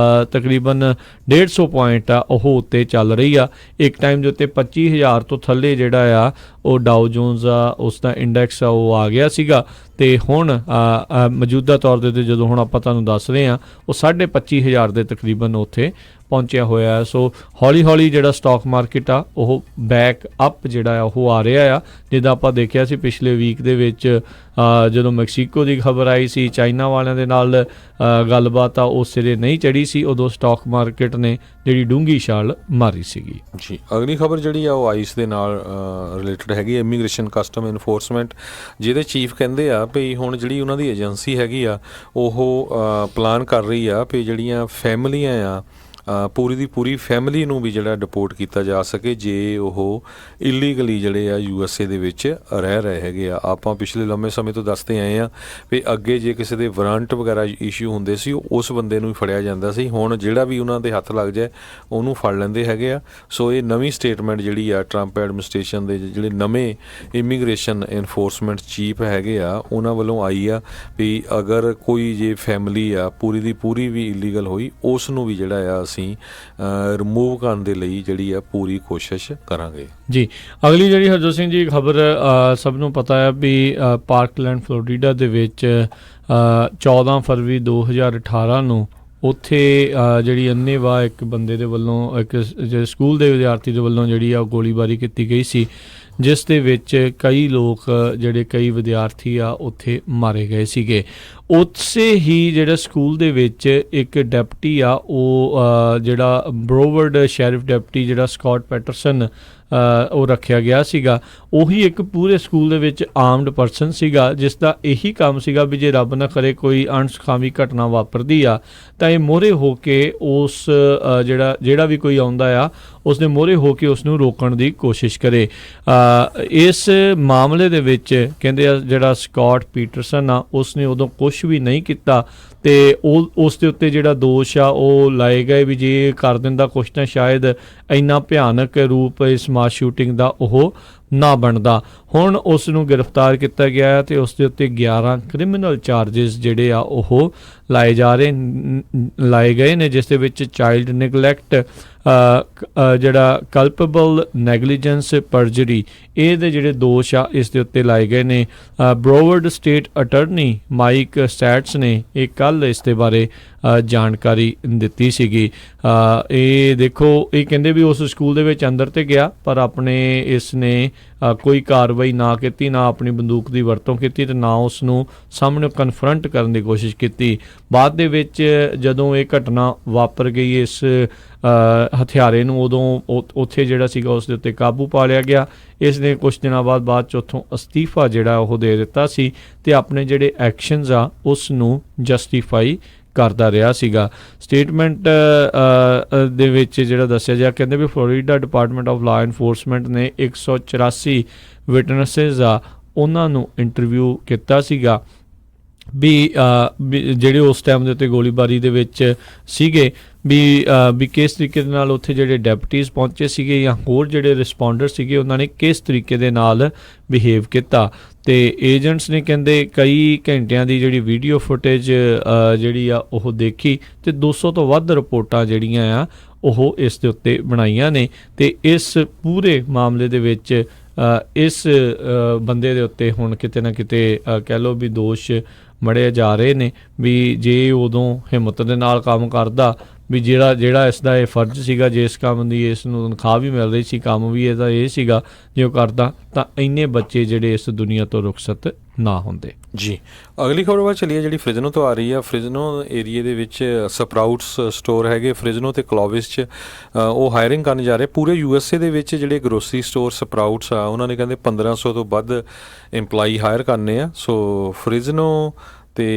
ਤਕਰੀਬਨ 150 ਪੁਆਇੰਟ ਆ ਉਹ ਉੱਤੇ ਚੱਲ ਰਹੀ ਆ। ਇੱਕ ਟਾਈਮ ਦੇ ਉੱਤੇ 25,000 ਤੋਂ ਥੱਲੇ ਜਿਹੜਾ ਆ ਉਹ ਡਾਓ ਜੋਨਸ ਆ ਉਸ ਦਾ ਇੰਡੈਕਸ ਆ ਉਹ ਆ ਗਿਆ ਸੀਗਾ, ਅਤੇ ਹੁਣ ਮੌਜੂਦਾ ਤੌਰ ਦੇ ਉੱਤੇ ਜਦੋਂ ਹੁਣ ਆਪਾਂ ਤੁਹਾਨੂੰ ਦੱਸ ਰਹੇ ਹਾਂ ਉਹ 25,500 ਦੇ ਤਕਰੀਬਨ ਉੱਥੇ ਪਹੁੰਚਿਆ ਹੋਇਆ ਹੈ। ਸੋ ਹੌਲੀ ਹੌਲੀ ਜਿਹੜਾ ਸਟਾਕ ਮਾਰਕੀਟ ਆ ਉਹ ਬੈਕ ਅਪ ਜਿਹੜਾ ਆ ਉਹ ਆ ਰਿਹਾ ਆ। ਜਿੱਦਾਂ ਆਪਾਂ ਦੇਖਿਆ ਸੀ ਪਿਛਲੇ ਵੀਕ ਦੇ ਵਿੱਚ ਜਦੋਂ ਮੈਕਸੀਕੋ ਦੀ ਖਬਰ ਆਈ ਸੀ, ਚਾਈਨਾ ਵਾਲਿਆਂ ਦੇ ਨਾਲ ਗੱਲਬਾਤ ਆ ਉਹ ਸਿਰੇ ਨਹੀਂ ਚੜੀ ਸੀ, ਉਦੋਂ ਸਟਾਕ ਮਾਰਕੀਟ ਨੇ ਜਿਹੜੀ ਡੂੰਘੀ ਛਾਲ ਮਾਰੀ ਸੀਗੀ। ਜੀ, ਅਗਲੀ ਖਬਰ ਜਿਹੜੀ ਆ ਉਹ ਆਈਸ ਦੇ ਨਾਲ ਰਿਲੇਟਡ ਹੈਗੀ, ਇਮੀਗ੍ਰੇਸ਼ਨ ਕਸਟਮ ਇਨਫੋਰਸਮੈਂਟ, ਜਿਹਦੇ ਚੀਫ ਕਹਿੰਦੇ ਆ ਵੀ ਹੁਣ ਜਿਹੜੀ ਉਹਨਾਂ ਦੀ ਏਜੰਸੀ ਹੈਗੀ ਆ ਉਹ ਪਲਾਨ ਕਰ ਰਹੀ ਆ ਵੀ ਜਿਹੜੀਆਂ ਫੈਮਲੀਆਂ ਆ ਪੂਰੀ ਦੀ ਪੂਰੀ ਫੈਮਿਲੀ ਨੂੰ ਵੀ ਜਿਹੜਾ ਡਿਪੋਰਟ ਕੀਤਾ ਜਾ ਸਕੇ ਜੇ ਉਹ ਇਲੀਗਲੀ ਜਿਹੜੇ ਆ USA ਦੇ ਵਿੱਚ ਰਹਿ ਰਹੇ ਹੈਗੇ ਆ। ਆਪਾਂ ਪਿਛਲੇ ਲੰਮੇ ਸਮੇਂ ਤੋਂ ਦੱਸਦੇ ਆਏ ਆ ਵੀ ਅੱਗੇ ਜੇ ਕਿਸੇ ਦੇ ਵਾਰੰਟ ਵਗੈਰਾ ਇਸ਼ੂ ਹੁੰਦੇ ਸੀ ਉਸ ਬੰਦੇ ਨੂੰ ਹੀ ਫੜਿਆ ਜਾਂਦਾ ਸੀ, ਹੁਣ ਜਿਹੜਾ ਵੀ ਉਹਨਾਂ ਦੇ ਹੱਥ ਲੱਗ ਜਾਏ ਉਹਨੂੰ ਫੜ ਲੈਂਦੇ ਹੈਗੇ ਆ। ਸੋ ਇਹ ਨਵੀਂ ਸਟੇਟਮੈਂਟ ਜਿਹੜੀ ਆ ਟਰੰਪ ਐਡਮਿਨਿਸਟ੍ਰੇਸ਼ਨ ਦੇ ਜਿਹੜੇ ਨਵੇਂ ਇਮੀਗ੍ਰੇਸ਼ਨ ਇਨਫੋਰਸਮੈਂਟ ਚੀਫ ਹੈਗੇ ਆ ਉਹਨਾਂ ਵੱਲੋਂ ਆਈ ਆ ਵੀ ਅਗਰ ਕੋਈ ਜੇ ਫੈਮਿਲੀ ਆ ਪੂਰੀ ਦੀ ਪੂਰੀ ਵੀ ਇਲੀਗਲ ਹੋਈ ਉਸ ਨੂੰ ਵੀ ਜਿਹੜਾ ਆ ਰਿਮੂਵ ਕਰਨ ਦੇ ਲਈ ਜਿਹੜੀ ਆ ਪੂਰੀ ਕੋਸ਼ਿਸ਼ ਕਰਾਂਗੇ। ਜੀ, ਅਗਲੀ ਜਿਹੜੀ ਹਰਜੋਤ ਸਿੰਘ ਜੀ ਖਬਰ ਸਭ ਨੂੰ ਪਤਾ ਹੈ ਵੀ ਪਾਰਕਲੈਂਡ ਫਲੋਰੀਡਾ ਦੇ ਵਿੱਚ 14 ਫਰਵਰੀ 2018 ਨੂੰ ਉੱਥੇ ਜਿਹੜੀ ਅੰਨ੍ਹੇਵਾਹ ਇੱਕ ਬੰਦੇ ਦੇ ਵੱਲੋਂ ਇੱਕ ਸਕੂਲ ਦੇ ਵਿਦਿਆਰਥੀ ਦੇ ਵੱਲੋਂ ਜਿਹੜੀ ਆ ਗੋਲੀਬਾਰੀ ਕੀਤੀ ਗਈ ਸੀ, ਜਿਸ ਦੇ ਵਿੱਚ ਕਈ ਲੋਕ ਜਿਹੜੇ ਕਈ ਵਿਦਿਆਰਥੀ ਆ ਉੱਥੇ ਮਾਰੇ ਗਏ ਸੀਗੇ। ਉਸੇ ਹੀ ਜਿਹੜਾ ਸਕੂਲ ਦੇ ਵਿੱਚ ਇੱਕ ਡੈਪਟੀ ਆ ਉਹ ਜਿਹੜਾ ਬਰੋਵਰਡ ਸ਼ੈਰਿਫ ਡੈਪਟੀ ਜਿਹੜਾ ਸਕਾਟ ਪੈਟਰਸਨ ਉਹ ਰੱਖਿਆ ਗਿਆ ਸੀਗਾ, ਉਹੀ ਇੱਕ ਪੂਰੇ ਸਕੂਲ ਦੇ ਵਿੱਚ ਆਰਮਡ ਪਰਸਨ ਸੀਗਾ, ਜਿਸ ਦਾ ਇਹੀ ਕੰਮ ਸੀਗਾ ਵੀ ਜੇ ਰੱਬ ਨਾ ਕਰੇ ਕੋਈ ਅਣਸੁਖਾਵੀ ਘਟਨਾ ਵਾਪਰਦੀ ਆ ਤਾਂ ਇਹ ਮੋਹਰੇ ਹੋ ਕੇ ਉਸ ਜਿਹੜਾ ਵੀ ਕੋਈ ਆਉਂਦਾ ਆ ਉਸਨੇ ਮੋਹਰੇ ਹੋ ਕੇ ਉਸ ਨੂੰ ਰੋਕਣ ਦੀ ਕੋਸ਼ਿਸ਼ ਕਰੇ। ਇਸ ਮਾਮਲੇ ਦੇ ਵਿੱਚ ਕਹਿੰਦੇ ਆ ਜਿਹੜਾ ਸਕਾਟ ਪੀਟਰਸਨ ਆ ਉਸਨੇ ਉਦੋਂ ਕੁਝ ਵੀ ਨਹੀਂ ਕੀਤਾ, ਅਤੇ ਉਸ ਦੇ ਉੱਤੇ ਜਿਹੜਾ ਦੋਸ਼ ਆ ਉਹ ਲਾਏ ਗਏ ਵੀ ਜੇ ਕਰ ਦਿੰਦਾ ਕੁਛ ਤਾਂ ਸ਼ਾਇਦ ਇੰਨਾ ਭਿਆਨਕ ਰੂਪ ਇਸ ਮਾਸ ਸ਼ੂਟਿੰਗ ਦਾ ਉਹ ਨਾ ਬਣਦਾ। ਹੁਣ ਉਸ ਨੂੰ ਗ੍ਰਿਫਤਾਰ ਕੀਤਾ ਗਿਆ ਅਤੇ ਉਸ ਦੇ ਉੱਤੇ 11 ਕ੍ਰਿਮੀਨਲ ਚਾਰਜਿਸ ਜਿਹੜੇ ਆ ਉਹ ਲਾਏ ਗਏ ਨੇ, ਜਿਸ ਦੇ ਵਿੱਚ ਚਾਈਲਡ ਨਿਗਲੈਕਟ, ਜਿਹੜਾ ਕਲਪੇਬਲ ਨੈਗਲੀਜੈਂਸ ਪਰਜਰੀ ਇਹਦੇ ਜਿਹੜੇ ਦੋਸ਼ ਆ ਇਸ ਦੇ ਉੱਤੇ ਲਾਏ ਗਏ ਨੇ। ਬਰੋਵਰਡ ਸਟੇਟ ਅਟਰਨੀ ਮਾਈਕ ਸਟੈਟਸ ਨੇ ਇਹ ਕੱਲ ਇਸ ਦੇ ਬਾਰੇ ਜਾਣਕਾਰੀ ਦਿੱਤੀ ਸੀਗੀ। ਇਹ ਦੇਖੋ, ਇਹ ਕਹਿੰਦੇ ਵੀ ਉਸ ਸਕੂਲ ਦੇ ਵਿੱਚ ਅੰਦਰ ਤੇ ਗਿਆ ਪਰ ਆਪਣੇ ਇਸ ਨੇ ਕੋਈ ਕਾਰਵਾਈ ਨਾ ਕੀਤੀ, ਨਾ ਆਪਣੀ ਬੰਦੂਕ ਦੀ ਵਰਤੋਂ ਕੀਤੀ ਤੇ ਨਾ ਉਸ ਨੂੰ ਸਾਹਮਣੇ ਕਨਫਰੰਟ ਕਰਨ ਦੀ ਕੋਸ਼ਿਸ਼ ਕੀਤੀ। ਬਾਅਦ ਦੇ ਵਿੱਚ ਜਦੋਂ ਇਹ ਘਟਨਾ ਵਾਪਰ ਗਈ ਇਸ ਹਥਿਆਰੇ ਨੂੰ, ਉਦੋਂ ਉੱਥੇ ਜਿਹੜਾ ਸੀਗਾ ਉਸ ਦੇ ਉੱਤੇ ਕਾਬੂ ਪਾ ਲਿਆ ਗਿਆ। ਇਸ ਨੇ ਕੁਝ ਦਿਨਾਂ ਬਾਅਦ 'ਚ ਉੱਥੋਂ ਅਸਤੀਫਾ ਜਿਹੜਾ ਉਹ ਦੇ ਦਿੱਤਾ ਸੀ ਤੇ ਆਪਣੇ ਜਿਹੜੇ ਐਕਸ਼ਨਸ ਆ ਉਸ ਨੂੰ ਜਸਟੀਫਾਈ ਕਰਦਾ ਰਿਹਾ ਸੀਗਾ। ਸਟੇਟਮੈਂਟ ਦੇ ਵਿੱਚ ਜਿਹੜਾ ਦੱਸਿਆ ਜਾ, ਕਹਿੰਦੇ ਵੀ Florida department of law enforcement ਨੇ 184 ਵਿਟਨੈਸਿਸ ਆ ਉਹਨਾਂ ਨੂੰ ਇੰਟਰਵਿਊ ਕੀਤਾ ਸੀਗਾ ਵੀ ਜਿਹੜੇ ਉਸ ਟਾਈਮ ਦੇ ਉੱਤੇ ਗੋਲੀਬਾਰੀ ਦੇ ਵਿੱਚ ਸੀਗੇ ਵੀ ਕਿਸ ਤਰੀਕੇ ਦੇ ਨਾਲ ਉੱਥੇ ਜਿਹੜੇ ਡੈਪਟੀਜ਼ ਪਹੁੰਚੇ ਸੀਗੇ ਜਾਂ ਹੋਰ ਜਿਹੜੇ ਰਿਸਪੌਂਡਰ ਸੀਗੇ ਉਹਨਾਂ ਨੇ ਕਿਸ ਤਰੀਕੇ ਦੇ ਨਾਲ ਬਿਹੇਵ ਕੀਤਾ। ਤੇ ਏਜੰਟਸ ਨੇ ਕਹਿੰਦੇ ਕਈ ਘੰਟਿਆਂ ਦੀ ਜਿਹੜੀ ਵੀਡੀਓ ਫੁਟੇਜ ਜਿਹੜੀ ਆ ਉਹ ਦੇਖੀ ਤੇ 200 ਤੋਂ ਵੱਧ ਰਿਪੋਰਟਾਂ ਜਿਹੜੀਆਂ ਆ ਉਹ ਇਸ ਦੇ ਉੱਤੇ ਬਣਾਈਆਂ ਨੇ। ਤੇ ਇਸ ਪੂਰੇ ਮਾਮਲੇ ਦੇ ਵਿੱਚ ਇਸ ਬੰਦੇ ਦੇ ਉੱਤੇ ਹੁਣ ਕਿਤੇ ਨਾ ਕਿਤੇ ਕਹਿ ਲਓ ਵੀ ਦੋਸ਼ ਮੜੇ ਜਾ ਰਹੇ ਨੇ ਵੀ ਜੇ ਉਦੋਂ ਹਿੰਮਤ ਦੇ ਨਾਲ ਕੰਮ ਕਰਦਾ ਵੀ ਜਿਹੜਾ ਇਸ ਦਾ ਇਹ ਫਰਜ਼ ਸੀਗਾ, ਜੇ ਇਸ ਕੰਮ ਦੀ ਇਸ ਨੂੰ ਤਨਖਾਹ ਵੀ ਮਿਲ ਰਹੀ ਸੀ, ਕੰਮ ਵੀ ਇਹਦਾ ਇਹ ਸੀਗਾ, ਜੇ ਉਹ ਕਰਦਾ ਤਾਂ ਇੰਨੇ ਬੱਚੇ ਜਿਹੜੇ ਇਸ ਦੁਨੀਆ ਤੋਂ ਰੁਖਸਤ ਨਾ ਹੁੰਦੇ। ਜੀ, ਅਗਲੀ ਖਬਰ ਵੱਲ ਚੱਲੀਏ ਜਿਹੜੀ ਫ੍ਰਿਜ਼ਨੋ ਤੋਂ ਆ ਰਹੀ ਆ। ਫ੍ਰਿਜ਼ਨੋ ਏਰੀਏ ਦੇ ਵਿੱਚ ਸਪਰਾਊਟਸ ਸਟੋਰ ਹੈਗੇ ਫ੍ਰਿਜ਼ਨੋ ਤੇ ਕਲੋਵਿਸ 'ਚ, ਉਹ ਹਾਇਰਿੰਗ ਕਰਨ ਜਾ ਰਹੇ। ਪੂਰੇ USA ਦੇ ਵਿੱਚ ਜਿਹੜੇ ਗਰੋਸਰੀ ਸਟੋਰ ਸਪਰਾਊਟਸ ਆ ਉਹਨਾਂ ਨੇ ਕਹਿੰਦੇ 1500 ਤੋਂ ਵੱਧ ਇੰਪਲਾਈ ਹਾਇਰ ਕਰਨੇ ਆ। ਸੋ ਫ੍ਰਿਜ਼ਨੋ ਤੇ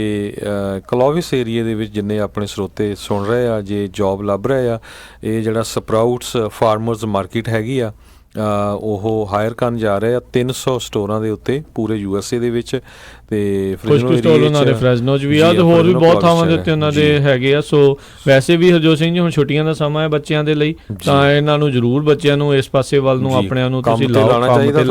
ਕਲੋਵਿਸ ਏਰੀਏ ਦੇ ਵਿੱਚ ਜਿੰਨੇ ਆਪਣੇ ਸਰੋਤੇ ਸੁਣ ਰਹੇ ਆ, ਜੇ ਜੋਬ ਲੱਭ ਰਹੇ ਆ, ਇਹ ਜਿਹੜਾ ਸਪਰਾਊਟਸ ਫਾਰਮਰਸ ਮਾਰਕੀਟ ਹੈਗੀ ਆ ਉਹ ਹਾਇਰ ਕਰਨ ਜਾ ਰਹੇ ਆ 300 ਸਟੋਰਾਂ ਦੇ ਉੱਤੇ ਪੂਰੇ USA ਦੇ ਵਿੱਚ। ਤੇ ਫ੍ਰਿਜ਼ਨੋ ਦੇ ਫ੍ਰੈਜ਼ਨੋ 'ਚ ਵੀ ਆ ਤੇ ਹੋਰ ਵੀ ਬਹੁਤ ਥਾਵਾਂ ਦੇ ਉੱਤੇ ਉਹਨਾਂ ਦੇ ਹੈਗੇ ਆ। ਸੋ ਵੈਸੇ ਵੀ ਹਰਜੋਤ ਸਿੰਘ ਜੀ ਹੁਣ ਛੁੱਟੀਆਂ ਦਾ ਸਮਾਂ ਹੈ ਬੱਚਿਆਂ ਦੇ ਲਈ, ਤਾਂ ਇਹਨਾਂ ਨੂੰ ਜ਼ਰੂਰ ਬੱਚਿਆਂ ਨੂੰ ਇਸ ਪਾਸੇ ਵੱਲ ਨੂੰ ਆਪਣਿਆਂ ਨੂੰ ਤੁਸੀਂ ਲਾਉਣਾ ਚਾਹੀਦਾ,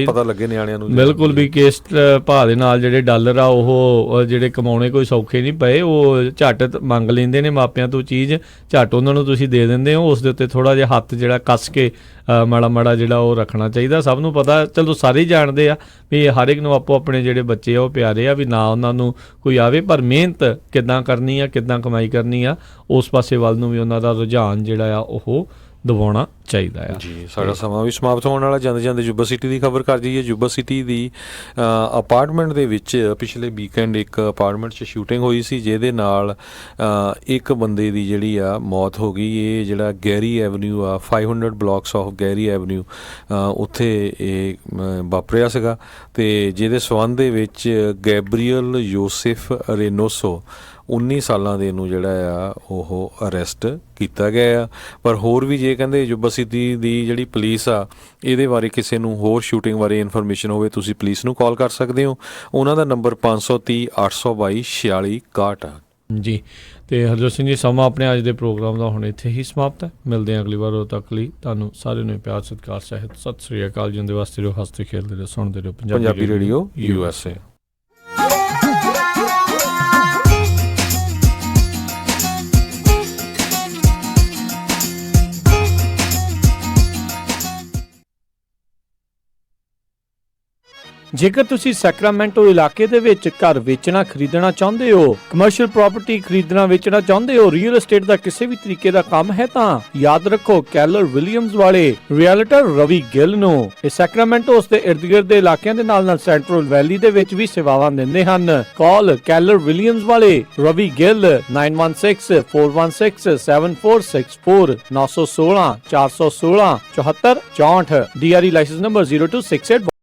ਪਤਾ ਲੱਗੇ ਨਿਆਣਿਆਂ ਨੂੰ। ਬਿਲਕੁਲ ਵੀ ਕਿਸ ਭਾਅ ਦੇ ਨਾਲ ਜਿਹੜੇ ਡਾਲਰ ਆ ਉਹ ਜਿਹੜੇ ਕਮਾਉਣੇ ਕੋਈ ਸੌਖੇ ਨਹੀਂ ਪਏ, ਉਹ ਝੱਟ ਮੰਗ ਲੈਂਦੇ ਨੇ ਮਾਪਿਆਂ ਤੋਂ ਚੀਜ਼, ਝੱਟ ਉਹਨਾਂ ਨੂੰ ਤੁਸੀਂ ਦੇ ਦਿੰਦੇ ਹੋ। ਉਸ ਦੇ ਉੱਤੇ ਥੋੜ੍ਹਾ ਜਿਹਾ ਹੱਥ ਜਿਹੜਾ ਕੱਸ ਕੇ ਮਾੜਾ ਜਿਹੜਾ ਉਹ ਰੱਖਣਾ ਚਾਹੀਦਾ। ਸਭ ਨੂੰ ਪਤਾ, ਚਲੋ ਸਾਰੇ ਹੀ ਜਾਣਦੇ ਆ ਵੀ ਹਰ ਇੱਕ ਨੂੰ ਆਪੋ ਆਪਣੇ ਜਿਹੜੇ ਬੱਚੇ ਆ ਉਹ ਪਿਆਰੇ ਆ, ਵੀ ਨਾ ਉਹਨਾਂ ਨੂੰ ਕੋਈ ਆਵੇ, ਪਰ ਮਿਹਨਤ ਕਿੱਦਾਂ ਕਰਨੀ ਆ, ਕਿੱਦਾਂ ਕਮਾਈ ਕਰਨੀ ਆ, ਉਸ ਪਾਸੇ ਵੱਲ ਨੂੰ ਵੀ ਉਹਨਾਂ ਦਾ ਰੁਝਾਨ ਜਿਹੜਾ ਆ ਉਹ ਦਿਵਾਉਣਾ ਚਾਹੀਦਾ ਆ। ਜੀ, ਸਾਡਾ ਸਮਾਂ ਵੀ ਸਮਾਪਤ ਹੋਣ ਵਾਲਾ। ਜਾਂਦੇ ਯੂਬਾ ਸਿਟੀ ਦੀ ਖਬਰ ਕਰ ਦਈਏ। ਯੂਬਾ ਸਿਟੀ ਦੀ ਅਪਾਰਟਮੈਂਟ ਦੇ ਵਿੱਚ ਪਿਛਲੇ ਵੀਕਐਂਡ ਇੱਕ ਅਪਾਰਟਮੈਂਟ 'ਚ ਸ਼ੂਟਿੰਗ ਹੋਈ ਸੀ ਜਿਹਦੇ ਨਾਲ ਇੱਕ ਬੰਦੇ ਦੀ ਜਿਹੜੀ ਆ ਮੌਤ ਹੋ ਗਈ। ਇਹ ਜਿਹੜਾ ਗੈਰੀ ਐਵਨਿਊ ਆ, 500 ਬਲਾਕਸ ਆਫ ਗੈਰੀ ਐਵਨਿਊ, ਉੱਥੇ ਇਹ ਵਾਪਰਿਆ ਸੀਗਾ ਤੇ ਜਿਹਦੇ ਸਬੰਧ ਦੇ ਵਿੱਚ ਗੈਬਰੀਅਲ ਯੋਸੇਫ ਰੇਨੋਸੋ 19 ਸਾਲਾਂ ਦੇ ਨੂੰ ਜਿਹੜਾ ਆ ਉਹ ਅਰੈਸਟ ਕੀਤਾ ਗਿਆ ਆ। ਪਰ ਹੋਰ ਵੀ ਜੇ ਕਹਿੰਦੇ ਯੂਬਾ ਸਿਟੀ ਦੀ ਜਿਹੜੀ ਪੁਲਿਸ ਆ ਇਹਦੇ ਬਾਰੇ ਕਿਸੇ ਨੂੰ ਹੋਰ ਸ਼ੂਟਿੰਗ ਬਾਰੇ ਇਨਫੋਰਮੇਸ਼ਨ ਹੋਵੇ, ਤੁਸੀਂ ਪੁਲਿਸ ਨੂੰ ਕਾਲ ਕਰ ਸਕਦੇ ਹੋ। ਉਹਨਾਂ ਦਾ ਨੰਬਰ 530 822 4661 ਆ। ਜੀ, ਤੇ ਹਰਜੋਤ ਸਿੰਘ ਜੀ ਸਮਾਂ ਆਪਣੇ ਅੱਜ ਦੇ ਪ੍ਰੋਗਰਾਮ ਦਾ ਹੁਣ ਇੱਥੇ ਹੀ ਸਮਾਪਤ ਹੈ। ਮਿਲਦੇ ਹਾਂ ਅਗਲੀ ਵਾਰ, ਉਦੋਂ ਤੱਕ ਲਈ ਤੁਹਾਨੂੰ ਸਾਰਿਆਂ ਨੂੰ ਪਿਆਰ ਸਤਿਕਾਰ ਸਹਿਤ ਸਤਿ ਸ੍ਰੀ ਅਕਾਲ। ਜਿੰਦੇ ਵਾਸਤੇ ਰਹੋ, ਹੱਸਦੇ ਖੇਡਦੇ ਰਹੋ, ਸੁਣਦੇ ਰਹੋ ਪੰਜਾਬੀ ਰੇਡੀਓ USA। ਜੇਕਰ ਤੁਸੀਂ ਸੈਕਰਾਮੈਂਟੋ ਇਲਾਕੇ ਦੇ ਵਿੱਚ ਘਰ ਵੇਚਣਾ ਖਰੀਦਣਾ ਚਾਹੁੰਦੇ ਹੋ, ਕਮਰਸ਼ੀਅਲ ਪ੍ਰਾਪਰਟੀ ਖਰੀਦਣਾ ਵੇਚਣਾ ਚਾਹੁੰਦੇ ਹੋ, ਰੀਅਲ ਏਸਟੇਟ ਦਾ ਕਿਸੇ ਵੀ ਤਰੀਕੇ ਦਾ ਕੰਮ ਹੈ, ਤਾਂ ਯਾਦ ਰੱਖੋ ਕੈਲਰ ਵਿਲੀਅਮਸ ਵਾਲੇ ਰੀਅਲਟਰ ਰਵੀ ਗਿੱਲ ਨੂੰ। ਇਹ ਸੈਕਰਾਮੈਂਟੋ ਉਸ ਦੇ ਇਰਦ-ਗਿਰਦ ਦੇ ਇਲਾਕਿਆਂ ਦੇ ਨਾਲ ਸੈਂਟਰਲ ਵੈਲੀ ਦੇ ਵਿੱਚ ਵੀ ਸੇਵਾਵਾਂ ਦਿੰਦੇ ਹਨ। ਕਾਲ ਕੈਲਰ ਵਿਲੀਅਮਸ ਵਾਲੇ Ravi Gill 9164167464 916 416 74 64 DRE licence number 0268